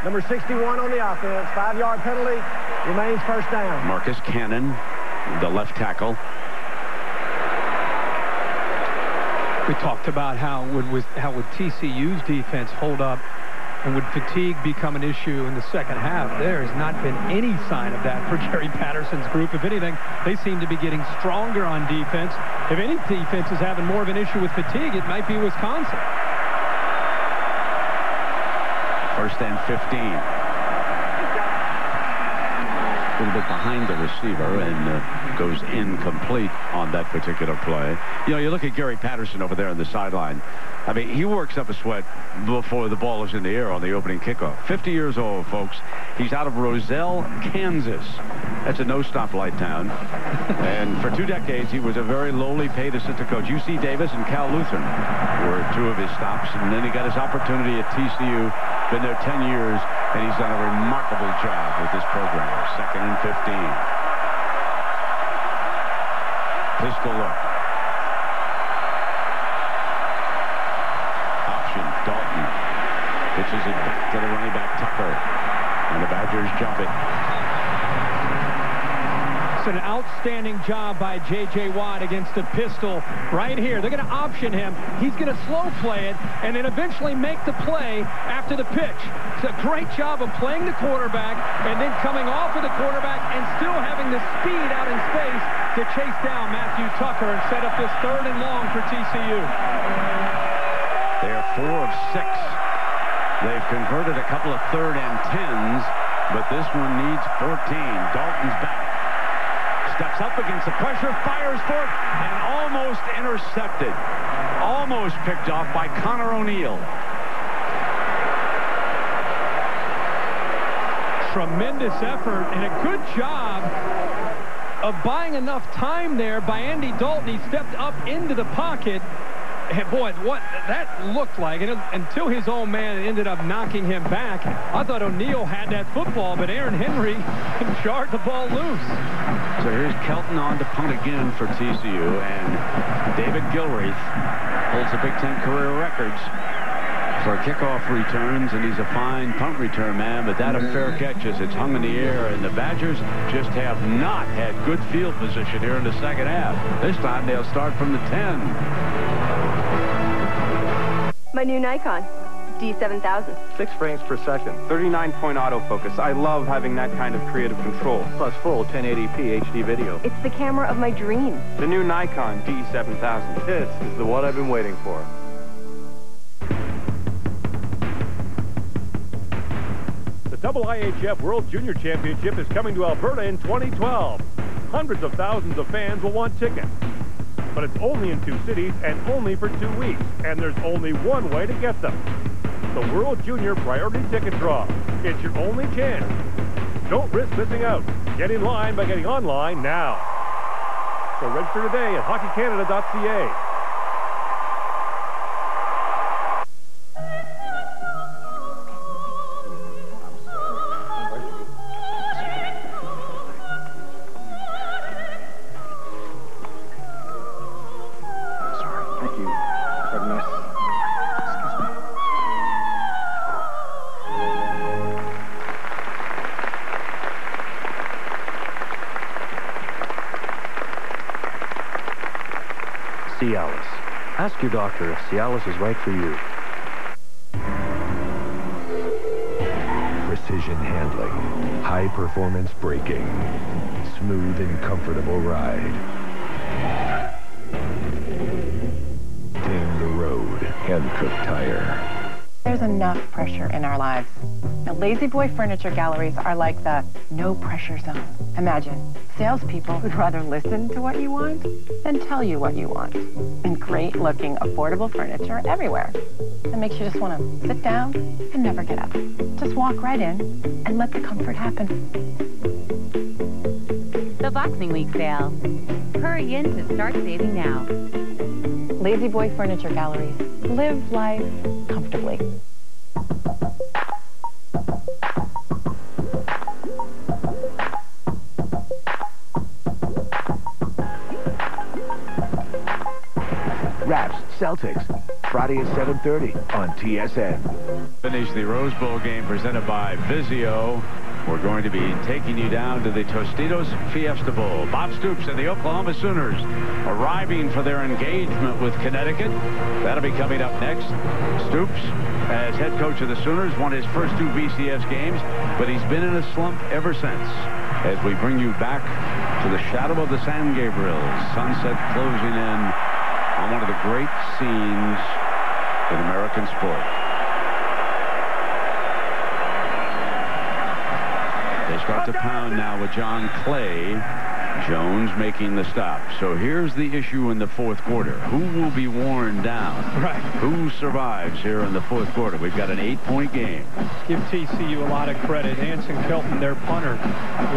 number 61 on the offense. 5-yard penalty, remains first down. Marcus Cannon, the left tackle. We talked about how would TCU's defense hold up, and would fatigue become an issue in the second half. There has not been any sign of that for Gary Patterson's group. If anything, they seem to be getting stronger on defense. If any defense is having more of an issue with fatigue, it might be Wisconsin. First and 15. A little bit behind the receiver and goes incomplete on that particular play. You know, you look at Gary Patterson over there on the sideline. I mean, he works up a sweat before the ball is in the air on the opening kickoff. 50 years old, folks. He's out of Roselle, Kansas. That's a no-stoplight town. And for 2 decades, he was a very lowly paid assistant coach. UC Davis and Cal Lutheran were 2 of his stops. And then he got his opportunity at TCU. Been there 10 years, and he's done a remarkable job with this program. Second and 15. Pistol look. Option, Dalton. Pitches it back to the running back, Tucker. And the Badgers jump it. It's an outstanding job by J.J. Watt against the pistol right here. They're going to option him. He's going to slow play it and then eventually make the play after the pitch. It's a great job of playing the quarterback and then coming off of the quarterback and still having the speed out in space to chase down Matthew Tucker and set up this 3rd and long for TCU. They are 4 of 6. They've converted a couple of 3rd and 10s, but this one needs 14. Dalton's back. Steps up against the pressure, fires for it, and almost intercepted. almost picked off by Connor O'Neill. Tremendous effort and a good job of buying enough time there by Andy Dalton. He stepped up into the pocket. And boy, what that looked like, and until his own man ended up knocking him back, I thought O'Neill had that football, but Aaron Henry jarred the ball loose. So here's Kelton on to punt again for TCU, and David Gilreath holds the Big Ten career records for kickoff returns, and he's a fine punt return man, but that a fair catch as it's hung in the air, and the Badgers just have not had good field position here in the second half. This time they'll start from the 10. My new Nikon D7000. 6 frames per second, 39-point autofocus. I love having that kind of creative control. Plus full 1080p HD video. It's the camera of my dreams. The new Nikon D7000. This is the one I've been waiting for. The IIHF World Junior Championship is coming to Alberta in 2012. Hundreds of thousands of fans will want tickets. But it's only in 2 cities and only for 2 weeks, and there's only one way to get them. The World Junior Priority Ticket Draw. It's your only chance. Don't risk missing out. Get in line by getting online now. So register today at hockeycanada.ca. Cialis. Ask your doctor if Cialis is right for you. Precision handling, high performance braking, smooth and comfortable ride. Tame the road, Hankook Tire. There's enough pressure in our lives. Now, Lazy Boy Furniture Galleries are like the no-pressure zone. Imagine, salespeople would rather listen to what you want than tell you what you want. And great-looking, affordable furniture everywhere. That makes you just want to sit down and never get up. Just walk right in and let the comfort happen. The Boxing Week sale. Hurry in to start saving now. Lazy Boy Furniture Galleries. Live life comfortably. Raps, Celtics, Friday at 7:30 on TSN. Finish the Rose Bowl game presented by Vizio. We're going to be taking you down to the Tostitos Fiesta Bowl. Bob Stoops and the Oklahoma Sooners arriving for their engagement with Connecticut. That'll be coming up next. Stoops, as head coach of the Sooners, won his first 2 BCS games, but he's been in a slump ever since. As we bring you back to the shadow of the San Gabriel, sunset closing in on one of the great scenes in American sport. They start to pound now with John Clay. Jones making the stop. So here's the issue in the fourth quarter. Who will be worn down? Right. Who survives here in the fourth quarter? We've got an 8-point game. Give TCU a lot of credit. Anson Kelton, their punter,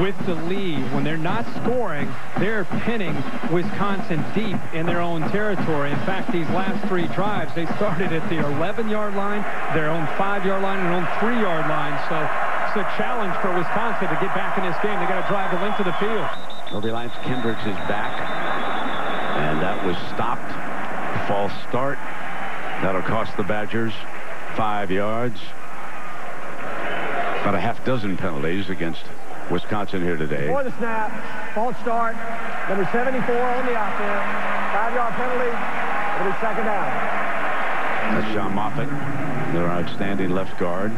with the lead. When they're not scoring, they're pinning Wisconsin deep in their own territory. In fact, these last 3 drives, they started at the 11-yard line, their own 5-yard line, and their own 3-yard line. So it's a challenge for Wisconsin to get back in this game. They got to drive the length of the field. Lance Kendricks is back, and that was stopped. False start. That'll cost the Badgers 5 yards. About a half dozen penalties against Wisconsin here today. Before the snap, false start, number 74 on the offense, 5-yard penalty, it'll be second down. That's Sean Moffitt, their outstanding left guard.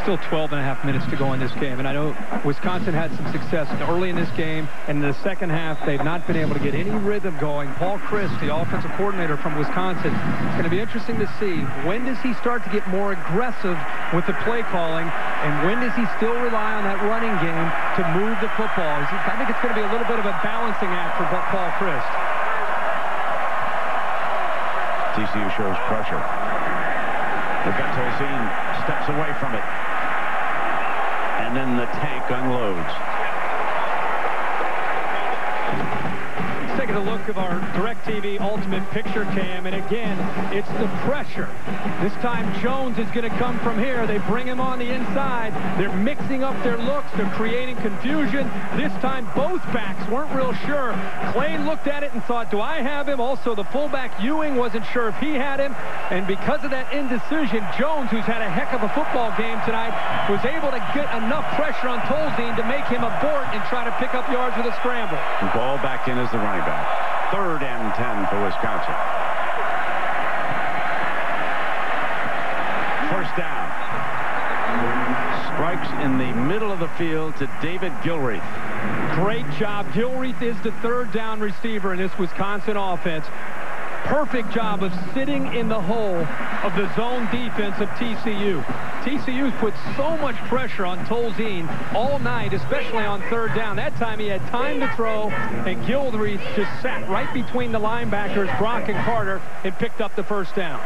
Still 12.5 minutes to go in this game, and I know Wisconsin had some success early in this game, and in the second half they've not been able to get any rhythm going. Paul Chryst, the offensive coordinator from Wisconsin, it's going to be interesting to see when does he start to get more aggressive with the play calling, and when does he still rely on that running game to move the football. I think it's going to be a little bit of a balancing act for Paul Chryst. TCU shows pressure. They've got Tolzien, steps away from it. And then the tank unloads. Taking a look at our DirecTV Ultimate Picture Cam, and again, it's the pressure. This time Jones is going to come from here. They bring him on the inside. They're mixing up their looks. They're creating confusion. This time both backs weren't real sure. Clay looked at it and thought, do I have him? Also, the fullback Ewing wasn't sure if he had him. And because of that indecision, Jones, who's had a heck of a football game tonight, was able to get enough pressure on Tolzien to make him abort and try to pick up yards with a scramble. Ball back in as the running back. 3rd and 10 for Wisconsin. First down. Strikes in the middle of the field to David Gilreath. Great job. Gilreath is the 3rd down receiver in this Wisconsin offense. Perfect job of sitting in the hole of the zone defense of TCU. TCU's put so much pressure on Tolzien all night, especially on 3rd down. That time he had time to throw, and Gilreath just sat right between the linebackers, Brock and Carter, and picked up the first down.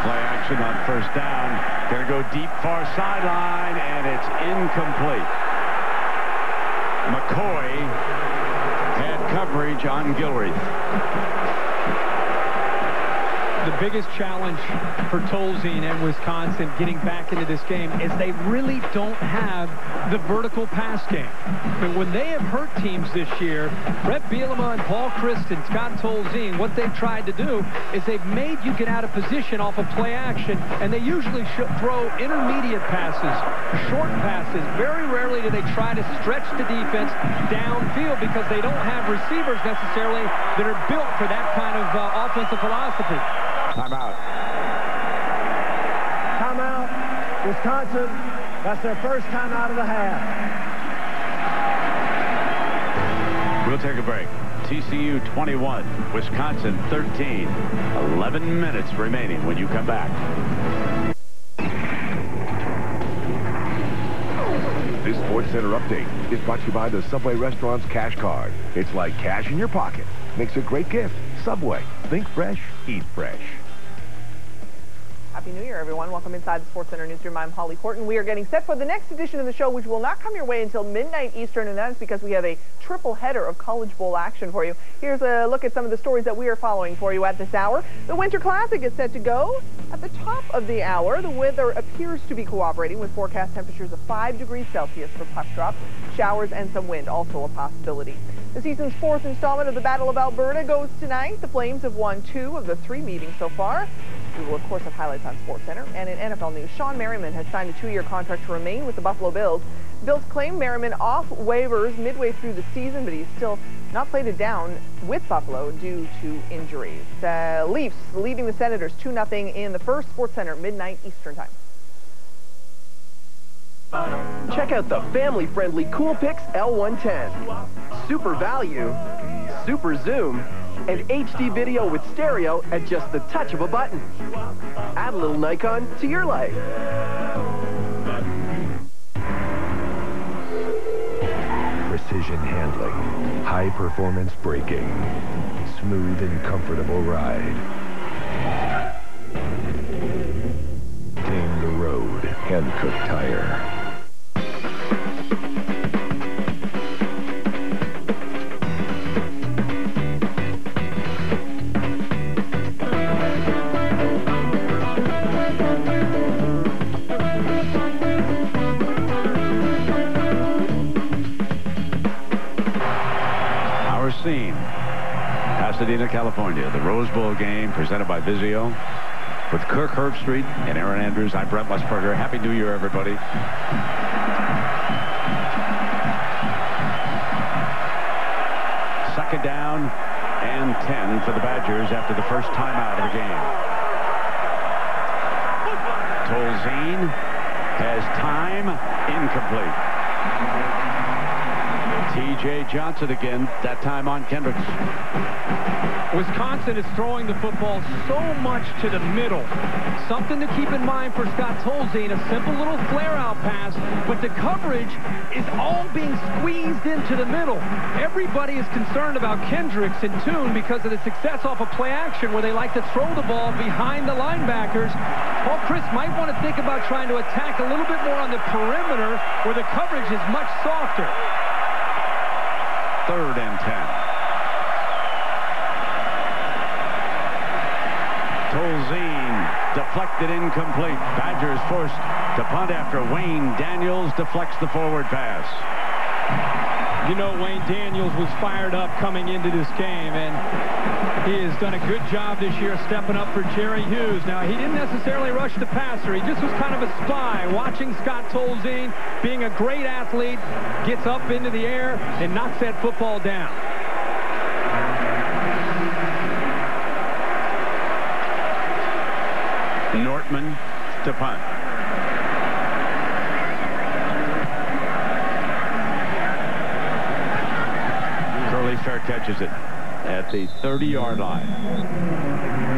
Play action on 1st down. Going to go deep far sideline, and it's incomplete. McCoy had coverage on Gilreath. The biggest challenge for Tolzien and Wisconsin getting back into this game is they really don't have the vertical pass game. But when they have hurt teams this year, Brett Bielema and Paul Christ and Scott Tolzien, what they've tried to do is they've made you get out of position off of play action, and they usually throw intermediate passes, short passes. Very rarely do they try to stretch the defense downfield because they don't have receivers necessarily that are built for that kind of offensive philosophy. Timeout. Timeout. Wisconsin. That's their first timeout of the half. We'll take a break. TCU 21, Wisconsin 13. 11 minutes remaining when you come back. This SportsCenter update is brought to you by the Subway Restaurant's Cash Card. It's like cash in your pocket. Makes a great gift. Subway. Think fresh. Eat fresh. Happy New Year, everyone. Welcome inside the SportsCenter newsroom. I'm Holly Horton. We are getting set for the next edition of the show, which will not come your way until midnight Eastern, and that is because we have a triple header of College Bowl action for you. Here's a look at some of the stories that we are following for you at this hour. The Winter Classic is set to go at the top of the hour. The weather appears to be cooperating with forecast temperatures of 5 degrees Celsius for puck drops, showers, and some wind, also a possibility. The season's 4th installment of the Battle of Alberta goes tonight. The Flames have won 2 of the 3 meetings so far. We will, of course, have highlights on SportsCenter. And in NFL news, Sean Merriman has signed a 2-year contract to remain with the Buffalo Bills. Bills claim Merriman off waivers midway through the season, but he's still not played it down with Buffalo due to injuries. Leafs leading the Senators 2-0 in the first. SportsCenter, midnight Eastern time. Check out the family-friendly Coolpix L110. Super value, super zoom, and HD video with stereo at just the touch of a button. Add a little Nikon to your life. Precision handling, high-performance braking, smooth and comfortable ride. Tame the road, Hankook Tire. Scene. Pasadena, California. The Rose Bowl game presented by Vizio with Kirk Herbstreit and Aaron Andrews. I'm Brent Musburger. Happy New Year, everybody. Second down and 10 for the Badgers after the first timeout of the game. Tolzien has time, incomplete. T.J. Johnson again, that time on Kendricks. Wisconsin is throwing the football so much to the middle. Something to keep in mind for Scott Tolzien, a simple little flare-out pass, but the coverage is all being squeezed into the middle. Everybody is concerned about Kendricks and Tune because of the success off of play action where they like to throw the ball behind the linebackers. Paul Chryst might want to think about trying to attack a little bit more on the perimeter where the coverage is much softer. 3rd and 10. Tolzien deflected incomplete. Badgers forced to punt after Wayne Daniels deflects the forward pass. You know, Wayne Daniels was fired up coming into this game, and he has done a good job this year stepping up for Jerry Hughes. Now, he didn't necessarily rush the passer. He just was kind of a spy, watching Scott Tolzien, being a great athlete, gets up into the air and knocks that football down. Nortman to punt. Curly Fair catches it at the 30-yard line.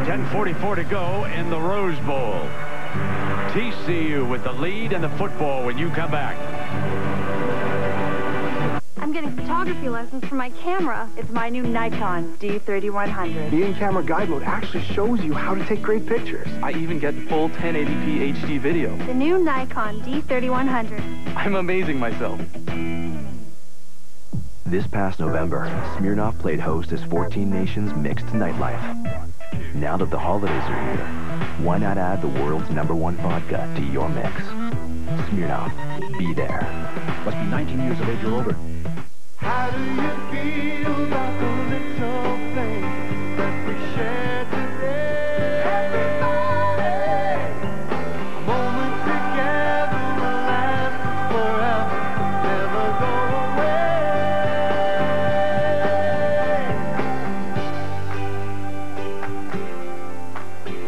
10:44 to go in the Rose Bowl. TCU with the lead and the football when you come back. I'm getting photography lessons for my camera. It's my new Nikon D3100. The in-camera guide mode actually shows you how to take great pictures. I even get full 1080p HD video. The new Nikon D3100. I'm amazing myself. This past November, Smirnoff played host as 14 Nations Mixed Nightlife. Now that the holidays are here, why not add the world's #1 vodka to your mix? Smirnoff, be there. Must be 19 years of age or older. How do you feel about the little things that we shared today? Everybody, a moment together will last forever, never go away.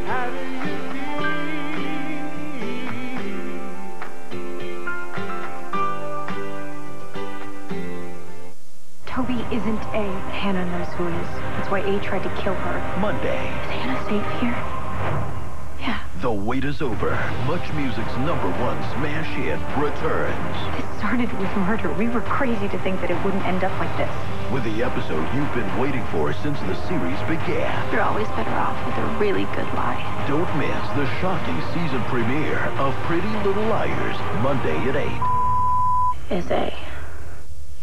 How do you Toby isn't A. Hannah knows who he is. That's why A tried to kill her. Monday. Is Hannah safe here? Yeah. The wait is over. Much Music's #1 smash hit returns. This started with murder. We were crazy to think that it wouldn't end up like this. With the episode you've been waiting for since the series began. You're always better off with a really good lie. Don't miss the shocking season premiere of Pretty Little Liars, Monday at 8. Is A.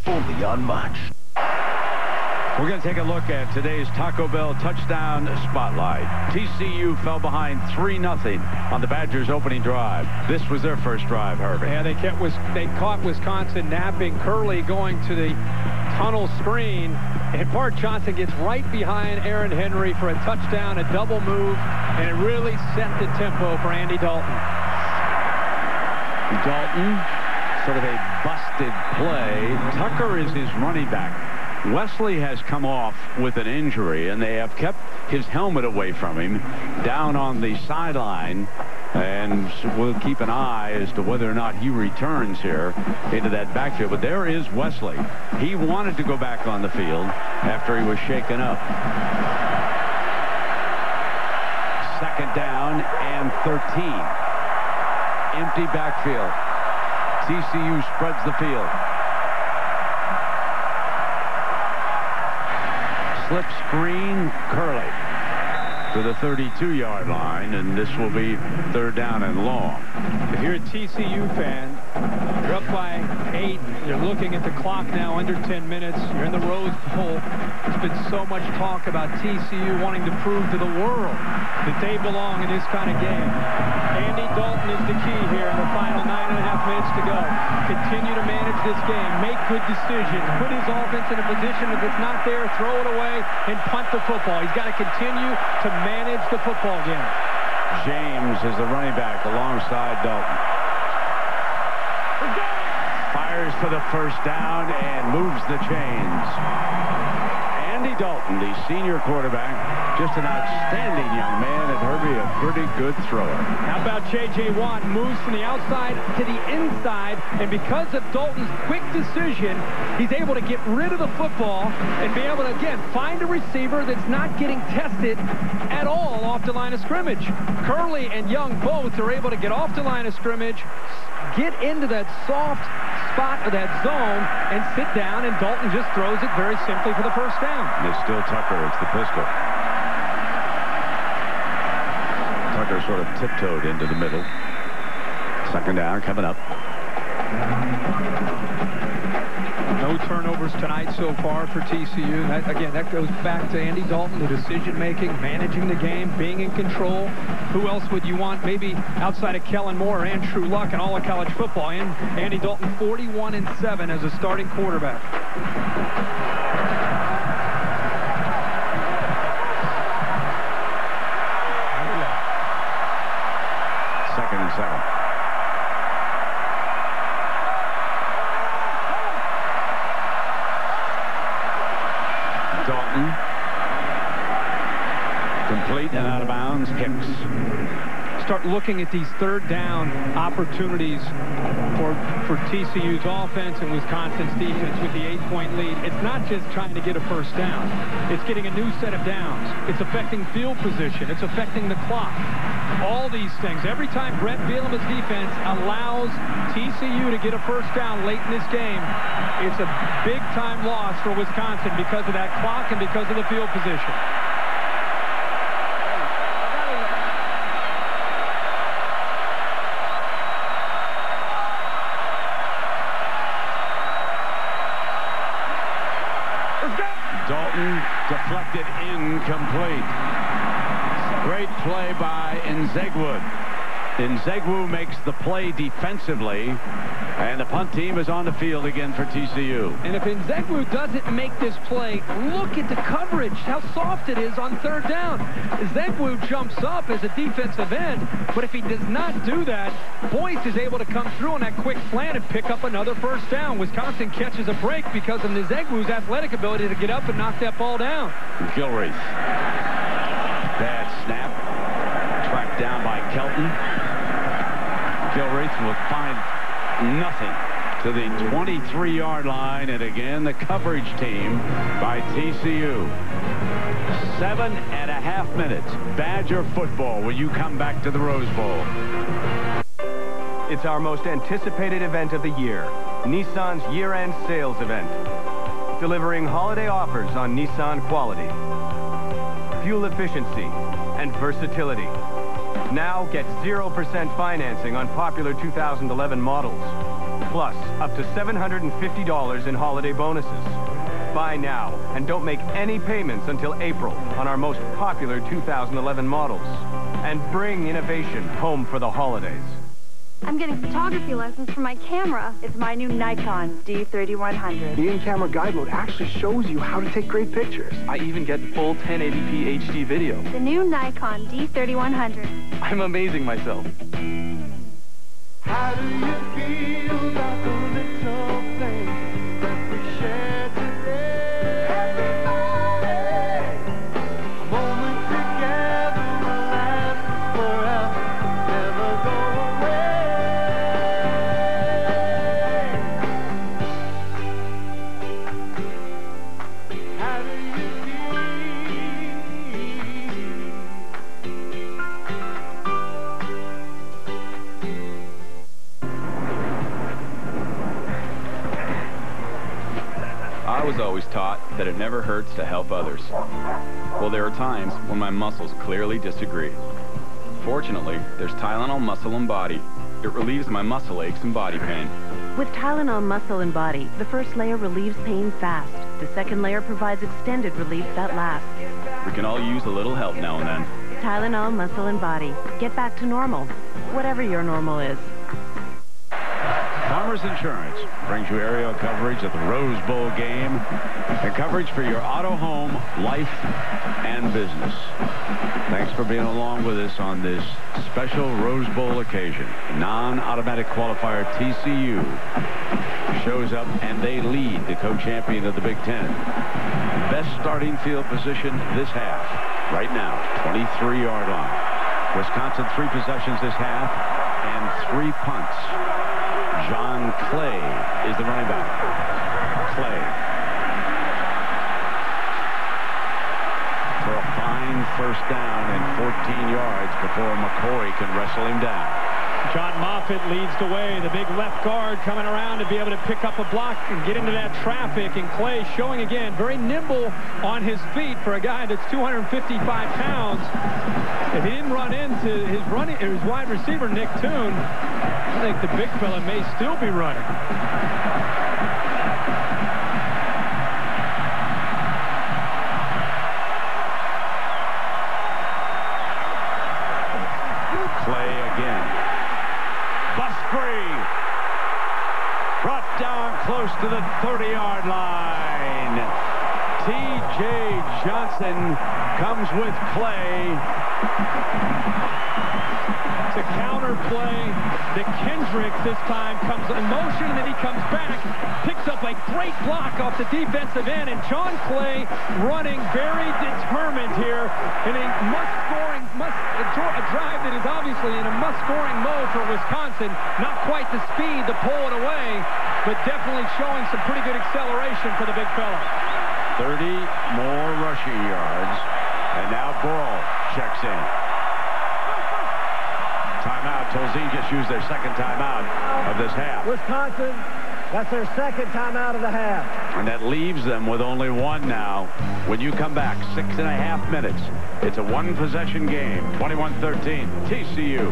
Only on Much. We're going to take a look at today's Taco Bell touchdown spotlight. TCU fell behind 3-0 on the Badgers' opening drive. This was their first drive, Herbie. Yeah, they caught Wisconsin napping. Curley going to the tunnel screen, and Bart Johnson gets right behind Aaron Henry for a touchdown, a double move, and it really set the tempo for Andy Dalton. Dalton, sort of a busted play. Tucker is his running back. Wesley has come off with an injury, and they have kept his helmet away from him down on the sideline, and we'll keep an eye as to whether or not he returns here into that backfield. But there is Wesley. He wanted to go back on the field after he was shaken up. 2nd down and 13. Empty backfield. TCU spreads the field. Slip screen, Curley to the 32-yard line, and this will be 3rd down and long. If you're a TCU fan, you're up by 8. You're looking at the clock now, under 10 minutes. You're in the Rose Bowl. There's been so much talk about TCU wanting to prove to the world that they belong in this kind of game. Andy Dalton is the key here in the final 9.5 minutes to go. Continue to manage this game. Make good decisions. Put his offense in a position. If it's not there, throw it away and punt the football. He's got to continue to manage the football game. James is the running back alongside Dalton. Fires for the first down and moves the chains. Andy Dalton, the senior quarterback, just an outstanding young man, and Herbie be a pretty good thrower. How about J.J. Watt moves from the outside to the inside, and because of Dalton's quick decision, he's able to get rid of the football and be able to, again, find a receiver that's not getting tested at all off the line of scrimmage. Curley and Young both are able to get off the line of scrimmage, get into that soft spot of that zone, and sit down, and Dalton just throws it very simply for the first down. And it's still Tucker. It's the pistol. Tucker sort of tiptoed into the middle. Second down coming up. No turnovers tonight so far for TCU. That goes back to Andy Dalton, the decision-making, managing the game, being in control. Who else would you want maybe outside of Kellen Moore and True Luck in all of college football? And Andy Dalton 41-7 as a starting quarterback. Second and 7. Dalton. Complete and out of bounds. Hicks. Start looking at these third down opportunities for TCU's offense and Wisconsin's defense with the 8-point lead. It's not just trying to get a first down. It's getting a new set of downs. It's affecting field position. It's affecting the clock. All these things. Every time Brett Bielema's defense allows TCU to get a first down late in this game, it's a big-time loss for Wisconsin because of that clock and because of the field position. Dalton deflected, incomplete. Great play by Nzegwu. Nzegwu makes the play defensively, and the punt team is on the field again for TCU. And if Nzegwu doesn't make this play, look at the coverage, how soft it is on third down. Nzegwu jumps up as a defensive end, but if he does not do that, Boyce is able to come through on that quick slant and pick up another first down. Wisconsin catches a break because of Nzegwu's athletic ability to get up and knock that ball down. Gilreath. Bad snap. Tracked down by Kelton. Gilreath will find nothing to the 23-yard line, and again the coverage team by TCU. 7.5 minutes. Badger football. Will you come back to the Rose Bowl? It's our most anticipated event of the year, Nissan's year-end sales event. Delivering holiday offers on Nissan quality, fuel efficiency, and versatility. Now get 0% financing on popular 2011 models, plus up to $750 in holiday bonuses. Buy now and don't make any payments until April on our most popular 2011 models. And bring innovation home for the holidays. I'm getting photography lessons for my camera. It's my new Nikon D3100. The in-camera guide mode actually shows you how to take great pictures. I even get full 1080p HD video. The new Nikon D3100. I'm amazing myself. How do you feel about the little things that we share today? Everybody, a moment together will last forever, never go away. How do you I was always taught that it never hurts to help others. Well, there are times when my muscles clearly disagree. Fortunately, there's Tylenol Muscle and Body. It relieves my muscle aches and body pain. With Tylenol Muscle and Body, the first layer relieves pain fast. The second layer provides extended relief that lasts. We can all use a little help now and then. Tylenol Muscle and Body. Get back to normal, whatever your normal is. Farmers Insurance brings you aerial coverage of the Rose Bowl game and coverage for your auto, home, life, and business. Thanks for being along with us on this special Rose Bowl occasion. Non-automatic qualifier TCU shows up, and they lead the co-champion of the Big Ten. Best starting field position this half. Right now, 23-yard line. Wisconsin 3 possessions this half and 3 punts. John Clay is the running back. Clay for a fine first down and 14 yards before McCoy can wrestle him down. John Moffitt leads the way. The big left guard coming around to be able to pick up a block and get into that traffic. And Clay showing again very nimble on his feet for a guy that's 255 pounds. If he didn't run into his wide receiver Nick Toon, I think the big fella may still be running. Clay again. Bust free. Brought down close to the 30-yard line. T.J. Johnson comes with Clay. It's a counter play. The Kendricks this time comes in motion, and then he comes back, picks up a great block off the defensive end, and John Clay running very determined here in a a drive that is obviously in a must-scoring mode for Wisconsin. Not quite the speed to pull it away, but definitely showing some pretty good acceleration for the big fella. 30 more rushing yards, and now Burrow checks in. Timeout. Tolzien just used their second timeout of this half. Wisconsin, that's their second timeout of the half. And that leaves them with only one now. When you come back, 6.5 minutes. It's a one-possession game. 21-13, TCU.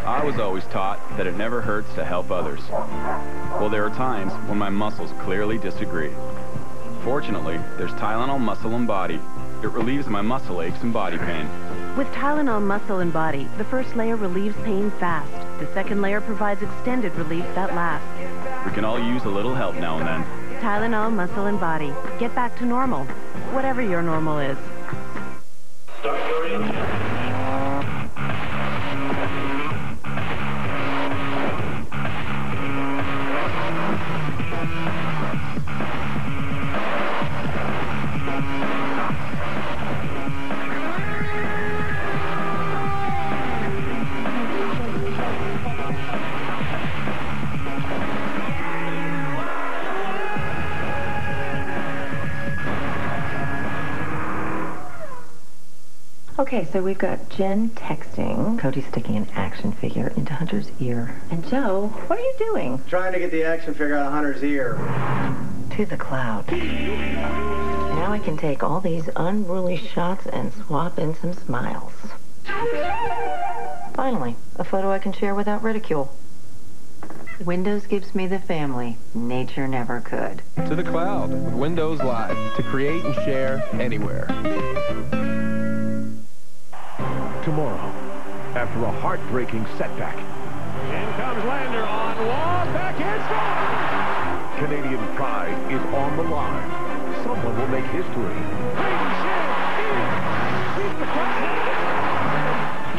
I was always taught that it never hurts to help others. Well, there are times when my muscles clearly disagree. Fortunately, there's Tylenol Muscle and Body. It relieves my muscle aches and body pain. With Tylenol Muscle and Body, the first layer relieves pain fast. The second layer provides extended relief that lasts. We can all use a little help now and then. Tylenol Muscle and Body. Get back to normal, whatever your normal is. Start your engine. Okay, so we've got Jen texting. Cody's sticking an action figure into Hunter's ear. And Joe, what are you doing? Trying to get the action figure out of Hunter's ear. To the cloud. Now I can take all these unruly shots and swap in some smiles. Finally, a photo I can share without ridicule. Windows gives me the family nature never could. To the cloud with Windows Live to create and share anywhere. Tomorrow, after a heartbreaking setback. In comes Lander on Wall, back in, score! Canadian pride is on the line. Someone will make history.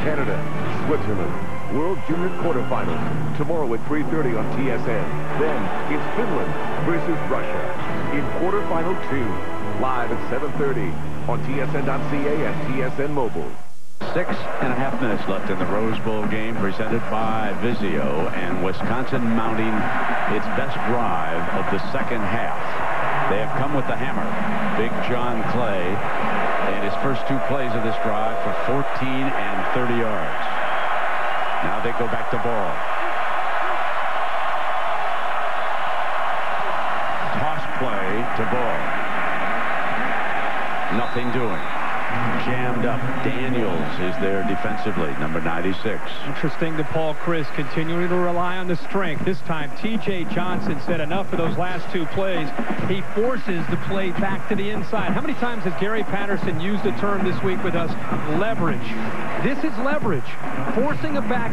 Canada, Switzerland, World Junior Quarterfinals. Tomorrow at 3:30 on TSN. Then it's Finland versus Russia in quarterfinal 2. Live at 7:30 on TSN.ca and TSN Mobile. 6.5 minutes left in the Rose Bowl game presented by Vizio, and Wisconsin mounting its best drive of the second half. They have come with the hammer. Big John Clay and his first 2 plays of this drive for 14 and 30 yards. Now they go back to ball. Toss play to ball. Nothing doing. Jammed up. Daniels is there defensively, number 96. Interesting to Paul Chris continuing to rely on the strength. This time, T.J. Johnson said enough of those last 2 plays. He forces the play back to the inside. How many times has Gary Patterson used the term this week with us? Leverage. This is leverage. Forcing a back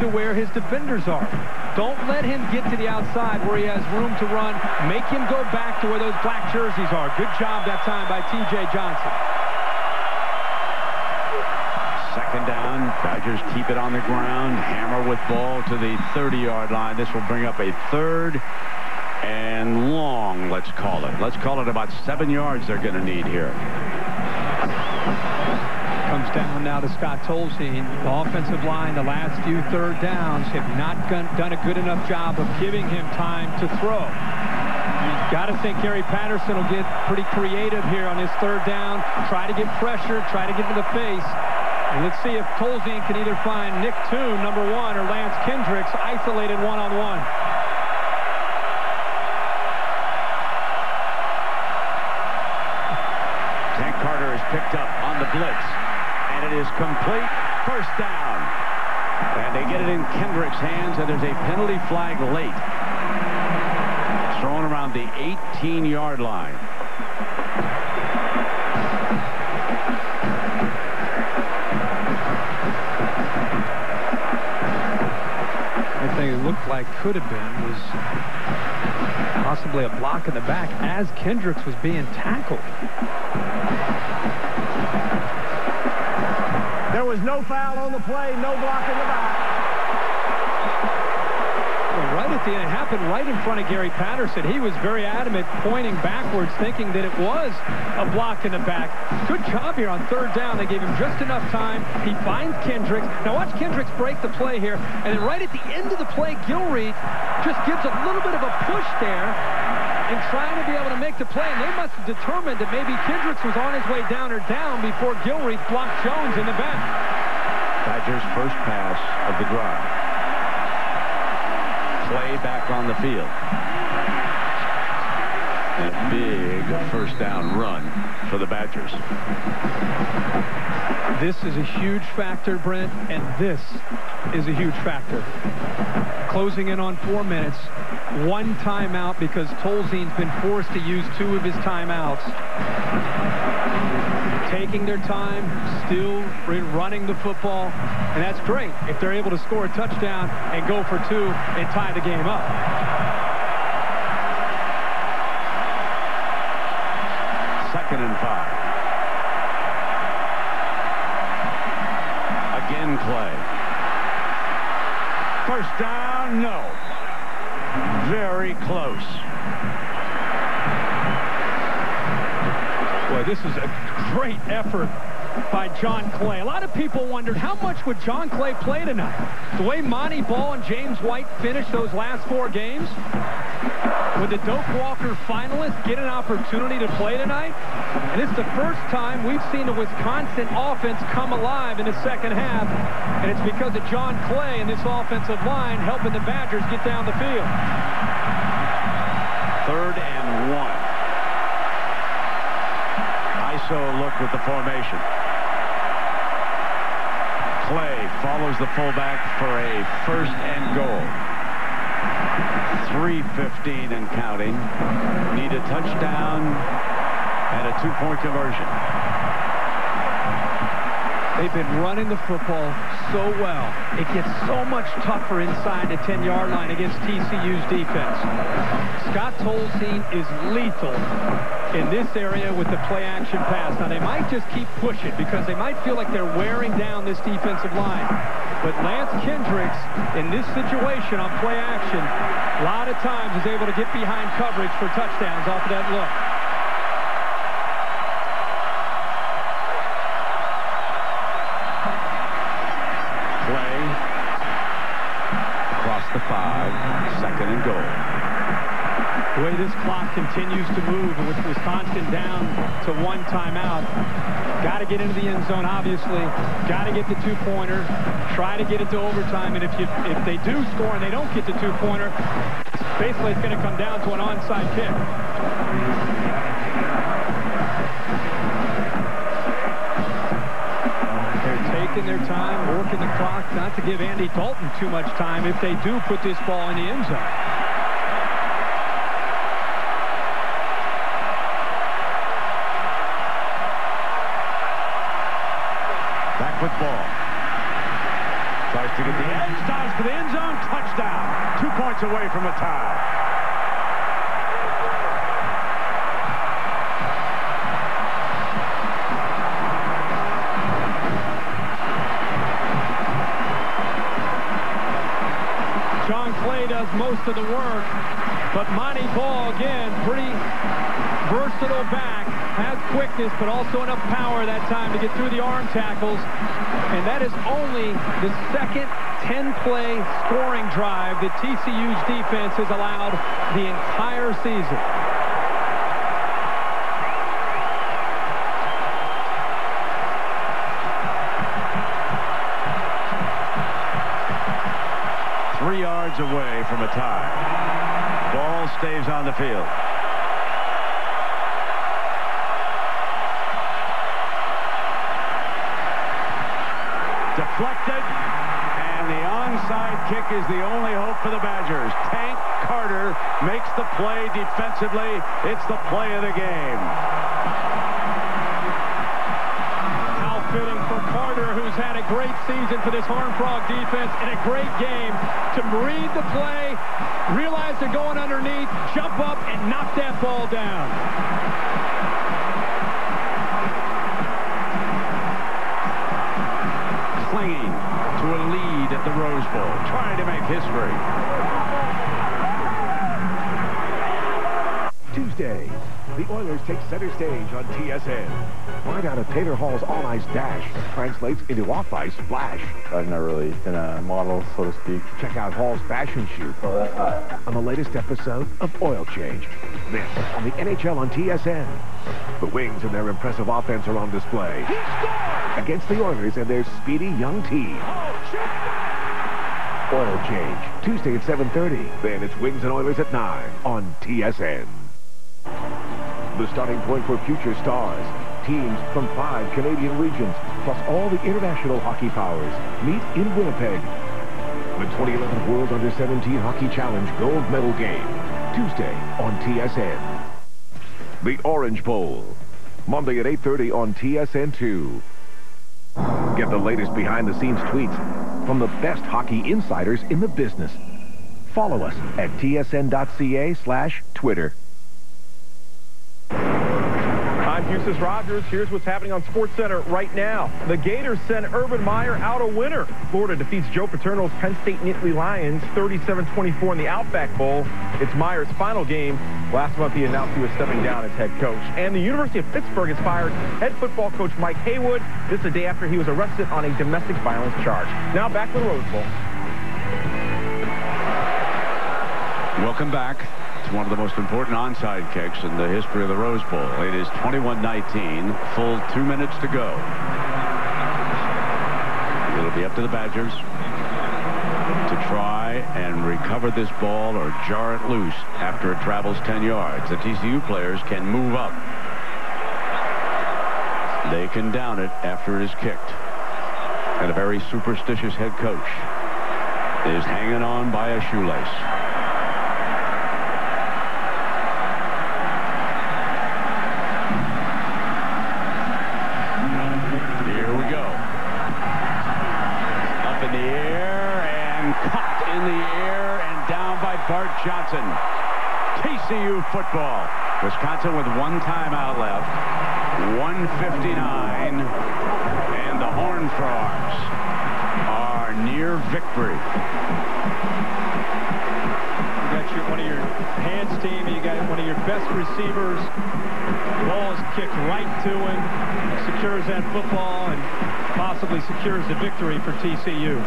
to where his defenders are. Don't let him get to the outside where he has room to run. Make him go back to where those black jerseys are. Good job that time by T.J. Johnson. Second down. Badgers keep it on the ground. Hammer with ball to the 30-yard line. This will bring up a 3rd and and long, let's call it. Let's call it about 7 yards they're going to need here. Comes down now to Scott Tolzien. The offensive line, the last few third downs, have not done a good enough job of giving him time to throw. You've got to think Gary Patterson will get pretty creative here on his third down, try to get pressure, try to get to the face. And let's see if Tolzien can either find Nick Toon, number 1, or Lance Kendricks isolated one-on-one. Tank Carter is picked up on the blitz. And it is complete. First down. And they get it in Kendrick's hands, and there's a penalty flag late. Thrown around the 18-yard line. I think it looked like could have been was possibly a block in the back as Kendricks was being tackled. There was no foul on the play, no block in the back. Well, right at the end, it happened right in front of Gary Patterson. He was very adamant, pointing backwards, thinking that it was a block in the back. Good job here on third down. They gave him just enough time. He finds Kendricks. Now watch Kendricks break the play here. And then right at the end of the play, Gilreath just gives a little bit of a push there and trying to be able to make the play. And they must have determined that maybe Kendricks was on his way down or down before Gilreath blocked Jones in the back. Badgers' first pass of the drive. Clay back on the field. And a big first down run for the Badgers. This is a huge factor, Brent, and this is a huge factor. Closing in on 4 minutes. 1 timeout because Tolzien's been forced to use 2 of his timeouts. Taking their time, still running the football, and that's great if they're able to score a touchdown and go for 2 and tie the game up. Second and 5. Again, Clay. First down, no. Very close. Boy, this is a great effort by John Clay. A lot of people wondered how much would John Clay play tonight. The way Monty Ball and James White finished those last 4 games, would the Doak Walker finalists get an opportunity to play tonight? And it's the first time we've seen the Wisconsin offense come alive in the second half, and it's because of John Clay and this offensive line helping the Badgers get down the field. 3rd and 1. ISO look with the formation. Clay follows the fullback for a first and goal. 3:15 and counting. Need a touchdown and a 2-point conversion. They've been running the football so well. It gets so much tougher inside the 10-yard line against TCU's defense. Scott Tolzien is lethal in this area with the play-action pass. Now, they might just keep pushing because they might feel like they're wearing down this defensive line. But Lance Kendricks, in this situation on play-action, a lot of times is able to get behind coverage for touchdowns off of that look. Clay across the 5, second and goal. The way this clock continues to move, and with Wisconsin down to 1 timeout, got to get into the end zone, obviously. Got to get the 2-pointer. Try to get it to overtime, and if they do score and they don't get the 2-pointer, basically it's going to come down to an onside kick. They're taking their time, working the clock, not to give Andy Dalton too much time if they do put this ball in the end zone. With ball. Tries to get the edge, dives for the end zone, touchdown. 2 points away from a tie. John Clay does most of the work. But Monty Ball, again, pretty versatile back, has quickness, but also enough power that time to get through the arm tackles. And that is only the second 10-play scoring drive that TCU's defense has allowed the entire season. Away from a tie. Ball stays on the field. Deflected, and the onside kick is the only hope for the Badgers. Tank Carter makes the play defensively. It's the play of the game. How fitting for Carter, who's had a great season for this Horned Frog defense and a great game, to read the play, realize they're going underneath, jump up, and knock that ball down. Clinging to a lead at the Rose Bowl, trying to make history. Tuesday, the Oilers take center stage on TSN. Find out if Taylor Hall's on-ice dash translates into off-ice splash. I've never really been a model, so to speak. Check out Hall's fashion shoot on the latest episode of Oil Change. This on the NHL on TSN. The Wings and their impressive offense are on display against the Oilers and their speedy young team. Oil Change, Tuesday at 7:30. Then it's Wings and Oilers at 9 on TSN. The starting point for future stars. Teams from 5 Canadian regions, plus all the international hockey powers, meet in Winnipeg. The 2011 World Under-17 Hockey Challenge Gold Medal Game, Tuesday on TSN. The Orange Bowl, Monday at 8:30 on TSN2. Get the latest behind-the-scenes tweets from the best hockey insiders in the business. Follow us at tsn.ca/Twitter. I'm Eustace Rogers. Here's what's happening on SportsCenter right now. The Gators send Urban Meyer out a winner. Florida defeats Joe Paterno's Penn State Nittany Lions 37-24 in the Outback Bowl. It's Meyer's final game. Last month he announced he was stepping down as head coach. And the University of Pittsburgh has fired head football coach Mike Haywood. This a day after he was arrested on a domestic violence charge. Now back to the Rose Bowl. Welcome back. It's one of the most important onside kicks in the history of the Rose Bowl. It is 21-19, full 2 minutes to go. It'll be up to the Badgers to try and recover this ball or jar it loose after it travels 10 yards. The TCU players can move up. They can down it after it is kicked. And a very superstitious head coach is hanging on by a shoelace. Bart Johnson. TCU football. Wisconsin with 1 timeout left. 1:59. And the Horned Frogs are near victory. You got one of your hands team. You got one of your best receivers. The ball is kicked right to him. Secures that football and possibly secures the victory for TCU.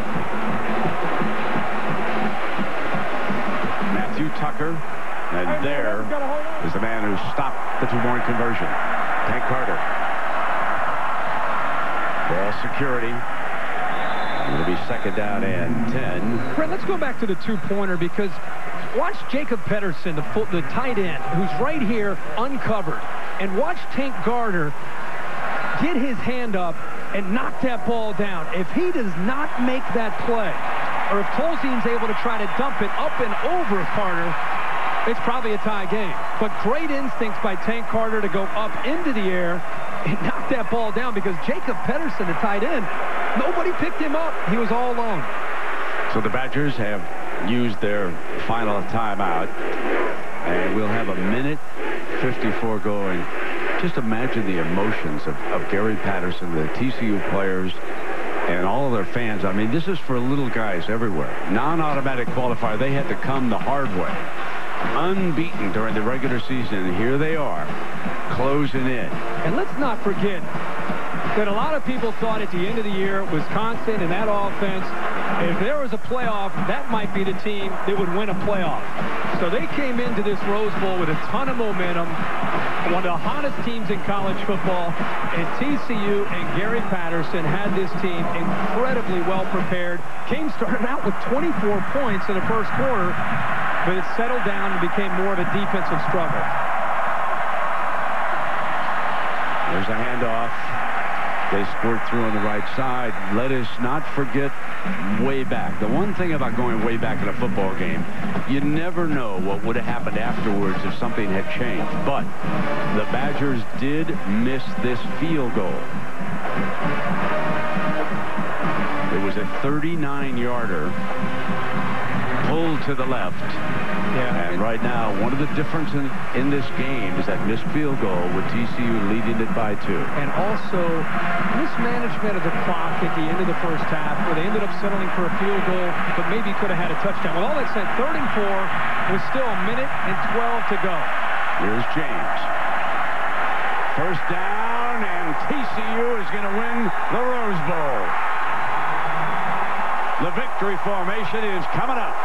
Tucker, and there is the man who stopped the two-point conversion. Tank Carter. Ball security. It'll be second down and 10. Brett, let's go back to the two-pointer because watch Jacob Pedersen, the tight end, who's right here uncovered, and watch Tank Carter get his hand up and knock that ball down. If he does not make that play, or if Tolzien's able to try to dump it up and over Carter, it's probably a tie game. But great instincts by Tank Carter to go up into the air and knock that ball down because Jacob Pedersen, the tight end, nobody picked him up. He was all alone. So the Badgers have used their final timeout, and we'll have 1:54 going. Just imagine the emotions of Gary Patterson, the TCU players, and all of their fans. I mean, this is for little guys everywhere. Non-automatic qualifier. They had to come the hard way. unbeaten during the regular season. And here they are, closing in. And let's not forget that a lot of people thought at the end of the year, Wisconsin and that offense, if there was a playoff, that might be the team that would win a playoff. So they came into this Rose Bowl with a ton of momentum, one of the hottest teams in college football, and TCU and Gary Patterson had this team incredibly well prepared. Game started out with 24 points in the first quarter, but it settled down and became more of a defensive struggle. There's a handoff. They squirt through on the right side. Let us not forget way back. The one thing about going way back in a football game, you never know what would have happened afterwards if something had changed. But the Badgers did miss this field goal. It was a 39-yarder pulled to the left. Yeah. And right now, one of the differences in this game is that missed field goal with TCU leading it by 2. And also, mismanagement of the clock at the end of the first half, where they ended up settling for a field goal, but maybe could have had a touchdown. With all that said, 3rd and 4, with still 1 minute and 12 to go. Here's James. First down, and TCU is going to win the Rose Bowl. The victory formation is coming up.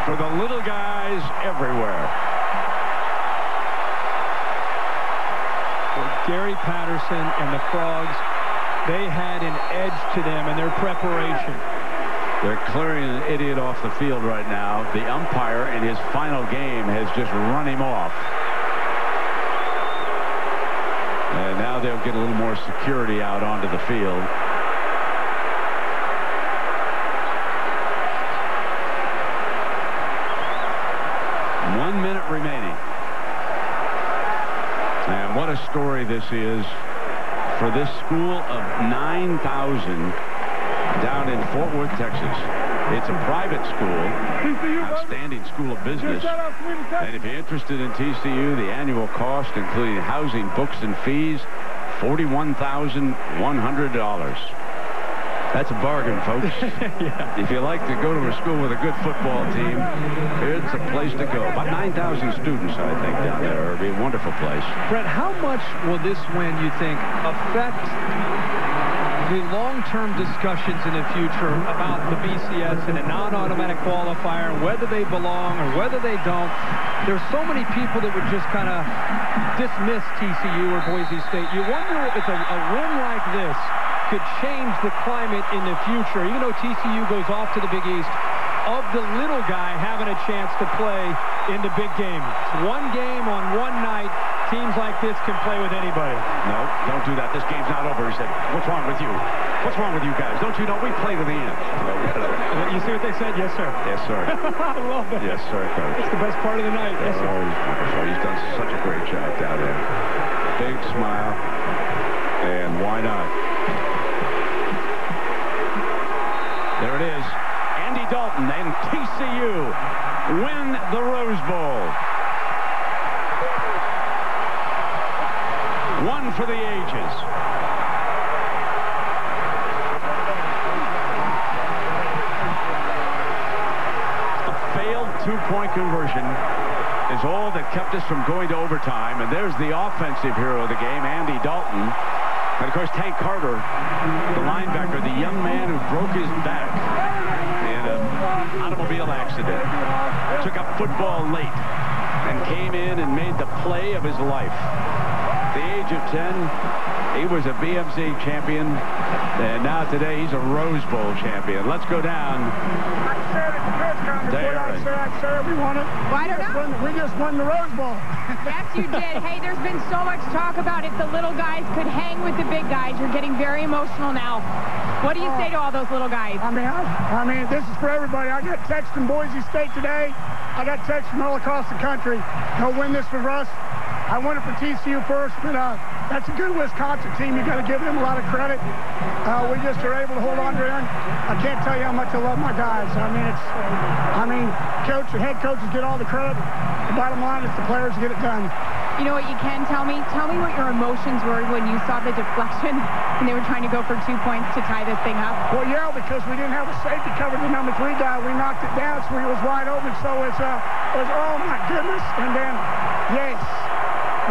For the little guys everywhere. For Gary Patterson and the Frogs, they had an edge to them in their preparation. They're clearing an idiot off the field right now. The umpire in his final game has just run him off. And now they'll get a little more security out onto the field. 1 minute remaining. And what a story this is for this school of 9,000 down in Fort Worth, Texas. It's a private school, outstanding school of business. And if you're interested in TCU, the annual cost, including housing, books, and fees, $41,100. That's a bargain, folks. Yeah. If you like to go to a school with a good football team, it's a place to go. About 9,000 students, I think, down there. It'll be a wonderful place. Brett, how much will this win, you think, affect the long-term discussions in the future about the BCS and a non-automatic qualifier, and whether they belong or whether they don't? There's so many people that would just kind of dismiss TCU or Boise State. You wonder if a win like this could change the climate in the future, even though TCU goes off to the Big East, of the little guy having a chance to play in the big game. It's one game on one night. Teams like this can play with anybody. No, don't do that. This game's not over. He said, what's wrong with you? What's wrong with you guys? Don't you know we play to the end? You see what they said? Yes, sir. Yes, sir. I love that. Yes, sir, Coach. It's the best part of the night. Yes, sir. He's done such a great job down there. Big smile. And why not? There it is. Andy Dalton and TCU win the Rose Bowl. One for the ages. A failed two-point conversion is all that kept us from going to overtime. And there's the offensive hero of the game, Andy Dalton. And, of course, Tank Carter, the linebacker, the young man who broke his back in an automobile accident, took up football late and came in and made the play of his life. At the age of 10, he was a BMC champion, and now today he's a Rose Bowl champion. Let's go down. Sir, we won it. Well, I don't know. We just won the Rose Bowl. Yes, you did. Hey, there's been so much talk about if the little guys could hang with the big guys. You're getting very emotional now. What do you say to all those little guys? I mean, this is for everybody. I got texts from Boise State today. I got texts from all across the country. They'll win this for us. I won it for TCU first, but that's a good Wisconsin team. You got to give them a lot of credit. We just are able to hold on to it. I can't tell you how much I love my guys. Coach and head coaches get all the credit. The bottom line is the players get it done. You know what you can tell me? Tell me what your emotions were when you saw the deflection and they were trying to go for 2 points to tie this thing up. Well, yeah, because we didn't have a safety cover the number 3 guy. We knocked it down so he was wide open. So it was, oh, my goodness. And then, yes,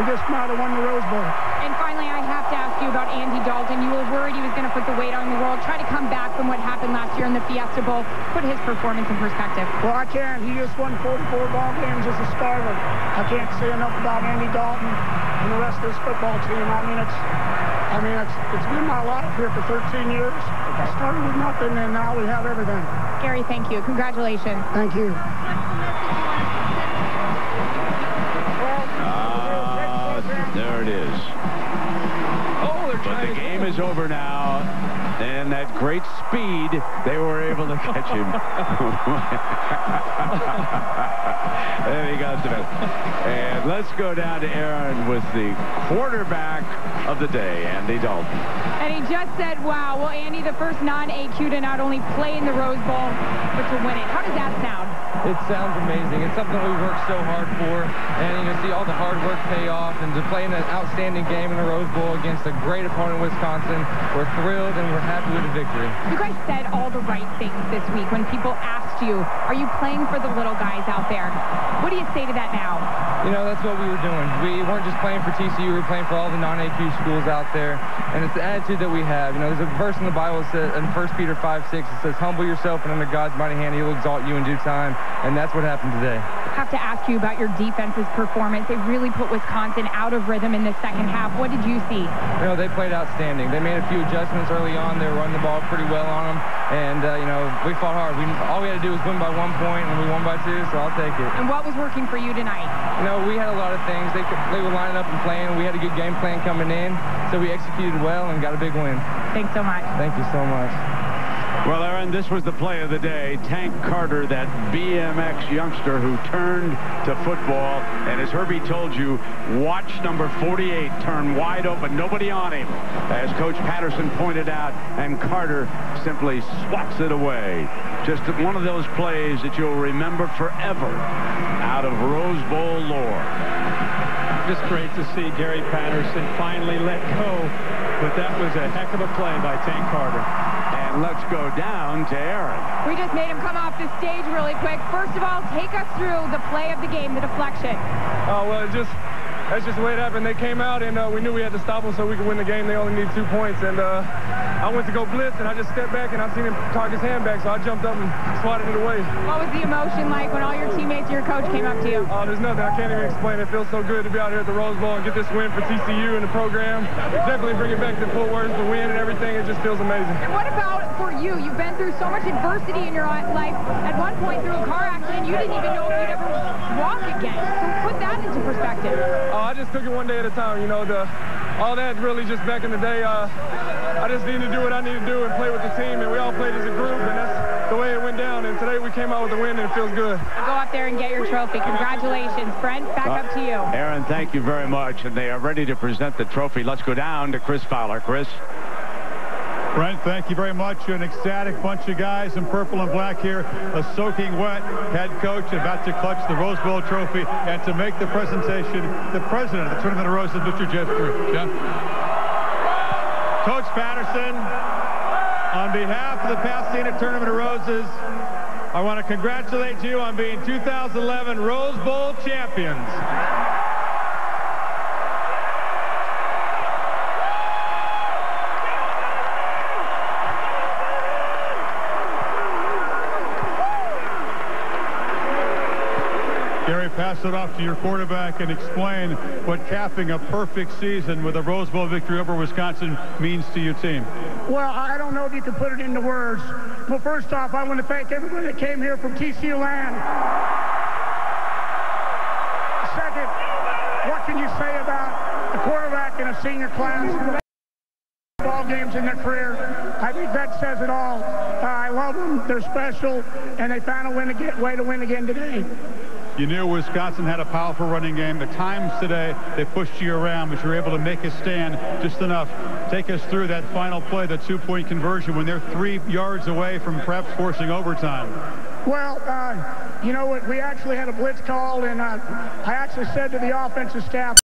we just might have won the Rose Bowl. And finally, I have to ask you about Andy Dalton. You were worried he was going to put the weight on the world, try to come back from what happened last year in the Fiesta Bowl. Put his performance in perspective. Well, I can't. He just won 44 ball games as a starter. I can't say enough about Andy Dalton and the rest of this football team. It's been my life here for 13 years. I started with nothing, and now we have everything. Gary, thank you. Congratulations. Thank you. There it is. But the game is over now, and that great speed, they were able to catch him. There he goes. And let's go down to Aaron with the quarterback of the day, Andy Dalton. And he just said, wow. Well, Andy, the first non-AQ to not only play in the Rose Bowl, but to win it. How does that sound? It sounds amazing. It's something we worked so hard for, and see all the hard work pay off, and to play in an outstanding game in the Rose Bowl against a great opponent, Wisconsin. We're thrilled, and we're happy with the victory. You guys said all the right things this week when people asked you, are you playing for the little guys out there? What do you say to that now? That's what we were doing. We weren't just playing for TCU, we were playing for all the non-AQ schools out there, and it's the attitude that we have. There's a verse in the Bible that says, in 1 Peter 5:6, it says, humble yourself, and under God's mighty hand, he will exalt you in due time, and that's what happened today. I have to ask you about your defense's performance. They really put Wisconsin out of rhythm in the second half. What did you see? They played outstanding. They made a few adjustments early on. They were running the ball pretty well on them, and, we fought hard. All we had to do was win by 1 point, and we won by 2, so I'll take it. And what was working for you tonight? We had a lot of things. They were lining up and playing. We had a good game plan coming in, so we executed well and got a big win. Thanks so much. Thank you so much. Well, Aaron, this was the play of the day. Tank Carter, that BMX youngster who turned to football. And as Herbie told you, watch number 48 turn wide open. Nobody on him, as Coach Patterson pointed out. And Carter simply swats it away. Just one of those plays that you'll remember forever out of Rose Bowl lore. Just great to see Gary Patterson finally let go. But that was a heck of a play by Tank Carter. And let's go down to Aaron. We just made him come off the stage really quick. First of all, take us through the play of the game, the deflection. Oh, well, that's just the way it happened. They came out, and we knew we had to stop them so we could win the game. They only need 2 points, and I went to go blitz, and I just stepped back, and I seen him cock his hand back, so I jumped up and swatted it away. What was the emotion like when all your teammates and your coach came up to you? Oh, there's nothing. I can't even explain. It feels so good to be out here at the Rose Bowl and get this win for TCU and the program. Definitely bring it back to Fort Worth, the win and everything. It just feels amazing. And what about for you? You've been through so much adversity in your life. At one point through a car accident, you didn't even know if you'd ever walk again. So put that into perspective. Oh, I just took it one day at a time. All that really just back in the day, I just needed to do what I need to do and play with the team, and we all played as a group, and that's the way it went down. And today we came out with a win, and it feels good. Go up there and get your trophy. Congratulations. Brent, back up to you. Aaron, thank you very much, and they are ready to present the trophy. Let's go down to Chris Fowler. Chris? Brent, thank you very much. An ecstatic bunch of guys in purple and black here. A soaking wet head coach about to clutch the Rose Bowl trophy and to make the presentation, the president of the Tournament of Roses, Mr. Jeff Drew. Jeff? Coach Patterson, on behalf of the Pasadena Tournament of Roses, I want to congratulate you on being 2011 Rose Bowl champions. Gary, pass it off to your quarterback and explain what capping a perfect season with a Rose Bowl victory over Wisconsin means to your team. Well, I don't know if you can put it into words. Well, first off, I want to thank everybody that came here from TCU land. Second, what can you say about the quarterback in a senior class? Ball games in their career. I think that says it all. I love them. They're special, and they found a way to win again today. You knew Wisconsin had a powerful running game. At times today, they pushed you around, but you were able to make a stand just enough. Take us through that final play, the two-point conversion, when they're 3 yards away from perhaps forcing overtime. Well, you know what? We actually had a blitz call, and I actually said to the offensive staff,